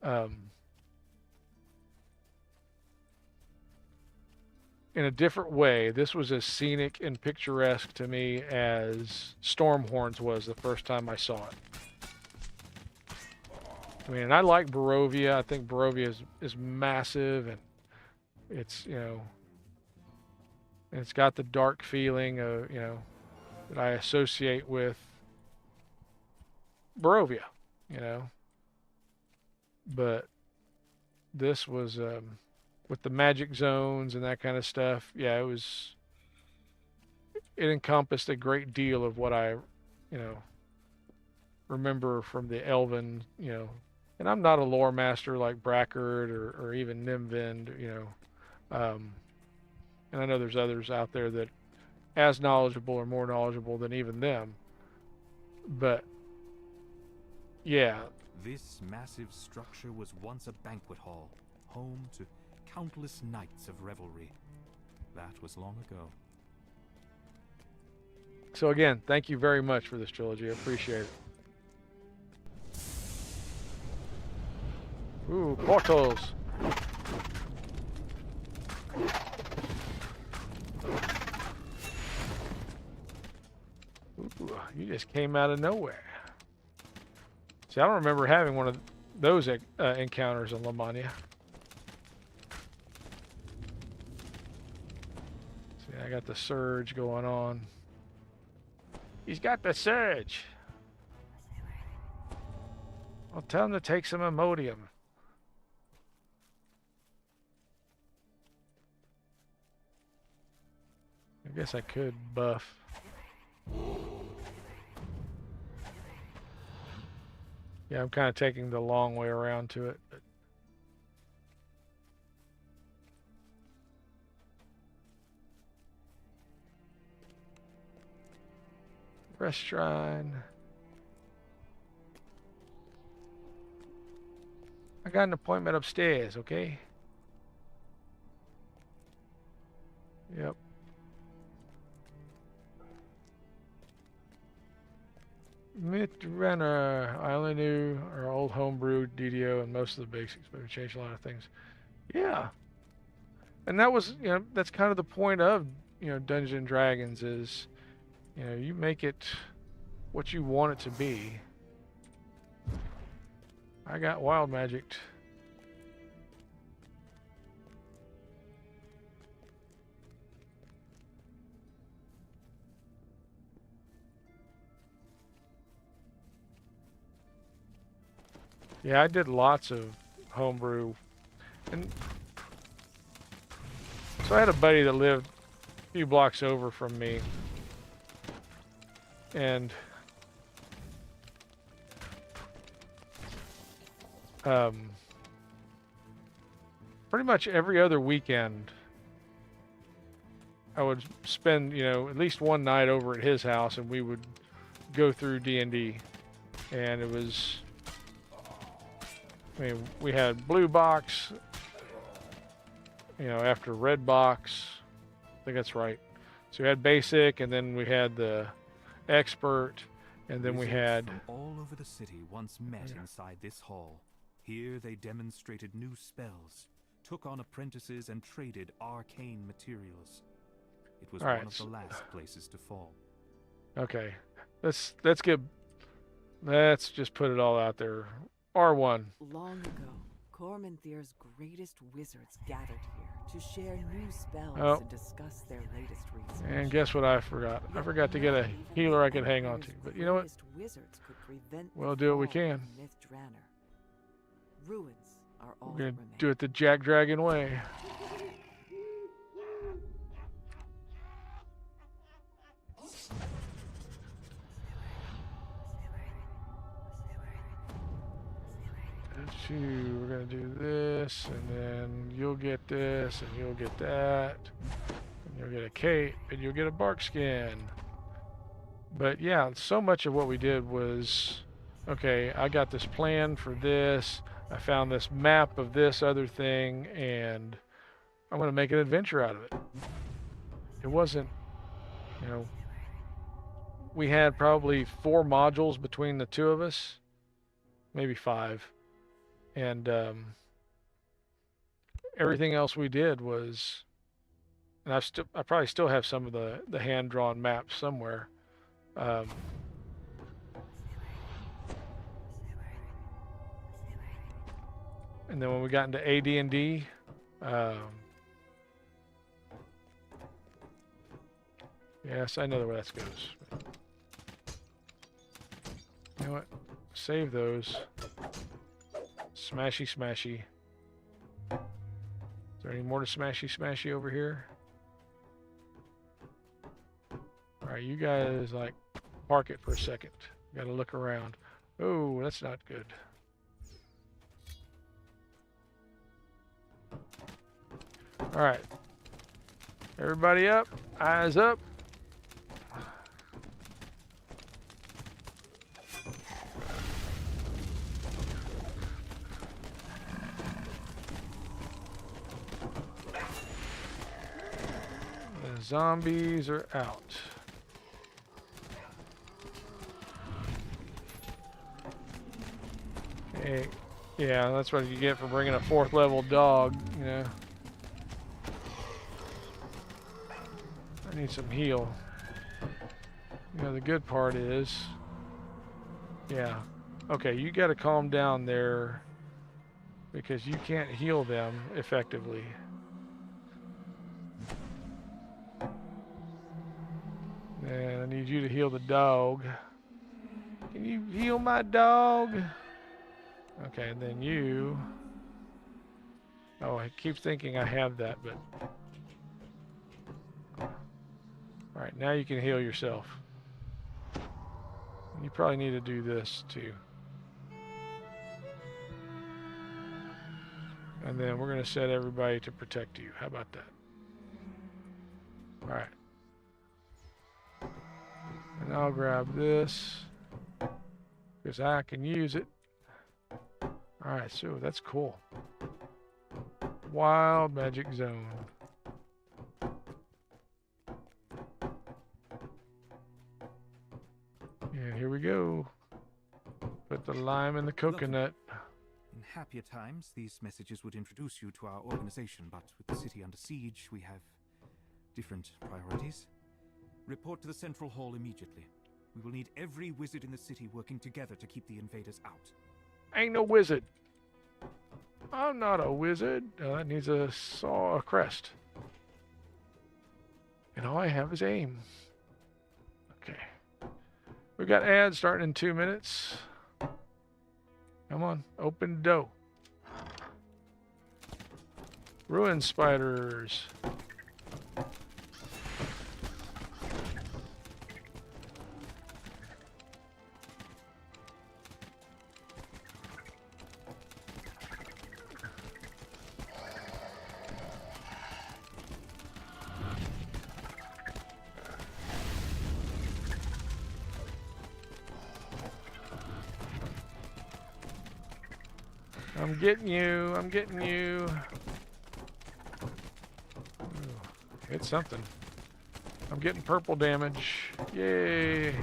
in a different way. This was as scenic and picturesque to me as Stormhorns was the first time I saw it. I mean, I like Barovia. I think Barovia is massive, and it's, you know, and it's got the dark feeling of, you know, that I associate with Barovia, you know. But this was with the magic zones and that kind of stuff. Yeah, it encompassed a great deal of what I, you know, remember from the Elven, you know. And I'm not a lore master like Brackard or even Nimvind, you know. And I know there's others out there that as knowledgeable or more knowledgeable than even them. But yeah. This massive structure was once a banquet hall, home to countless nights of revelry. That was long ago. So again, thank you very much for this trilogy. I appreciate it. Ooh, portals. Ooh, you just came out of nowhere. See, I don't remember having one of those encounters in Lamania. See, I got the surge going on. He's got the surge. I'll tell him to take some Imodium. I guess I could buff. Yeah, I'm kind of taking the long way around to it. But rest shrine. I got an appointment upstairs, okay? Yep. MYTH DRANNOR. I only knew our old homebrew DDO and most of the basics, but we changed a lot of things. Yeah. And that was, you know, that's kind of the point of, you know, Dungeons and Dragons is, you know, you make it what you want it to be. I got wild magicked. Yeah, I did lots of homebrew. And so I had a buddy that lived a few blocks over from me. And pretty much every other weekend I would spend, you know, at least one night over at his house, and we would go through D&D. And it was, I mean, we had blue box, you know, after red box. I think that's right. So we had basic, and then we had the expert, and then we had from all over the city once met inside this hall. Here they demonstrated new spells, took on apprentices, and traded arcane materials. It was one of the last places to fall. Okay, let's just put it all out there. R1. Long ago, Cormanthir's greatest wizards gathered here to share new spells and discuss their latest research. And guess what I forgot? I forgot to get a healer I could hang on to. But you know what? We'll do what we can. MYTH DRANNOR. Ruins are all We're gonna do it the JackDrag0n way. We're gonna do this, and then you'll get this, and you'll get that, and you'll get a cape, and you'll get a bark skin. But yeah, so much of what we did was, okay, I got this plan for this, I found this map of this other thing, and I'm gonna make an adventure out of it. It wasn't, you know, we had probably 4 modules between the two of us, maybe 5. And everything else we did was, and I probably still have some of the hand-drawn maps somewhere. And then when we got into AD&D, yes, I know where that goes. You know what? Save those. Smashy, smashy. Is there any more to smashy, smashy over here? Alright, you guys, like, park it for a second. Gotta look around. Oh, that's not good. Alright. Everybody up. Eyes up. Zombies are out. Okay. Yeah, that's what you get for bringing a 4th level dog, you know. I need some heal. You know, the good part is, yeah. Okay, you got to calm down there because you can't heal them effectively. And I need you to heal the dog. Can you heal my dog? Okay, and then you... Oh, I keep thinking I have that, but... Alright, now you can heal yourself. You probably need to do this, too. And then we're going to set everybody to protect you. How about that? Alright. And I'll grab this, because I can use it. Alright, so that's cool. Wild Magic Zone. And here we go. Put the lime in the coconut. In happier times, these messages would introduce you to our organization, but with the city under siege, we have different priorities. Report to the Central Hall immediately. We will need every wizard in the city working together to keep the invaders out. Ain't no wizard. I'm not a wizard. That needs a crest. And all I have is aim. Okay. We've got ads starting in 2 minutes. Come on, open dough. Ruin spiders. I'm getting you. I'm getting you. Ooh, hit something. I'm getting purple damage. Yay.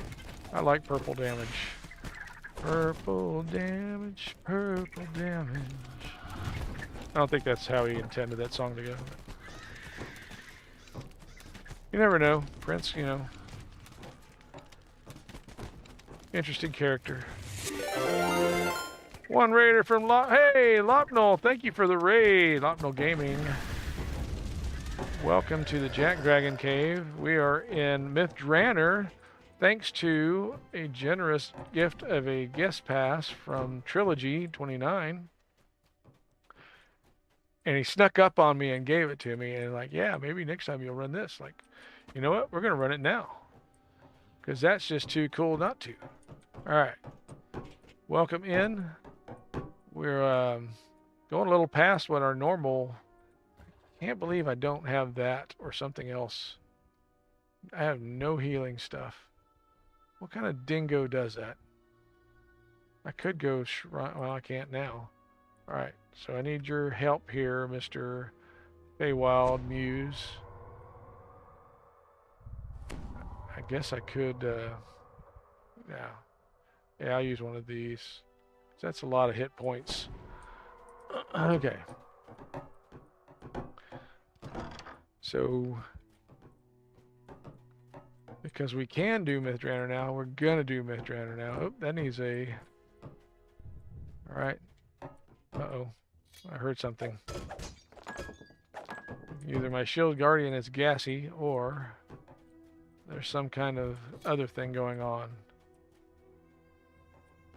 I like purple damage. Purple damage. Purple damage. I don't think that's how he intended that song to go. You never know. Prince, you know. Interesting character. One raider from Hey, Lopnol, thank you for the raid. Lopnol Gaming. Welcome to the JackDrag0n Cave. We are in MYTH DRANNOR, thanks to a generous gift of a guest pass from Trilogy 29. And he snuck up on me and gave it to me. And like, yeah, maybe next time you'll run this. Like, you know what? We're going to run it now. Because that's just too cool not to. All right. Welcome in. We're going a little past what our normal... Can't believe I don't have that or something else. I have no healing stuff. What kind of dingo does that? I could go... Well, I can't now. All right. So I need your help here, Mr. Feywild Muse. I guess I could... yeah. Yeah, I'll use one of these. That's a lot of hit points. Okay. So, because we can do MYTH DRANNOR now, we're going to do MYTH DRANNOR now. Oh, that needs a... All right. Uh-oh. I heard something. Either my shield guardian is gassy, or there's some kind of other thing going on.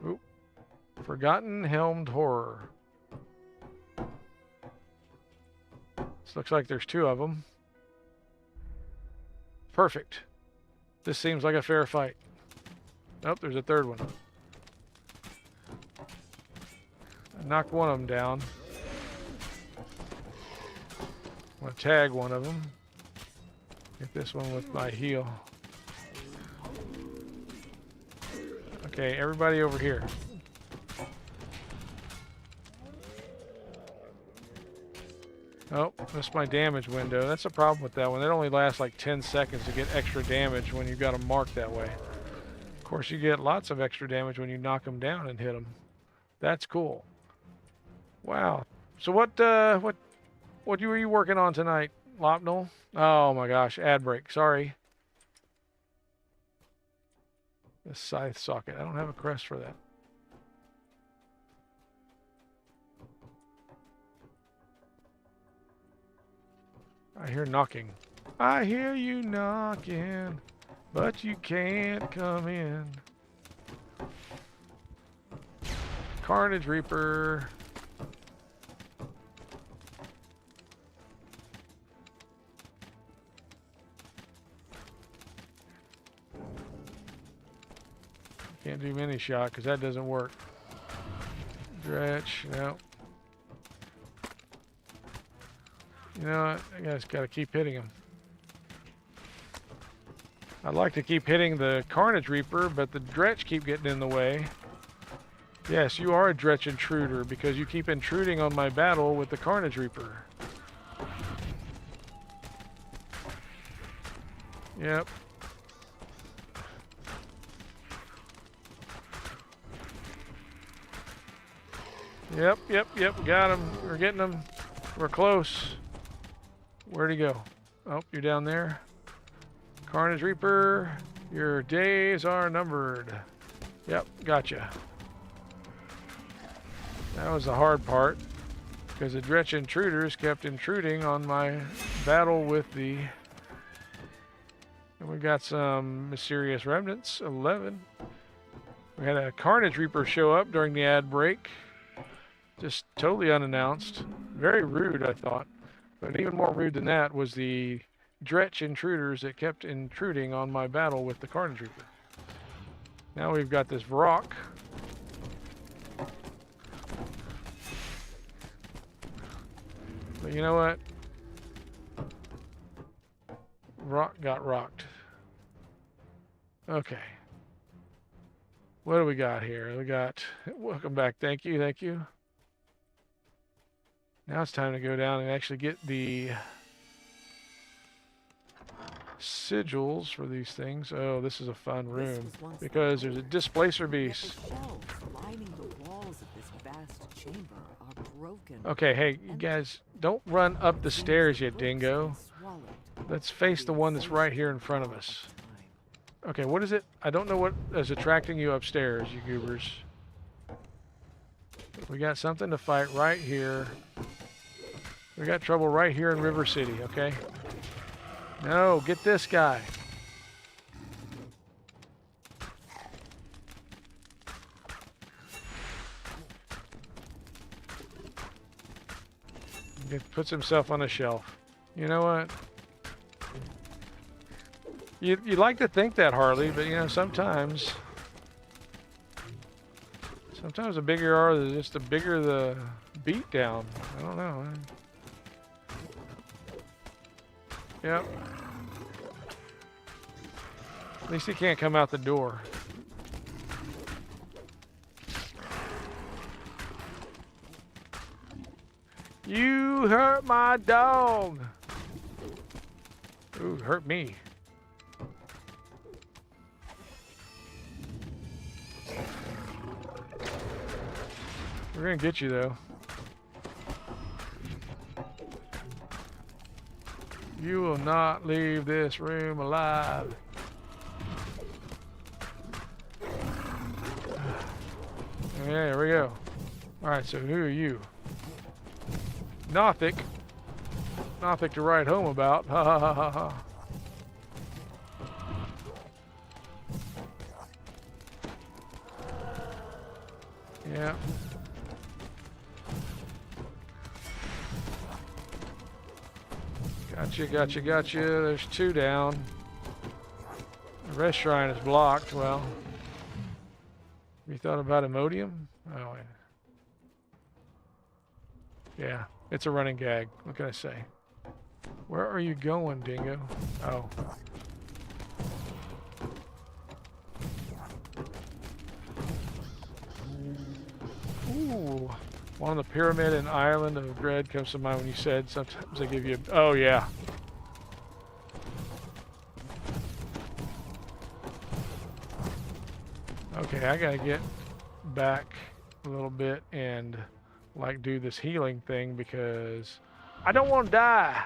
Oop. Forgotten Helmed Horror. This looks like there's two of them. Perfect. This seems like a fair fight. Nope, there's a third one. I knocked one of them down. I'm going to tag one of them. Get this one with my heal. Okay, everybody over here. Oh, that's my damage window. That's a problem with that one. It only lasts like 10 seconds to get extra damage when you've got them marked that way. Of course, you get lots of extra damage when you knock them down and hit them. That's cool. Wow. So what were you working on tonight, Lopnell? Oh my gosh, ad break. Sorry. The scythe socket. I don't have a crest for that. I hear knocking. I hear you knocking, but you can't come in. Carnage Reaper. Can't do mini shot because that doesn't work. Dretch, no. You know what? I just got to keep hitting him. I'd like to keep hitting the Carnage Reaper, but the Dretch keep getting in the way. Yes, you are a Dretch intruder because you keep intruding on my battle with the Carnage Reaper. Yep. Yep. Got him. We're getting him. We're close. Where'd he go? Oh, you're down there. Carnage Reaper, your days are numbered. Yep, gotcha. That was the hard part because the Dretch intruders kept intruding on my battle with the... And we got some Mysterious Remnants, 11. We had a Carnage Reaper show up during the ad break. Just totally unannounced. Very rude, I thought. But even more rude than that was the Dretch intruders that kept intruding on my battle with the Carnage Reaper. Now we've got this Vrock. But you know what? Rock got rocked. Okay. What do we got here? We got... Welcome back. Thank you. Now it's time to go down and actually get the sigils for these things. Oh, this is a fun room because there's a displacer beast. Okay, hey, you guys, don't run up the stairs yet, dingo. Let's face the one that's right here in front of us. Okay, what is it? I don't know what is attracting you upstairs, you goobers. We got something to fight right here. We got trouble right here in River City, okay? No, get this guy. He puts himself on a shelf. You know what? You like to think that, Harley, but you know, sometimes the bigger you are, just the bigger the beat down. I don't know. Yep. At least he can't come out the door. You hurt my dog. Ooh, hurt me. We're gonna get you though. You will not leave this room alive. Yeah, here we go. Alright, so who are you? Nothic. Nothic to write home about. Ha ha ha ha ha. Yeah. Gotcha. There's two down. The rest shrine is blocked. Well, you thought about Imodium? Oh, yeah. It's a running gag. What can I say? Where are you going, dingo? Oh. Ooh. One on the pyramid and island of dread comes to mind when you said sometimes they give you a... Oh, yeah. Okay, I gotta get back a little bit and like do this healing thing because I don't want to die.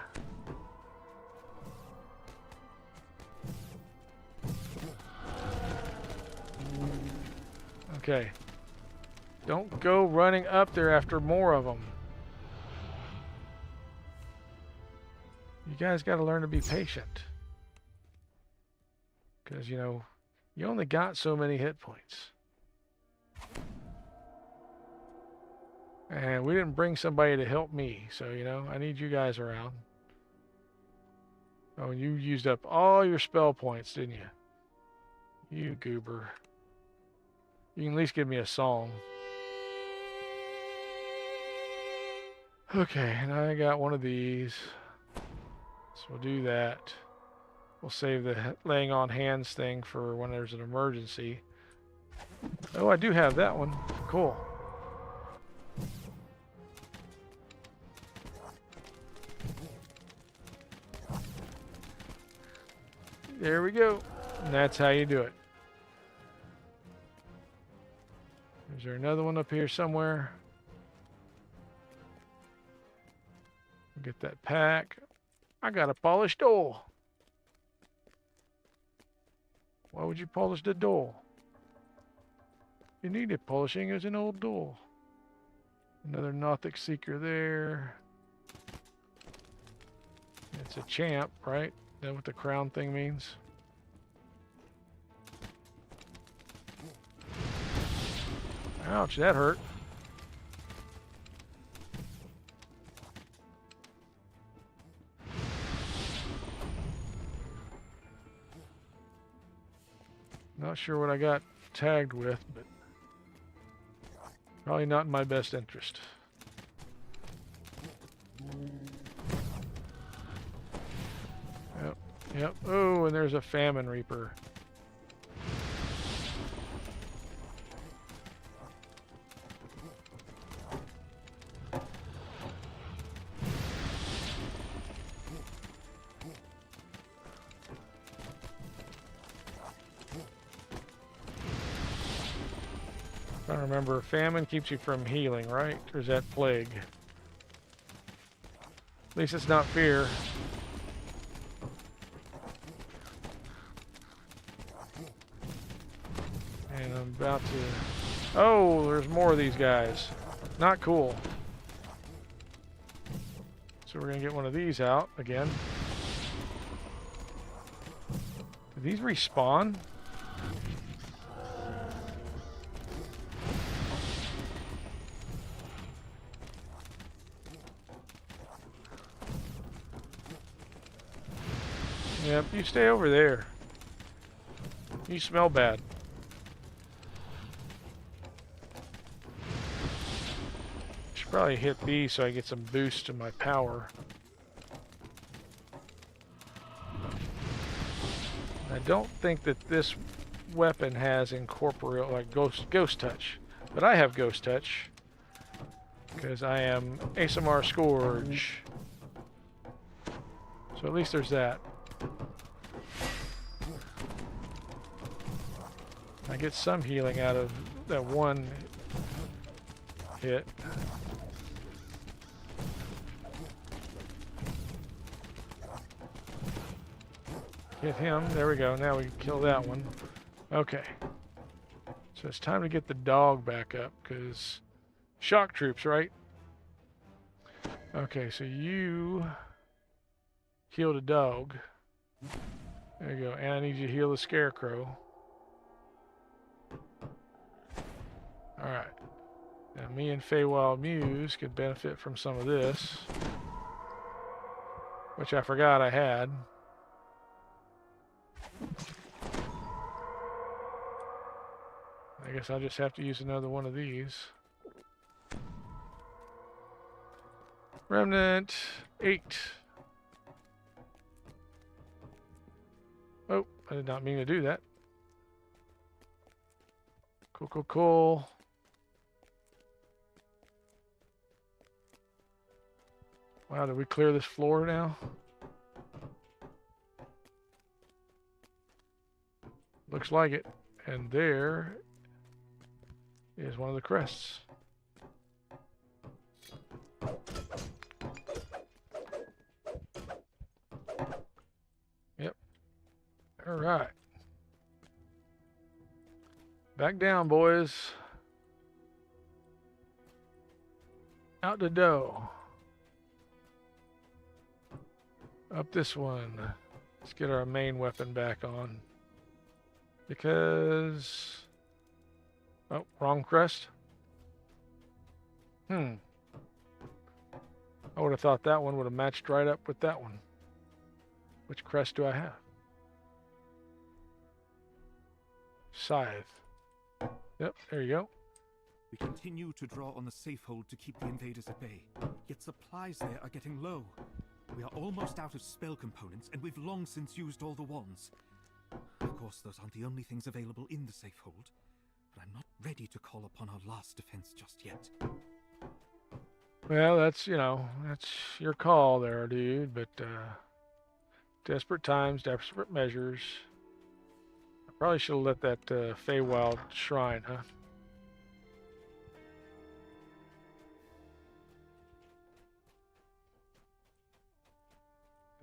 Okay. Don't go running up there after more of them. You guys got to learn to be patient. Because, you know, you only got so many hit points. And we didn't bring somebody to help me. So, you know, I need you guys around. Oh, you used up all your spell points, didn't you? You goober. You can at least give me a song. Okay, and I got one of these. So we'll do that. We'll save the laying on hands thing for when there's an emergency. Oh, I do have that one. Cool. There we go. And that's how you do it. Is there another one up here somewhere? Get that pack. I got a polished door. Why would you polish the door? You need it polishing. It's an old door. Another Nothic Seeker there. It's a champ, right? Is that what the crown thing means? Ouch, that hurt. Not sure what I got tagged with, but probably not in my best interest. Yep, yep. Oh, and there's a Famine Reaper. I remember, famine keeps you from healing, right? Or is that plague? At least it's not fear. And I'm about to... Oh, there's more of these guys. Not cool. So we're going to get one of these out again. Do these respawn? Yep, you stay over there. You smell bad. Should probably hit these so I get some boost to my power. I don't think that this weapon has incorporeal, like ghost touch. But I have ghost touch. Because I am ASMR Scourge. So at least there's that. I get some healing out of that one hit. Hit him. There we go. Now we can kill that one. Okay. So it's time to get the dog back up because shock troops, right? Okay, so you healed a dog. There you go. And I need you to heal the scarecrow. Alright. Now me and Feywild Muse could benefit from some of this. Which I forgot I had. I guess I'll just have to use another one of these. Remnant 8. Oh, I did not mean to do that. Cool. Wow, did we clear this floor now? Looks like it. And there is one of the crests. All right. Back down, boys. Out the door. Up this one. Let's get our main weapon back on. Because... Oh, wrong crest? I would have thought that one would have matched right up with that one. Which crest do I have? Scythe. Yep, there you go. We continue to draw on the safe hold to keep the invaders at bay, yet supplies there are getting low. We are almost out of spell components, and we've long since used all the wands. Of course, those aren't the only things available in the safe hold, but I'm not ready to call upon our last defense just yet. Well, that's, you know, that's your call there, dude, but, desperate times, desperate measures. I probably should have let that, Feywild shrine, huh?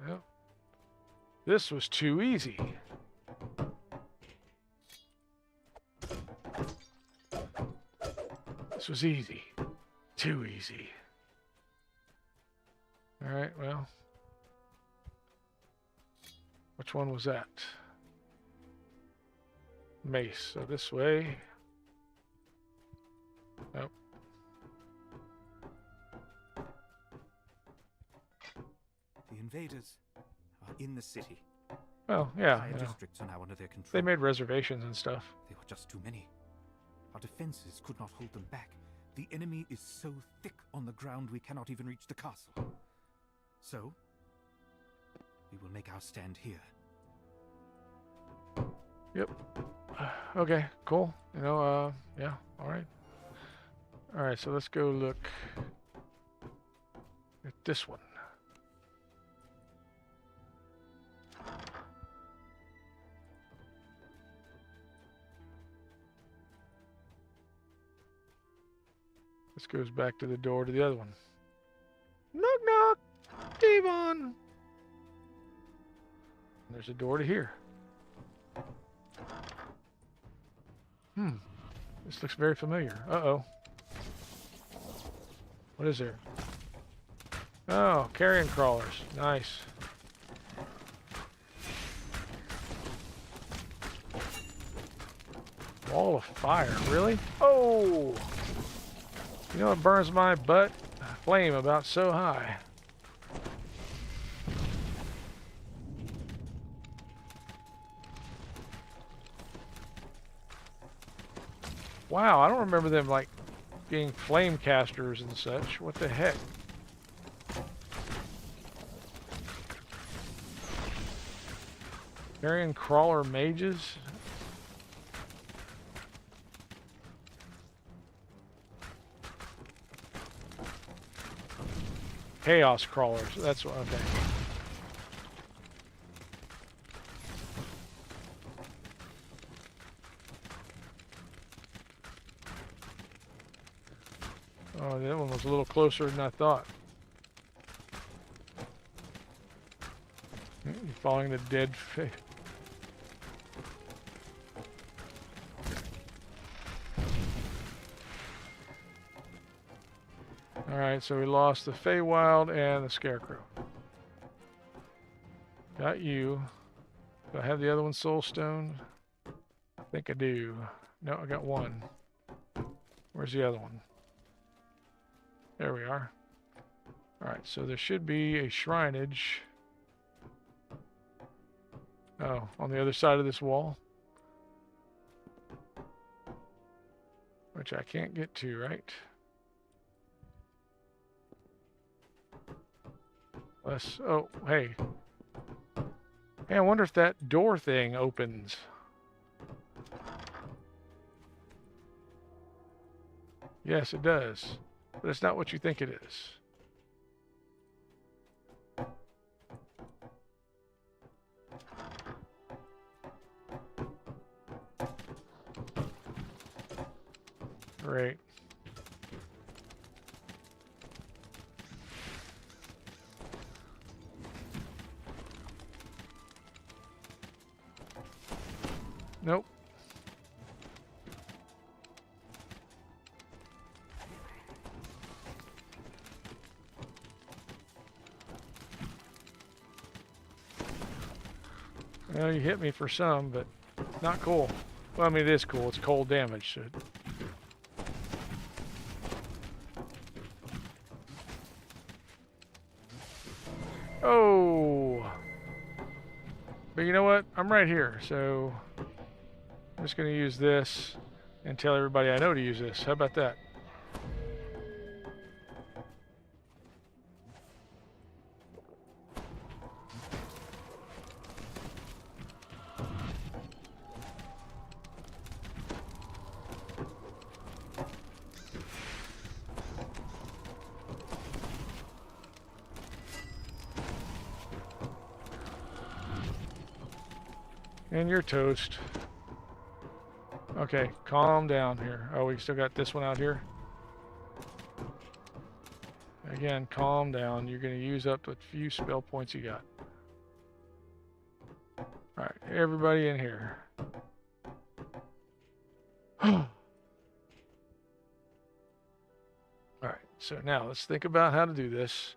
Well, this was too easy. This was easy. Too easy. Alright, well. Which one was that? Mace. So this way. Nope. The invaders are in the city. Well, yeah. Entire You know, districts are now under their control. they made reservations and stuff. They were just too many. Our defenses could not hold them back. The enemy is so thick on the ground we cannot even reach the castle. So, we will make our stand here. Yep. Okay, cool. You know, yeah, alright. Alright, so let's go look at this one. This goes back to the door to the other one. Knock knock! Devon! There's a door to here. This looks very familiar. Uh-oh. What is there? Oh, carrion crawlers. Nice. Wall of fire, really? Oh! You know what burns my butt? A flame about so high. Wow, I don't remember them, like, being flame casters and such. What the heck? Carrion crawler mages? Chaos crawlers. That's what, okay. Oh, that one was a little closer than I thought. Following the dead face. Alright, so we lost the Feywild and the Scarecrow. Got you. Do I have the other one Soulstone? I think I do. No, I got one. Where's the other one? There we are. Alright, so there should be a shrineage. Oh, on the other side of this wall. Which I can't get to, right? Oh, hey. Hey, I wonder if that door thing opens. Yes, it does. But it's not what you think it is. Great. Nope. Well, you hit me for some, but not cool. Well, I mean, it is cool. It's cold damage. So. Oh! But you know what? I'm right here, so I'm just going to use this and tell everybody I know to use this. How about that? And you're toast. Okay, calm down here. Oh, we still got this one out here. Again, calm down. You're going to use up the few spell points you got. Alright, everybody in here. Alright, so now let's think about how to do this.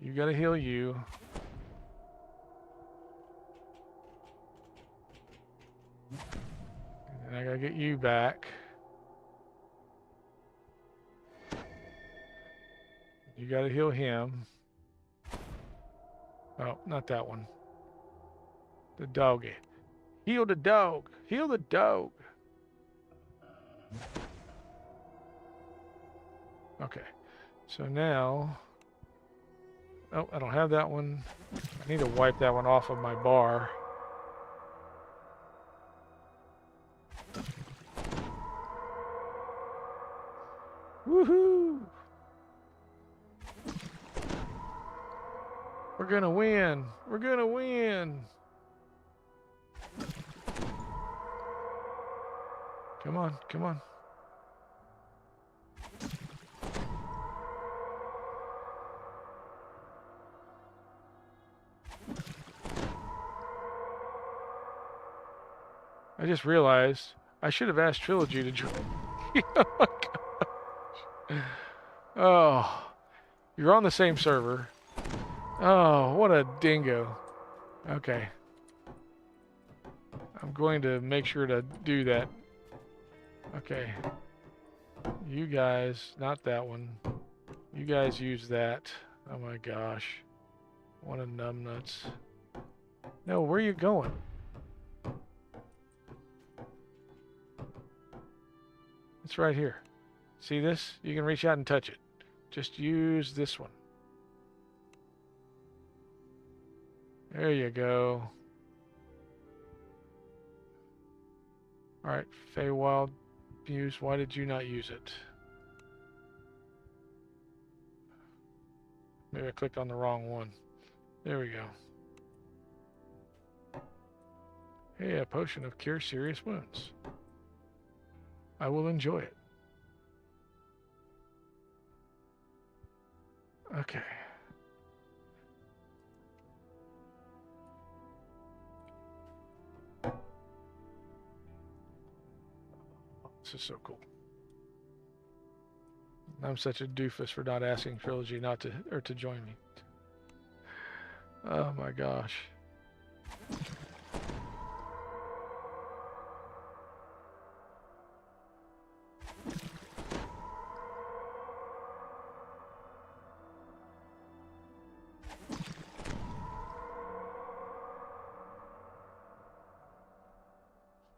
You got to heal you. And I got to get you back. You got to heal him. Oh, not that one. The doggy. Heal the dog. Heal the dog. Okay. So now... Oh, I don't have that one. I need to wipe that one off of my bar. Woohoo! We're gonna win. We're gonna win. Come on, come on. I just realized I should have asked Trilogy to join. Oh my gosh. Oh, you're on the same server. Oh, what a dingo. Okay. I'm going to make sure to do that. Okay. You guys, not that one. You guys use that. Oh my gosh. What a numbnuts. No, where are you going? It's right here. See this? You can reach out and touch it. Just use this one. There you go. Alright, Feywild Muse, why did you not use it? Maybe I clicked on the wrong one. There we go. Hey, a potion of cure serious wounds. I will enjoy it. Okay. This is so cool. I'm such a doofus for not asking Trilogy not to, or to join me. Oh my gosh.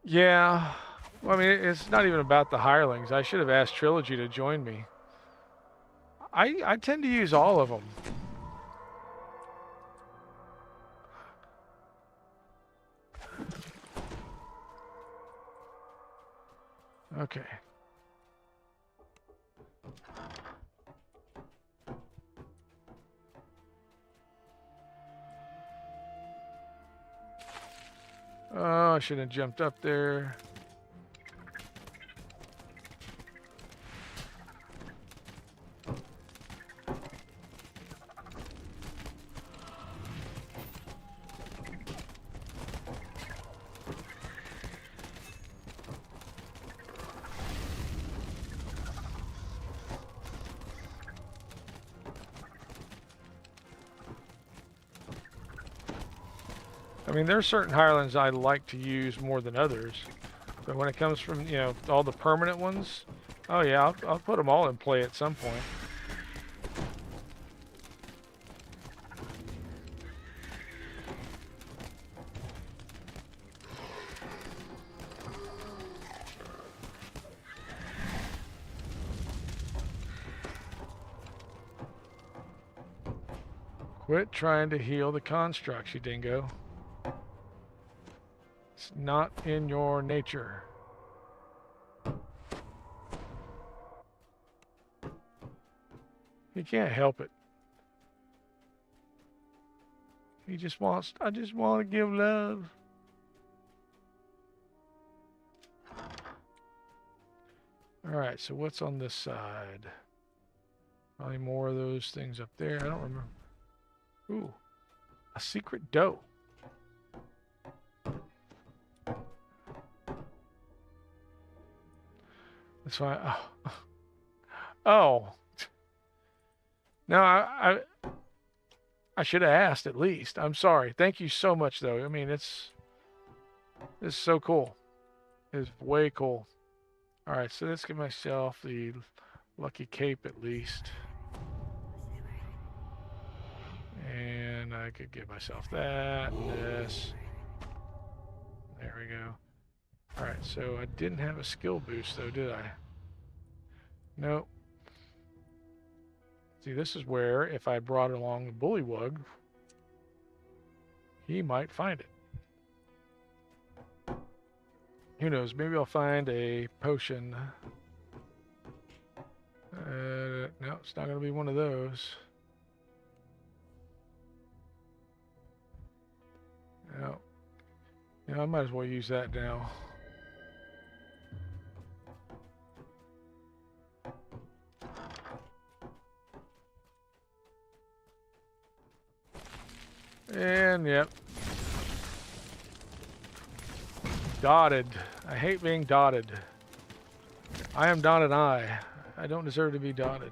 Yeah. Well, I mean, it's not even about the hirelings. I should have asked Trilogy to join me. I tend to use all of them. Okay. Oh, I should have jumped up there. mean, there are certain Highlands I like to use more than others. But when it comes from, you know, all the permanent ones, oh yeah, I'll put them all in play at some point. Quit trying to heal the constructs, you dingo. It's not in your nature. He can't help it. He just wants, I just want to give love. Alright, so what's on this side? Probably more of those things up there. I don't remember. Ooh, a secret dough. That's why. Oh, oh. No, I should have asked at least. I'm sorry. Thank you so much, though. I mean, it's so cool. It's way cool. All right, so let's give myself the lucky cape at least. And I could give myself that and this. There we go. All right, so I didn't have a skill boost, though, did I? Nope. See, this is where, if I brought along the bullywug, he might find it. Who knows? Maybe I'll find a potion. No, it's not going to be one of those. No. Yeah, I might as well use that now. And, yep. Dotted. I hate being dotted. I am dotted I. I don't deserve to be dotted.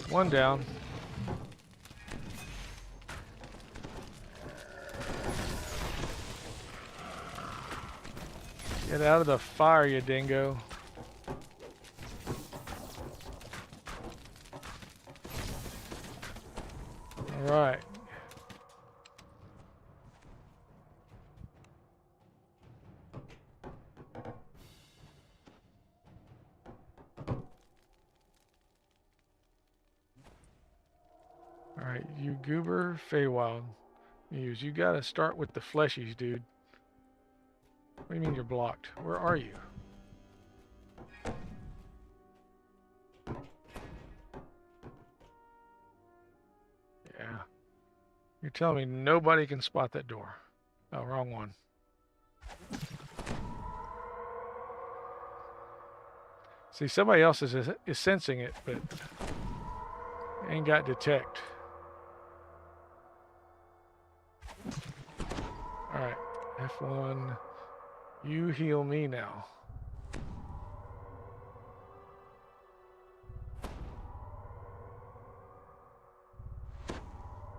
One down. Get out of the fire, you dingo. All right. All right, you goober Feywild Muse. You gotta start with the fleshies, dude. What do you mean you're blocked? Where are you? Yeah. You're telling me nobody can spot that door. Oh, wrong one. See, somebody else is sensing it, but ain't got detect. All right, F1. You heal me now.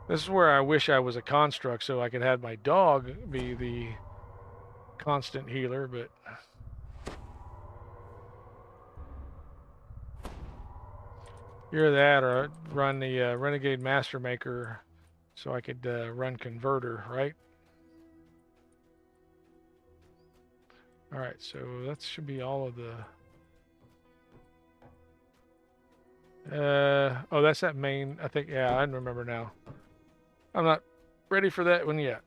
This is where I wish I was a construct so I could have my dog be the constant healer, but either that or I'd run the Renegade Master Maker so I could run Converter, right? All right, so that should be all of the... oh, that's that main, I think, yeah, I remember now. I'm not ready for that one yet.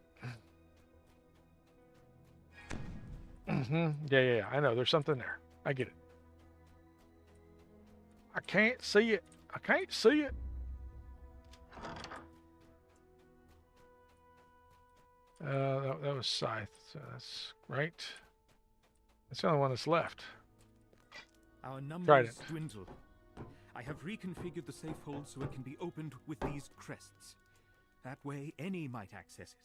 Yeah, I know, there's something there. I get it. I can't see it. I can't see it. That was Scythe, so that's right. That's the only one that's left. Our numbers Trident. dwindle. I have reconfigured the safe hold so it can be opened with these crests. That way, any might access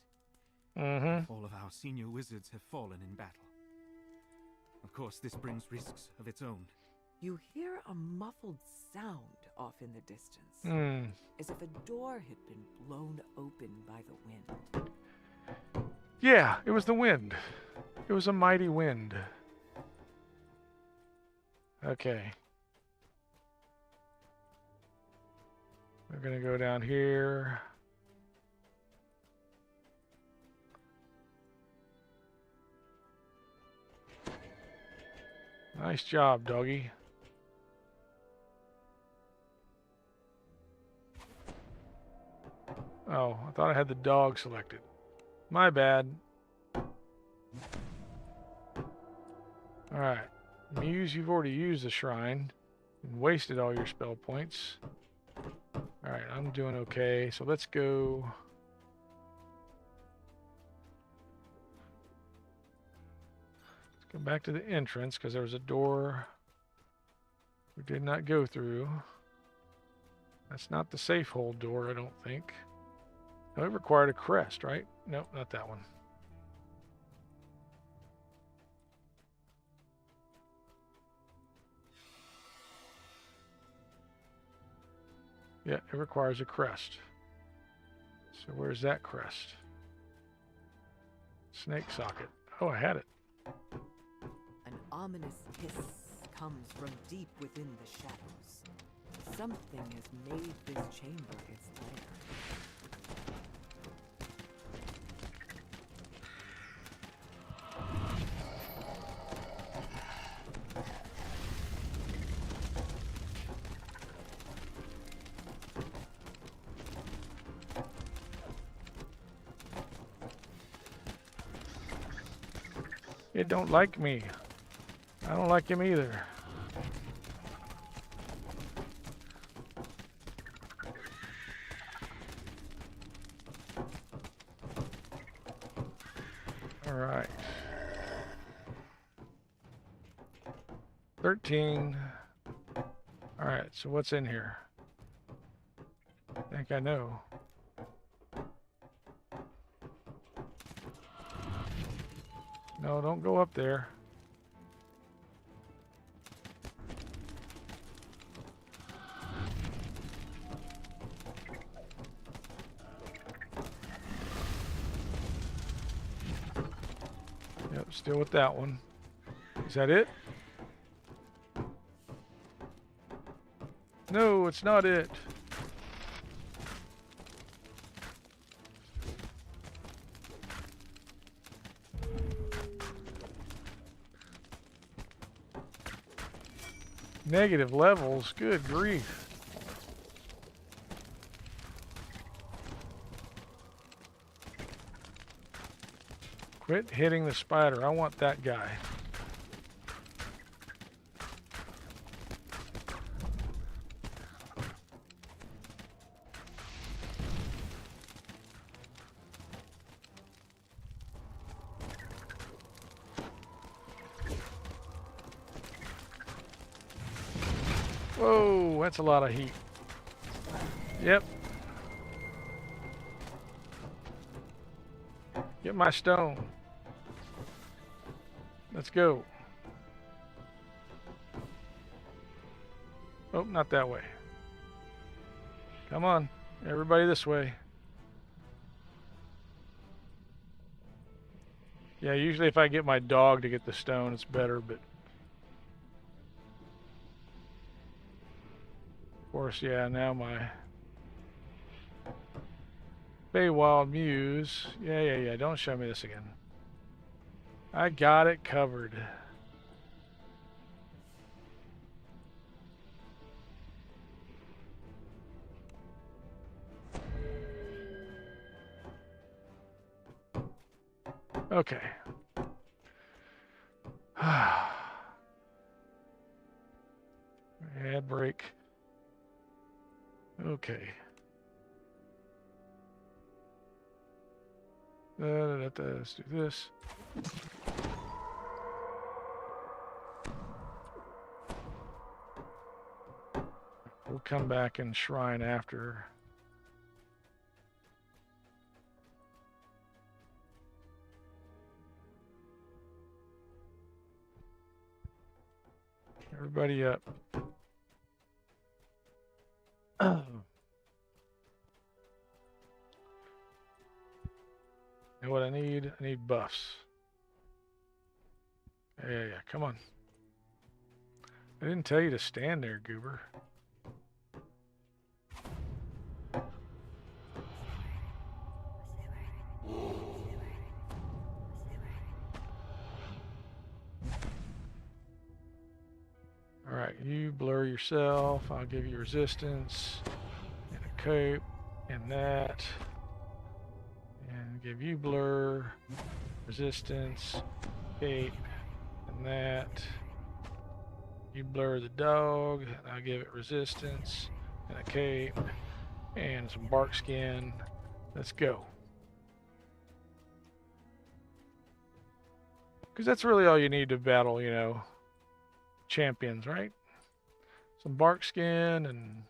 it. All of our senior wizards have fallen in battle. Of course, this brings risks of its own. You hear a muffled sound off in the distance, as if a door had been blown open by the wind. Yeah, it was the wind. It was a mighty wind. Okay. We're gonna go down here. Nice job, doggy. Oh, I thought I had the dog selected. My bad. Alright. Muse, you've already used the shrine and wasted all your spell points. Alright, I'm doing okay. So let's go. Let's go back to the entrance because there was a door we did not go through. That's not the safe hold door, I don't think. Oh, it required a crest, right? Nope, not that one. Yeah, it requires a crest. So where's that crest? Snake socket. Oh, I had it. An ominous hiss comes from deep within the shadows. Something has made this chamber its lair. It don't like me. I don't like him either. All right. 13. All right, so what's in here? I think I know. No, don't go up there. Yep, still with that one. Is that it? No, it's not it. Negative levels, good grief. Quit hitting the spider. I want that guy. Whoa, that's a lot of heat. Yep. Get my stone. Let's go. Oh, not that way. Come on, everybody this way. Yeah, usually if I get my dog to get the stone, it's better, but of course, yeah, now my Feywild Muse. Yeah, don't show me this again. I got it covered. Okay. Ad break. Okay. Let's do this. we'll come back and shrine after. Everybody up. You know what I need? I need buffs. Yeah, come on. I didn't tell you to stand there, goober. Alright, you blur yourself. I'll give you resistance and a cope and that. And give you blur, resistance, cape, and that. You blur the dog, and I'll give it resistance and a cape and some bark skin. Let's go. Because that's really all you need to battle, you know, champions, right? Some bark skin and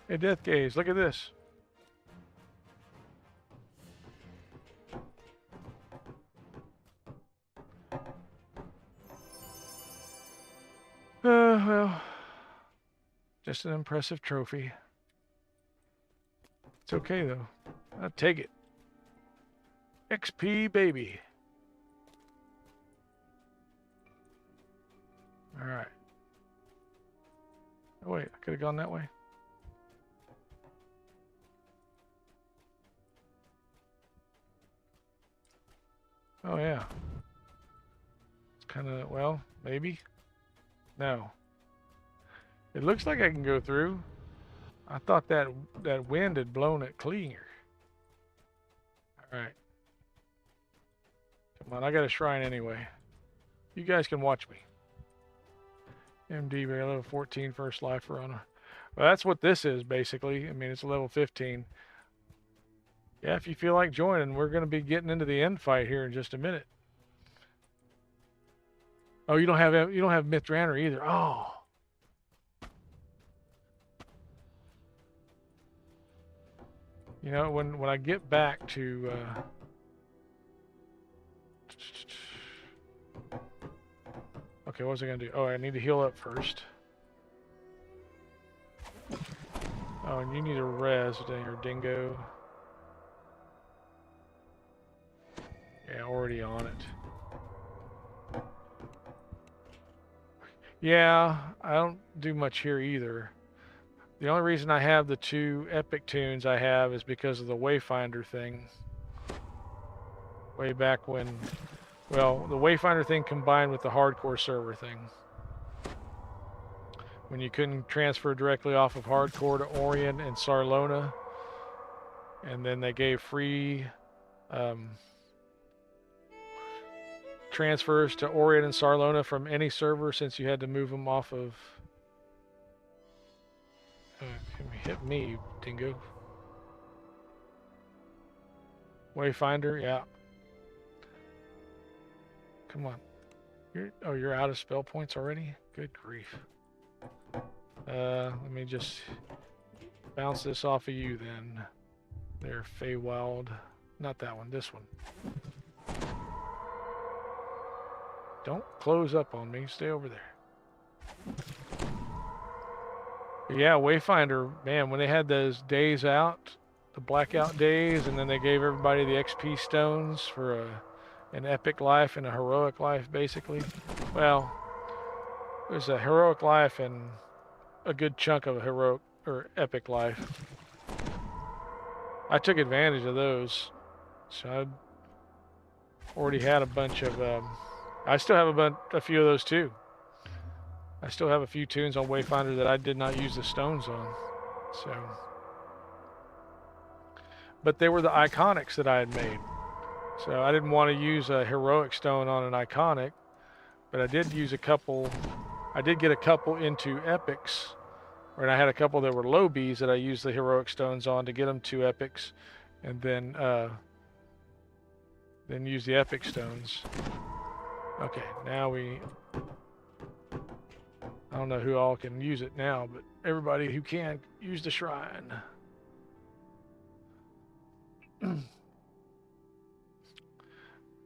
hey, Death Gaze, look at this. Well, just an impressive trophy. It's okay, though. I'll take it. XP, baby. Alright. Oh, wait, I could have gone that way. Oh, yeah. It's kind of, well, maybe. No. It looks like I can go through. I thought that wind had blown it clear. Alright. Come on, I got a shrine anyway. You guys can watch me. MD level 14 first life runner. Well, that's what this is, basically. I mean, it's a level 15. Yeah, if you feel like joining, we're going to be getting into the end fight here in just a minute. Oh, you don't have MYTH DRANNOR either. Oh. You know, when I get back to okay, what was I gonna do? Oh, I need to heal up first. Oh, and you need a res there, dingo. Yeah, already on it. Yeah, I don't do much here either. The only reason I have the 2 epic tunes I have is because of the Wayfinder thing. Way back when, well, the Wayfinder thing combined with the hardcore server thing. When you couldn't transfer directly off of hardcore to Orien and Sarlona. And then they gave free transfers to Orien and Sarlona from any server since you had to move them off of... hit me, dingo. Wayfinder, yeah. Come on. You're out of spell points already? Good grief. Let me just bounce this off of you then. There, Feywild. Not that one, this one. Don't close up on me. Stay over there. Yeah, Wayfinder, man, when they had those days out, the blackout days, and then they gave everybody the XP stones for an epic life and a heroic life, basically. Well, there's a heroic life and a good chunk of a heroic or epic life. I took advantage of those, so I already had a bunch of. I still have a few of those too. I still have a few tunes on Wayfinder that I did not use the stones on. So, but they were the iconics that I had made. So I didn't want to use a heroic stone on an iconic, but I did use a couple. I did get a couple into epics, and I had a couple that were low Bs that I used the heroic stones on to get them to epics, and then use the epic stones. Okay, now we. I don't know who all can use it now, but everybody who can use the shrine.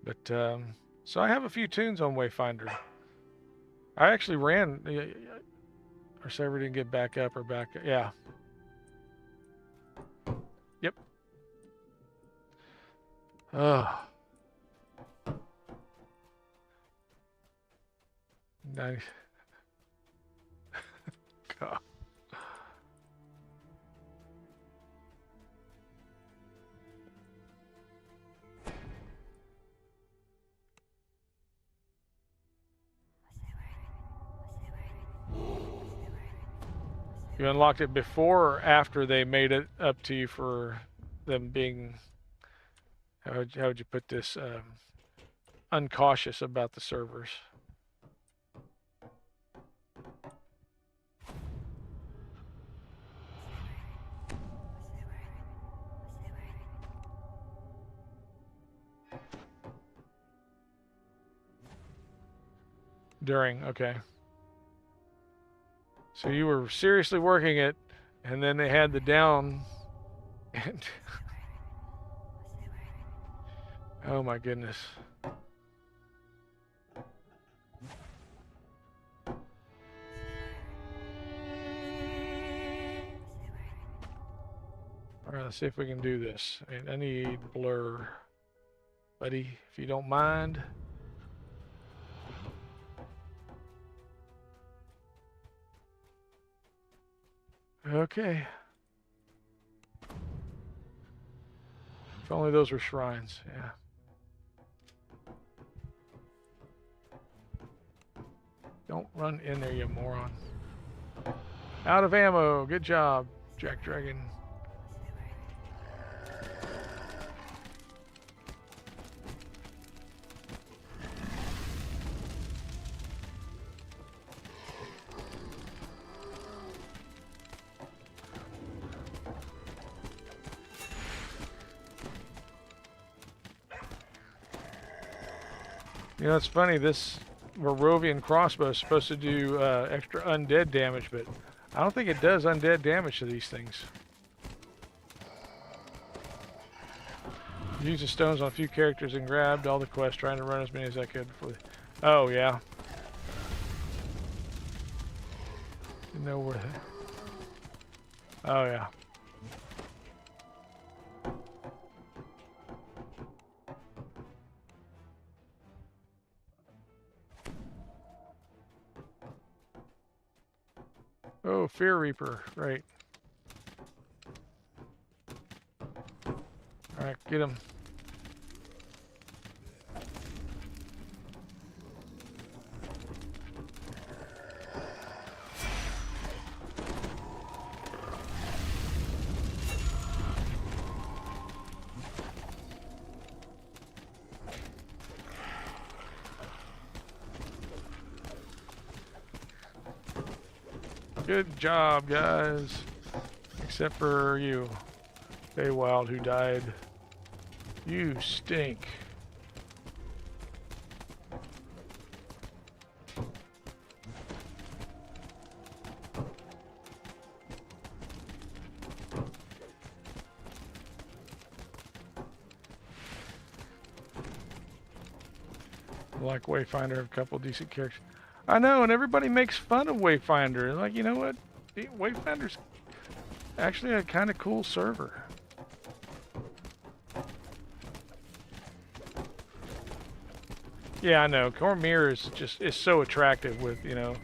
But so I have a few tunes on Wayfinder. I actually ran. Our server didn't get back up or back. Yeah. Yep. Oh. Nice. God. You unlocked it before or after they made it up to you for them being, how would you put this, uncautious about the servers? During, okay. So you were seriously working it, and then they had the down, and oh my goodness. All right, let's see if we can do this. I need blur, buddy, if you don't mind. Okay. If only those were shrines, yeah. Don't run in there, you moron. Out of ammo. Good job, JackDrag0n. You know, it's funny, this Varovian crossbow is supposed to do extra undead damage, but I don't think it does undead damage to these things. Used the stones on a few characters and grabbed all the quests, trying to run as many as I could before. Oh, yeah. You know where. Oh, yeah. Oh, Fear Reaper, right. Alright, get him. Good job, guys. Except for you, Feywild, who died. You stink. Like Wayfinder, a couple decent characters. I know, and everybody makes fun of Wayfinder. Like, you know what? Wayfinder's actually a kind of cool server. Yeah, I know. Cormyr is so attractive with, you know,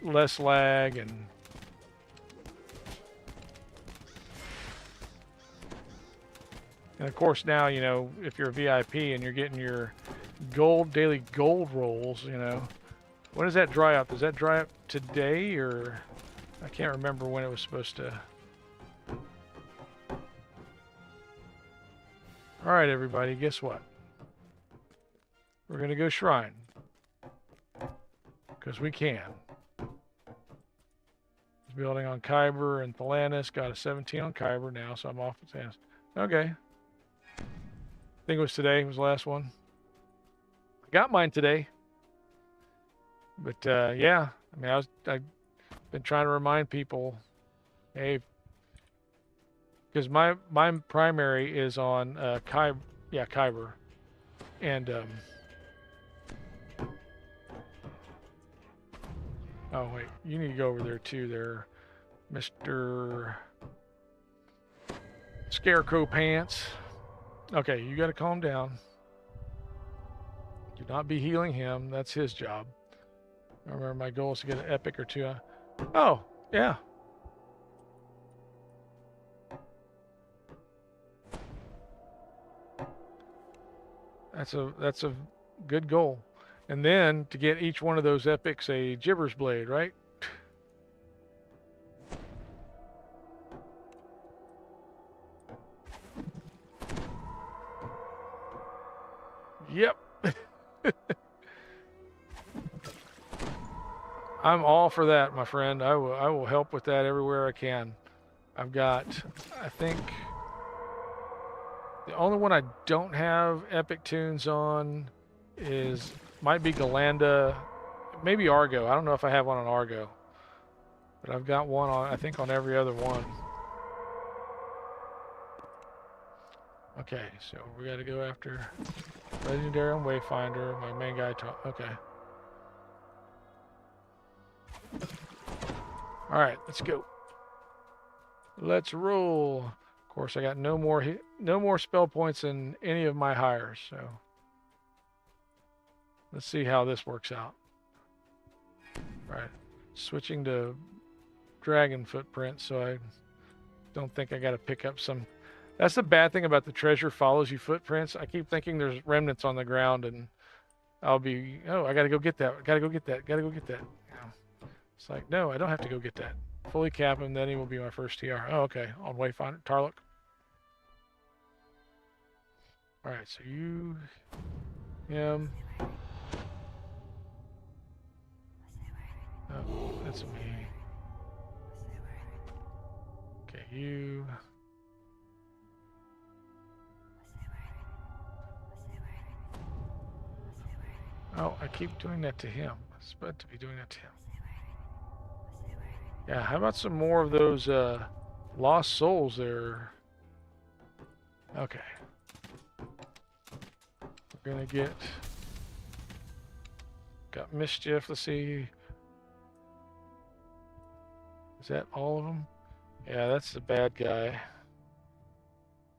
less lag and of course now, you know, if you're a VIP and you're getting your daily gold rolls, you know, When does that dry up? Does that dry up today, or I can't remember when it was supposed to. All right, everybody, guess what? We're going to go shrine. Because we can. Building on Kyber and Thalanis. Got a 17 on Kyber now, so I'm off with Thanos. Okay. I think it was today. It was the last one. I got mine today. But, yeah. I mean, I've been trying to remind people, hey, because my primary is on Kyber. And, oh, wait. You need to go over there, too, there, Mr. Scarecrow Pants. Okay, you got to calm down. Do not be healing him. That's his job. Remember, my goal is to get an epic or two. Oh, yeah. That's a good goal. And then to get each one of those epics a Gibber's Blade, right? Yep. I'm all for that, my friend. I will help with that everywhere I can. I've got, I think, the only one I don't have epic tunes on might be Galanda, maybe Argo. I don't know if I have one on Argo, but I've got one on, I think, on every other one. Okay, so we got to go after Legendary on Wayfinder, my main guy. Okay. All right, let's go. Let's roll. Of course, I got no more spell points in any of my hires, so let's see how this works out. All right, switching to dragon footprint, so I don't think I got to pick up some. That's the bad thing about the treasure follows you footprints. I keep thinking there's remnants on the ground, and I'll be, oh, I got to go get that. Got to go get that. Got to go get that. Yeah. It's like, no, I don't have to go get that. Fully cap him, then he will be my first TR. Oh, okay. On Wayfinder. Tarlock. All right, so you, him. Oh, that's me. Okay, you. Oh, I keep doing that to him. I was supposed to be doing that to him. Yeah, how about some more of those lost souls there? Okay. We're gonna got Mischief, let's see. Is that all of them? Yeah, that's the bad guy.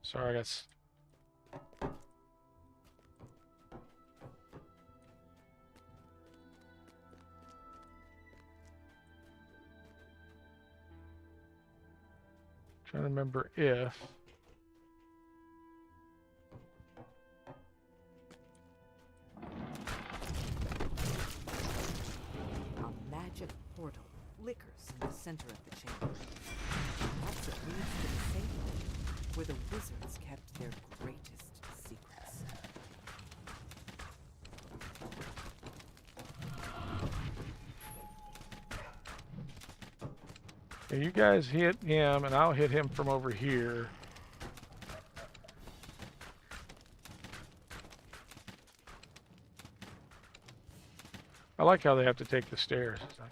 Sorry, I got... Trying to remember if... A magic portal flickers in the center of the chamber. Perhaps it leads to the same room where the wizards kept their greatest secrets. Okay, you guys hit him, and I'll hit him from over here. I like how they have to take the stairs. It's like...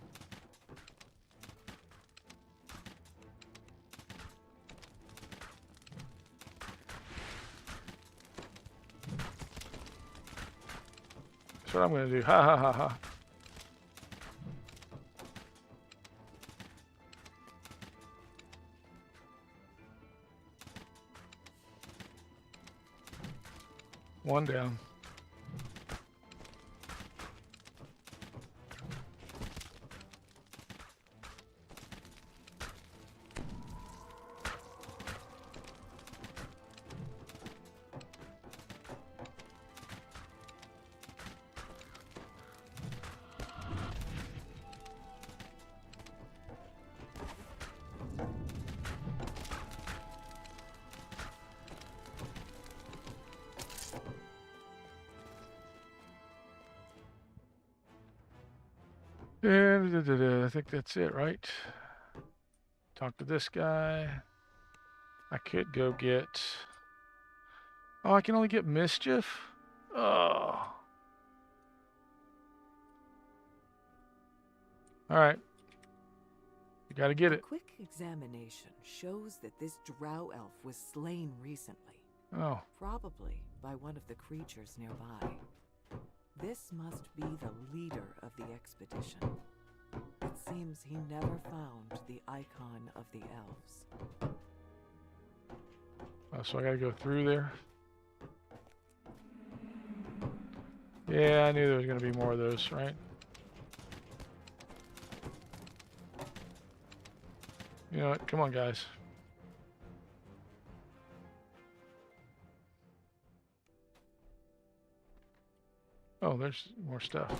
That's what I'm going to do. Ha ha ha ha. One down. And I think that's it, right? Talk to this guy. I could go get... Oh, I can only get mischief? Oh. Alright. You gotta get A it. quick examination shows that this drow elf was slain recently. Oh. Probably by one of the creatures nearby. This must be the leader of the expedition. It seems he never found the icon of the elves. Oh, so I gotta go through there? Yeah, I knew there was gonna be more of those, right? You know what? Come on, guys. Oh, there's more stuff.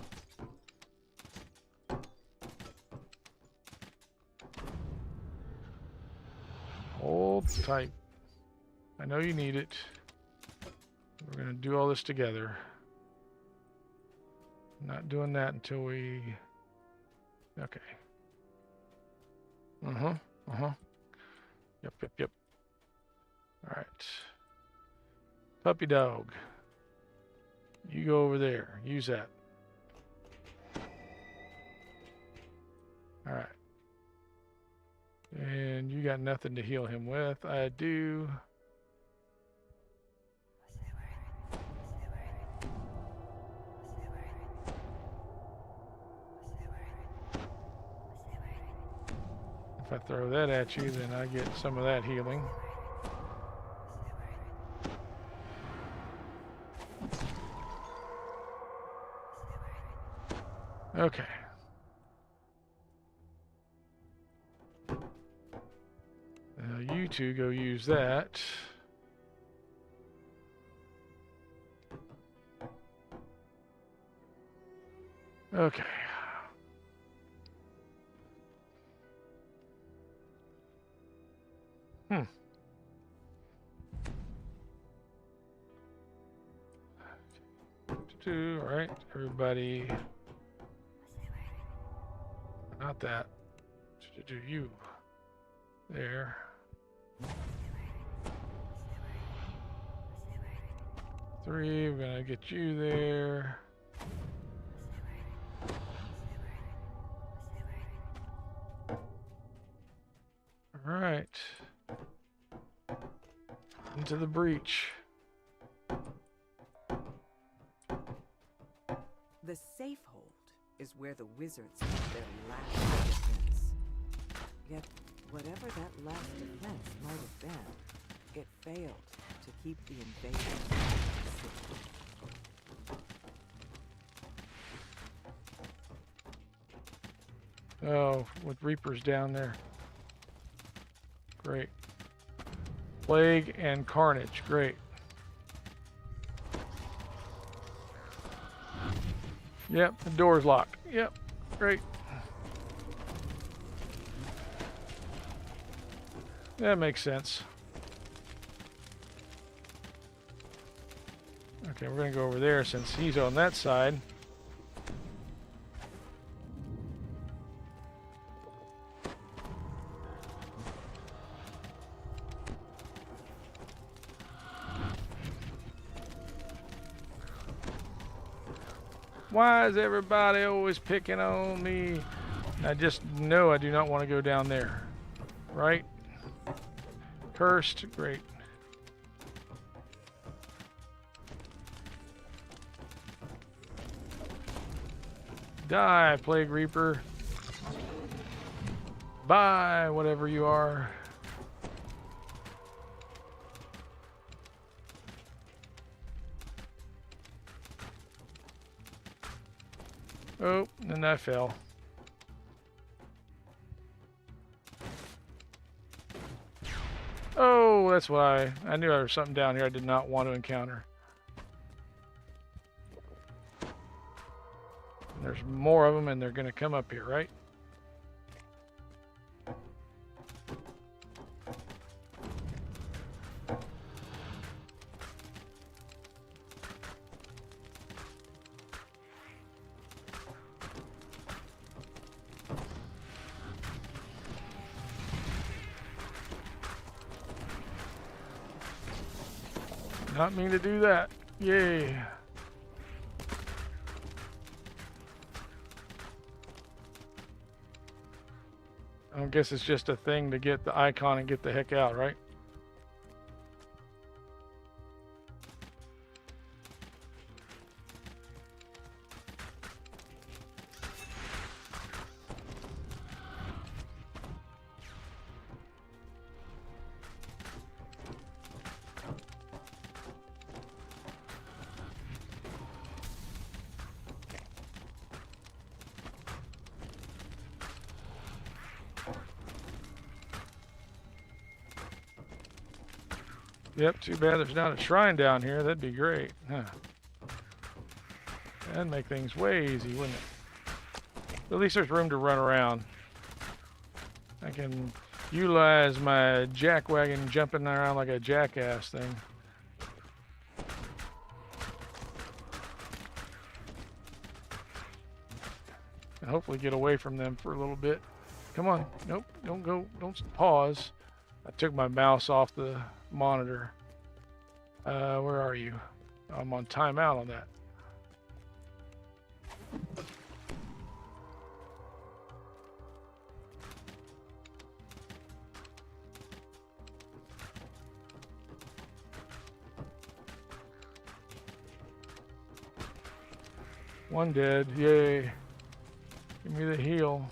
Hold tight. I know you need it. We're going to do all this together. Not doing that until we... Okay. Yep. Alright. Puppy dog. You go over there. Use that. Alright. And you got nothing to heal him with. I do. If I throw that at you, then I get some of that healing. Okay. Now you two go use that. Okay. All right, everybody. Not that. Do you. There. Three, we're gonna get you there. All right. Into the breach. The safe hold is where the wizards have their last defense. Yet, whatever that last defense might have been, it failed to keep the invaders safe. Oh, with Reapers down there. Great. Plague and Carnage. Great. Yep, the door's locked. Yep, great. That makes sense. Okay, we're going to go over there since he's on that side. Why is everybody always picking on me? I just know I do not want to go down there. Right? Cursed. Great. Die, Plague Reaper. Bye, whatever you are. Oh, and I fell. Oh, that's why. I knew there was something down here I did not want to encounter. There's more of them, and they're going to come up here, right? not mean to do that. Yay. I guess it's just a thing to get the icon and get the heck out, right? Yep, too bad there's not a shrine down here. That'd be great. Huh. That'd make things way easy, wouldn't it? But at least there's room to run around. I can utilize my jack wagon jumping around like a jackass thing. And hopefully get away from them for a little bit. Come on. Nope, don't go. Don't pause. I took my mouse off the monitor. Where are you? I'm on timeout on that. One dead. Yay. Give me the heal.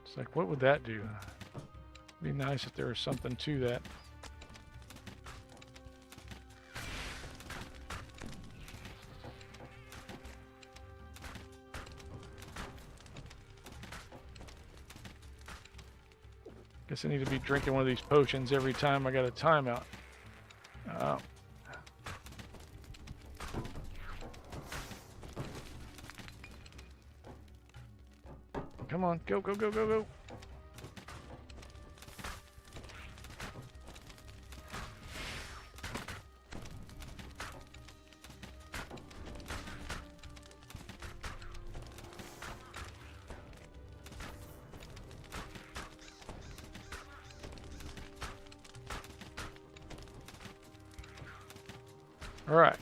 It's like, what would that do? It'd be nice if there was something to that. Guess I need to be drinking one of these potions every time I got a timeout. Oh. Come on, go, go, go, go, go. All right.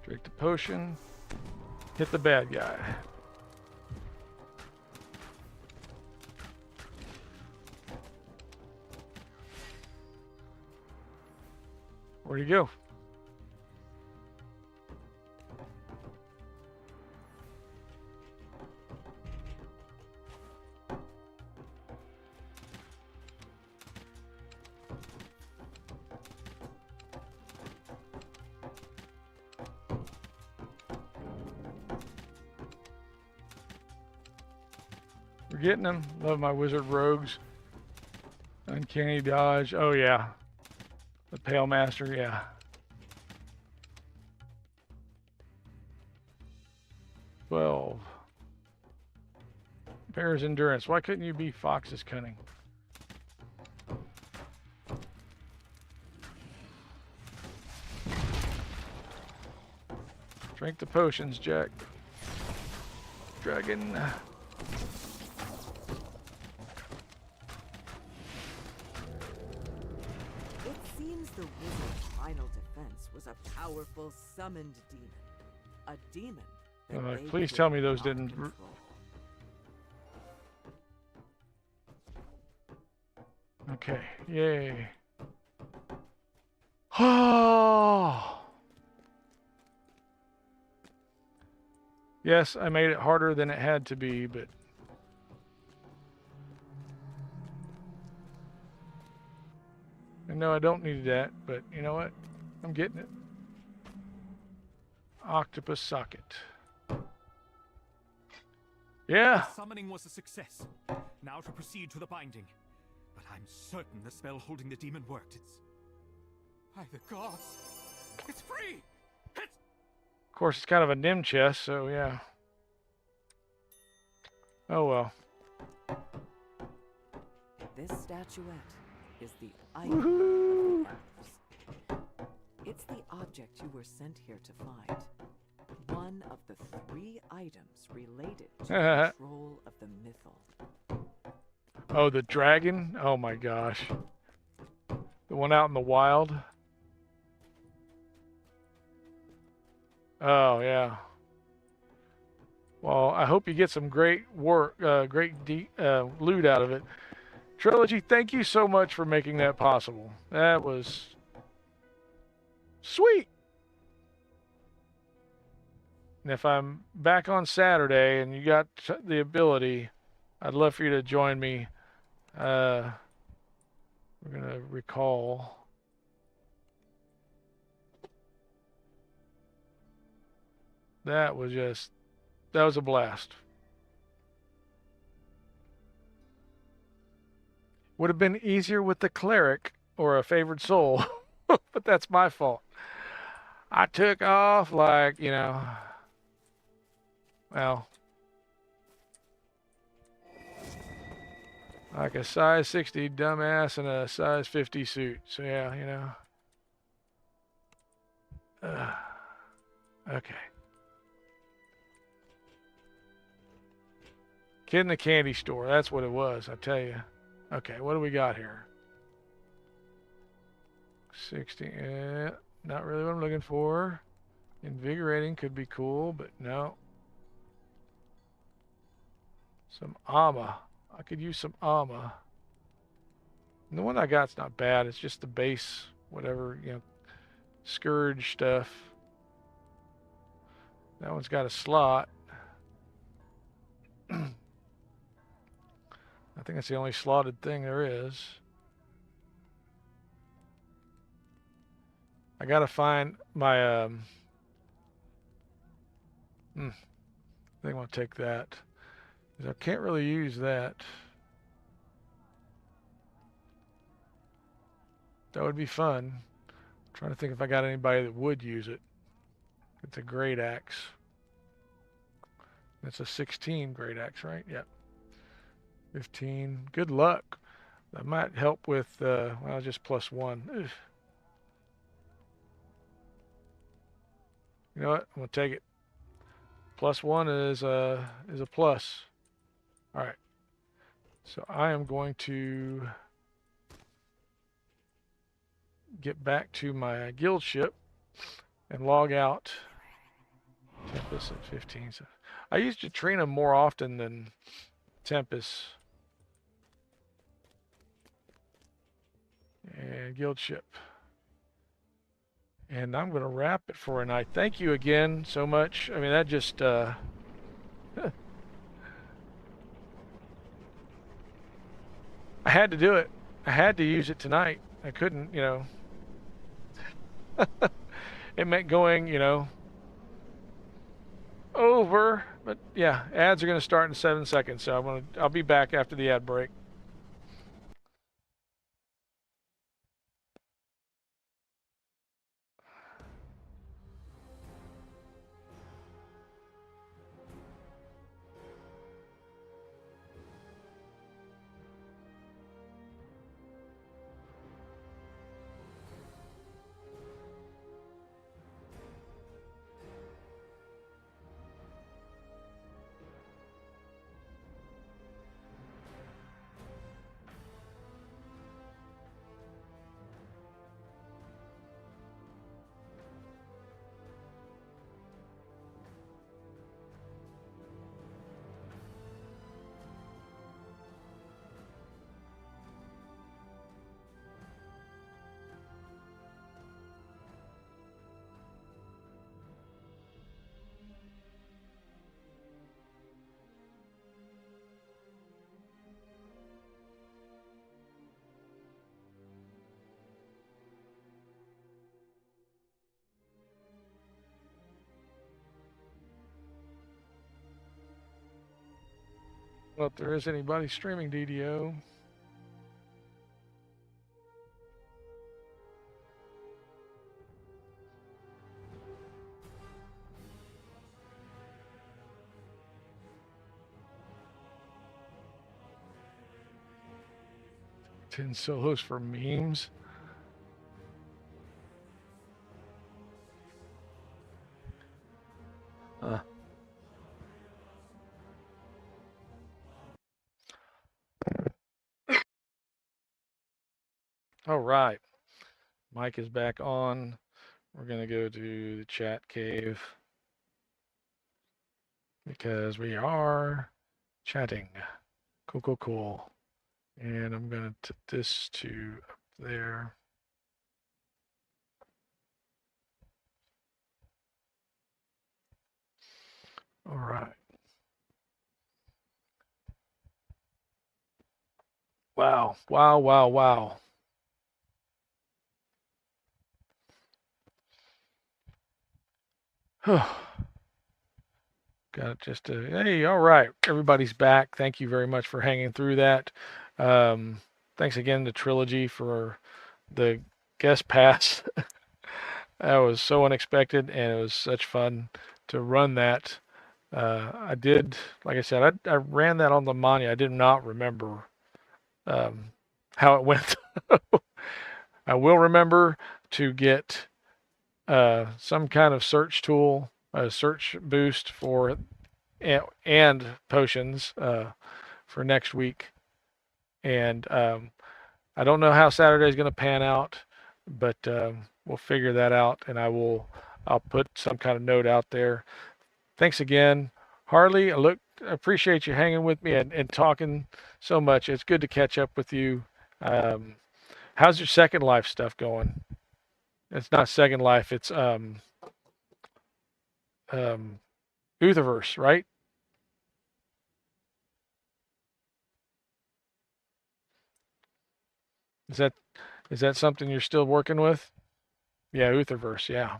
Drink the potion. Hit the bad guy. Where'd he go? We're getting them. Love my wizard rogues. Uncanny dodge. Oh yeah. The Pale Master, yeah. Well, Bear's endurance. Why couldn't you be Fox's cunning? Drink the potions, Jack. Dragon. The wizard's final defense was a powerful summoned demon. A demon that they please could tell me those not didn't... control. Okay, yay. Oh! Yes, I made it harder than it had to be, but... No, I don't need that, but you know what? I'm getting it. Octopus socket. Yeah! The summoning was a success. Now to proceed to the binding. But I'm certain the spell holding the demon worked. It's... by the gods! It's free! It's... Of course, it's kind of a nim chest, so yeah. Oh well. This statuette is the icon of the elves. It's the object you were sent here to find. One of the 3 items related to the control of the mythal. Oh, the dragon? Oh my gosh. The one out in the wild? Oh, yeah. Well, I hope you get some great work, great loot out of it. Trilogy, thank you so much for making that possible. That was sweet. And if I'm back on Saturday and you got the ability, I'd love for you to join me. We're going to recall. That was a blast. Would have been easier with the cleric or a favored soul, but that's my fault. I took off like, well, like a size 60 dumbass in a size 50 suit. So yeah, okay. Kid in the candy store. That's what it was, I tell you. Okay, what do we got here? 60. Not really what I'm looking for. Invigorating could be cool, but no. Some armor. I could use some armor. And the one I got's not bad. It's just the base, whatever, scourge stuff. That one's got a slot. I think that's the only slotted thing there is. I gotta find my I think I'm gonna take that. I can't really use that. That would be fun. I'm trying to think if I got anybody that would use it. It's a great axe. It's a 16 great axe, right? Yep. 15. Good luck. That might help with, well, just +1. Ugh. You know what? I'm going to take it. +1 is a plus. All right. So I am going to get back to my guild ship and log out. Tempest at 15. So I use Jatrina more often than Tempest. And guild ship. And I'm going to wrap it for a night. Thank you again so much. I mean, that just... I had to do it. I had to use it tonight. I couldn't, It meant going, over. But yeah, ads are going to start in 7 seconds. So I'll be back after the ad break. Well, if there is anybody streaming DDO. Ten solos for memes. All right. Mic is back on. We're going to go to the chat cave because we are chatting. Cool, cool, cool. And I'm going to tip this to up there. All right. Wow, wow, wow, wow. Got it just to, hey, all right. Everybody's back. Thank you very much for hanging through that. Thanks again to Trilogy for the guest pass. That was so unexpected, and it was such fun to run that. I did, like I said, I ran that on the Mania. I did not remember how it went. I will remember to get some kind of search tool, a search boost for and potions for next week. And I don't know how Saturday is going to pan out, but we'll figure that out, and I'll put some kind of note out there. Thanks again, Harley. I appreciate you hanging with me and talking so much. It's good to catch up with you. How's your Second Life stuff going? It's not Second Life. It's Utherverse, right? Is that something you're still working with? Yeah, Utherverse. Yeah.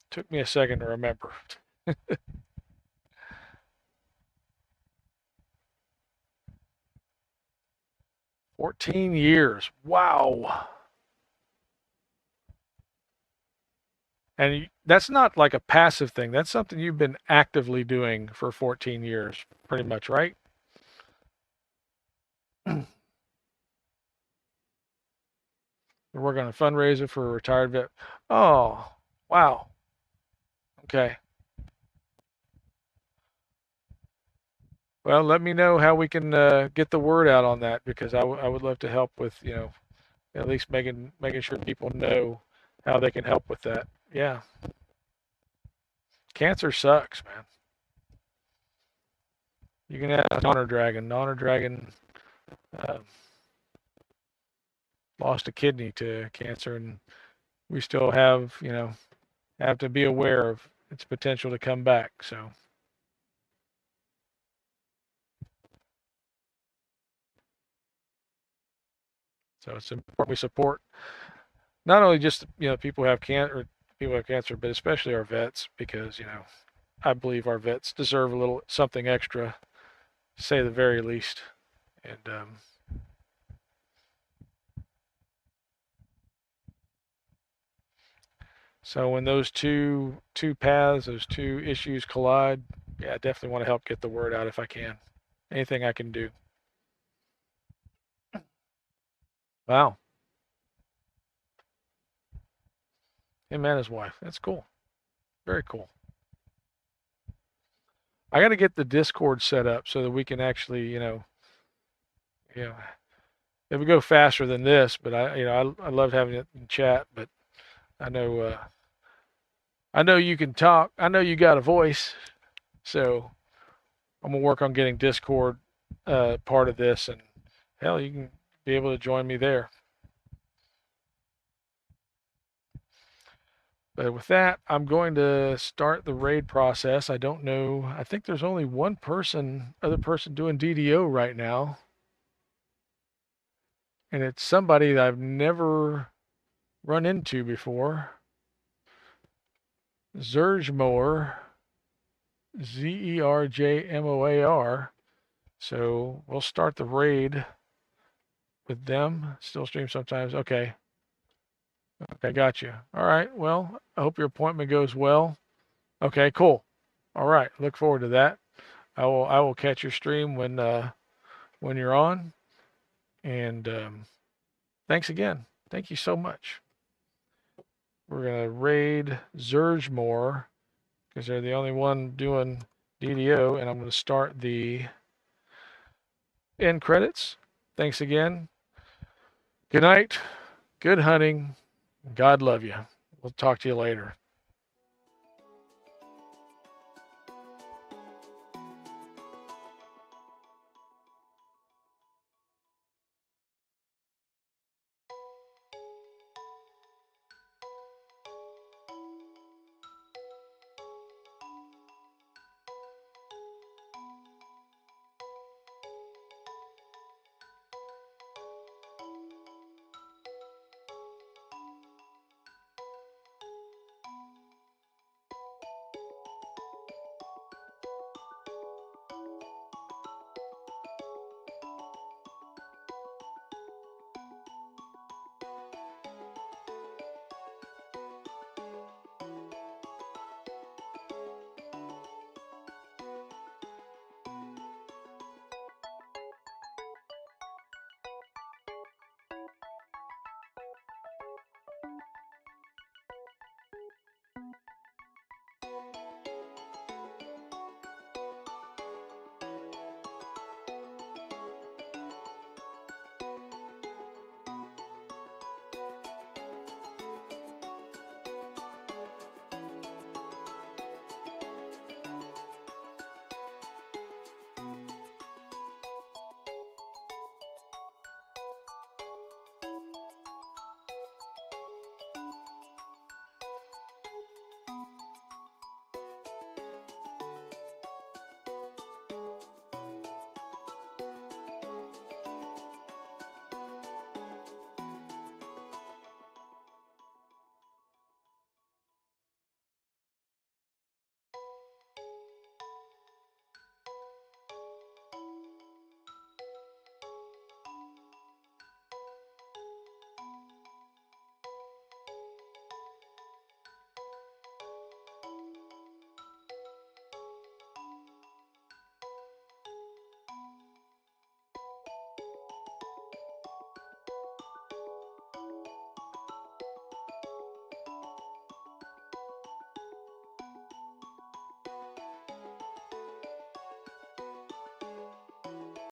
Took me a second to remember. 14 years. Wow. And that's not like a passive thing. That's something you've been actively doing for 14 years, pretty much, right? We're working on a fundraiser for a retired vet. Oh, wow. Okay. Well, let me know how we can get the word out on that because I would love to help with, at least making sure people know how they can help with that. Yeah. Cancer sucks, man. You can ask Honor Dragon. Honor Dragon uh, lost a kidney to cancer, and we still have to be aware of its potential to come back. So it's important we support not only just people who have cancer, but especially our vets because I believe our vets deserve a little something extra, to say the very least. And so when those two paths, those two issues collide, yeah, I definitely want to help get the word out if I can. Anything I can do. Wow. Him and his wife. That's cool. Very cool. I got to get the Discord set up so that we can actually, you know, it would go faster than this, but I loved having it in chat, but I know, I know you can talk. I know you got a voice, so I'm gonna work on getting Discord part of this, and hell, you can be able to join me there. But with that, I'm going to start the raid process. I don't know. I think there's only one other person doing DDO right now. And it's somebody that I've never run into before. Zerjmoar, Zerjmoar. So we'll start the raid with them. Still stream sometimes. Okay. Okay, got you. All right. Well, I hope your appointment goes well. Okay, cool. All right. Look forward to that. I will catch your stream when you're on. And thanks again. Thank you so much. We're gonna raid Zerjmoar because they're the only one doing DDO, and I'm gonna start the end credits. Thanks again. Good night. Good hunting. God love you. We'll talk to you later.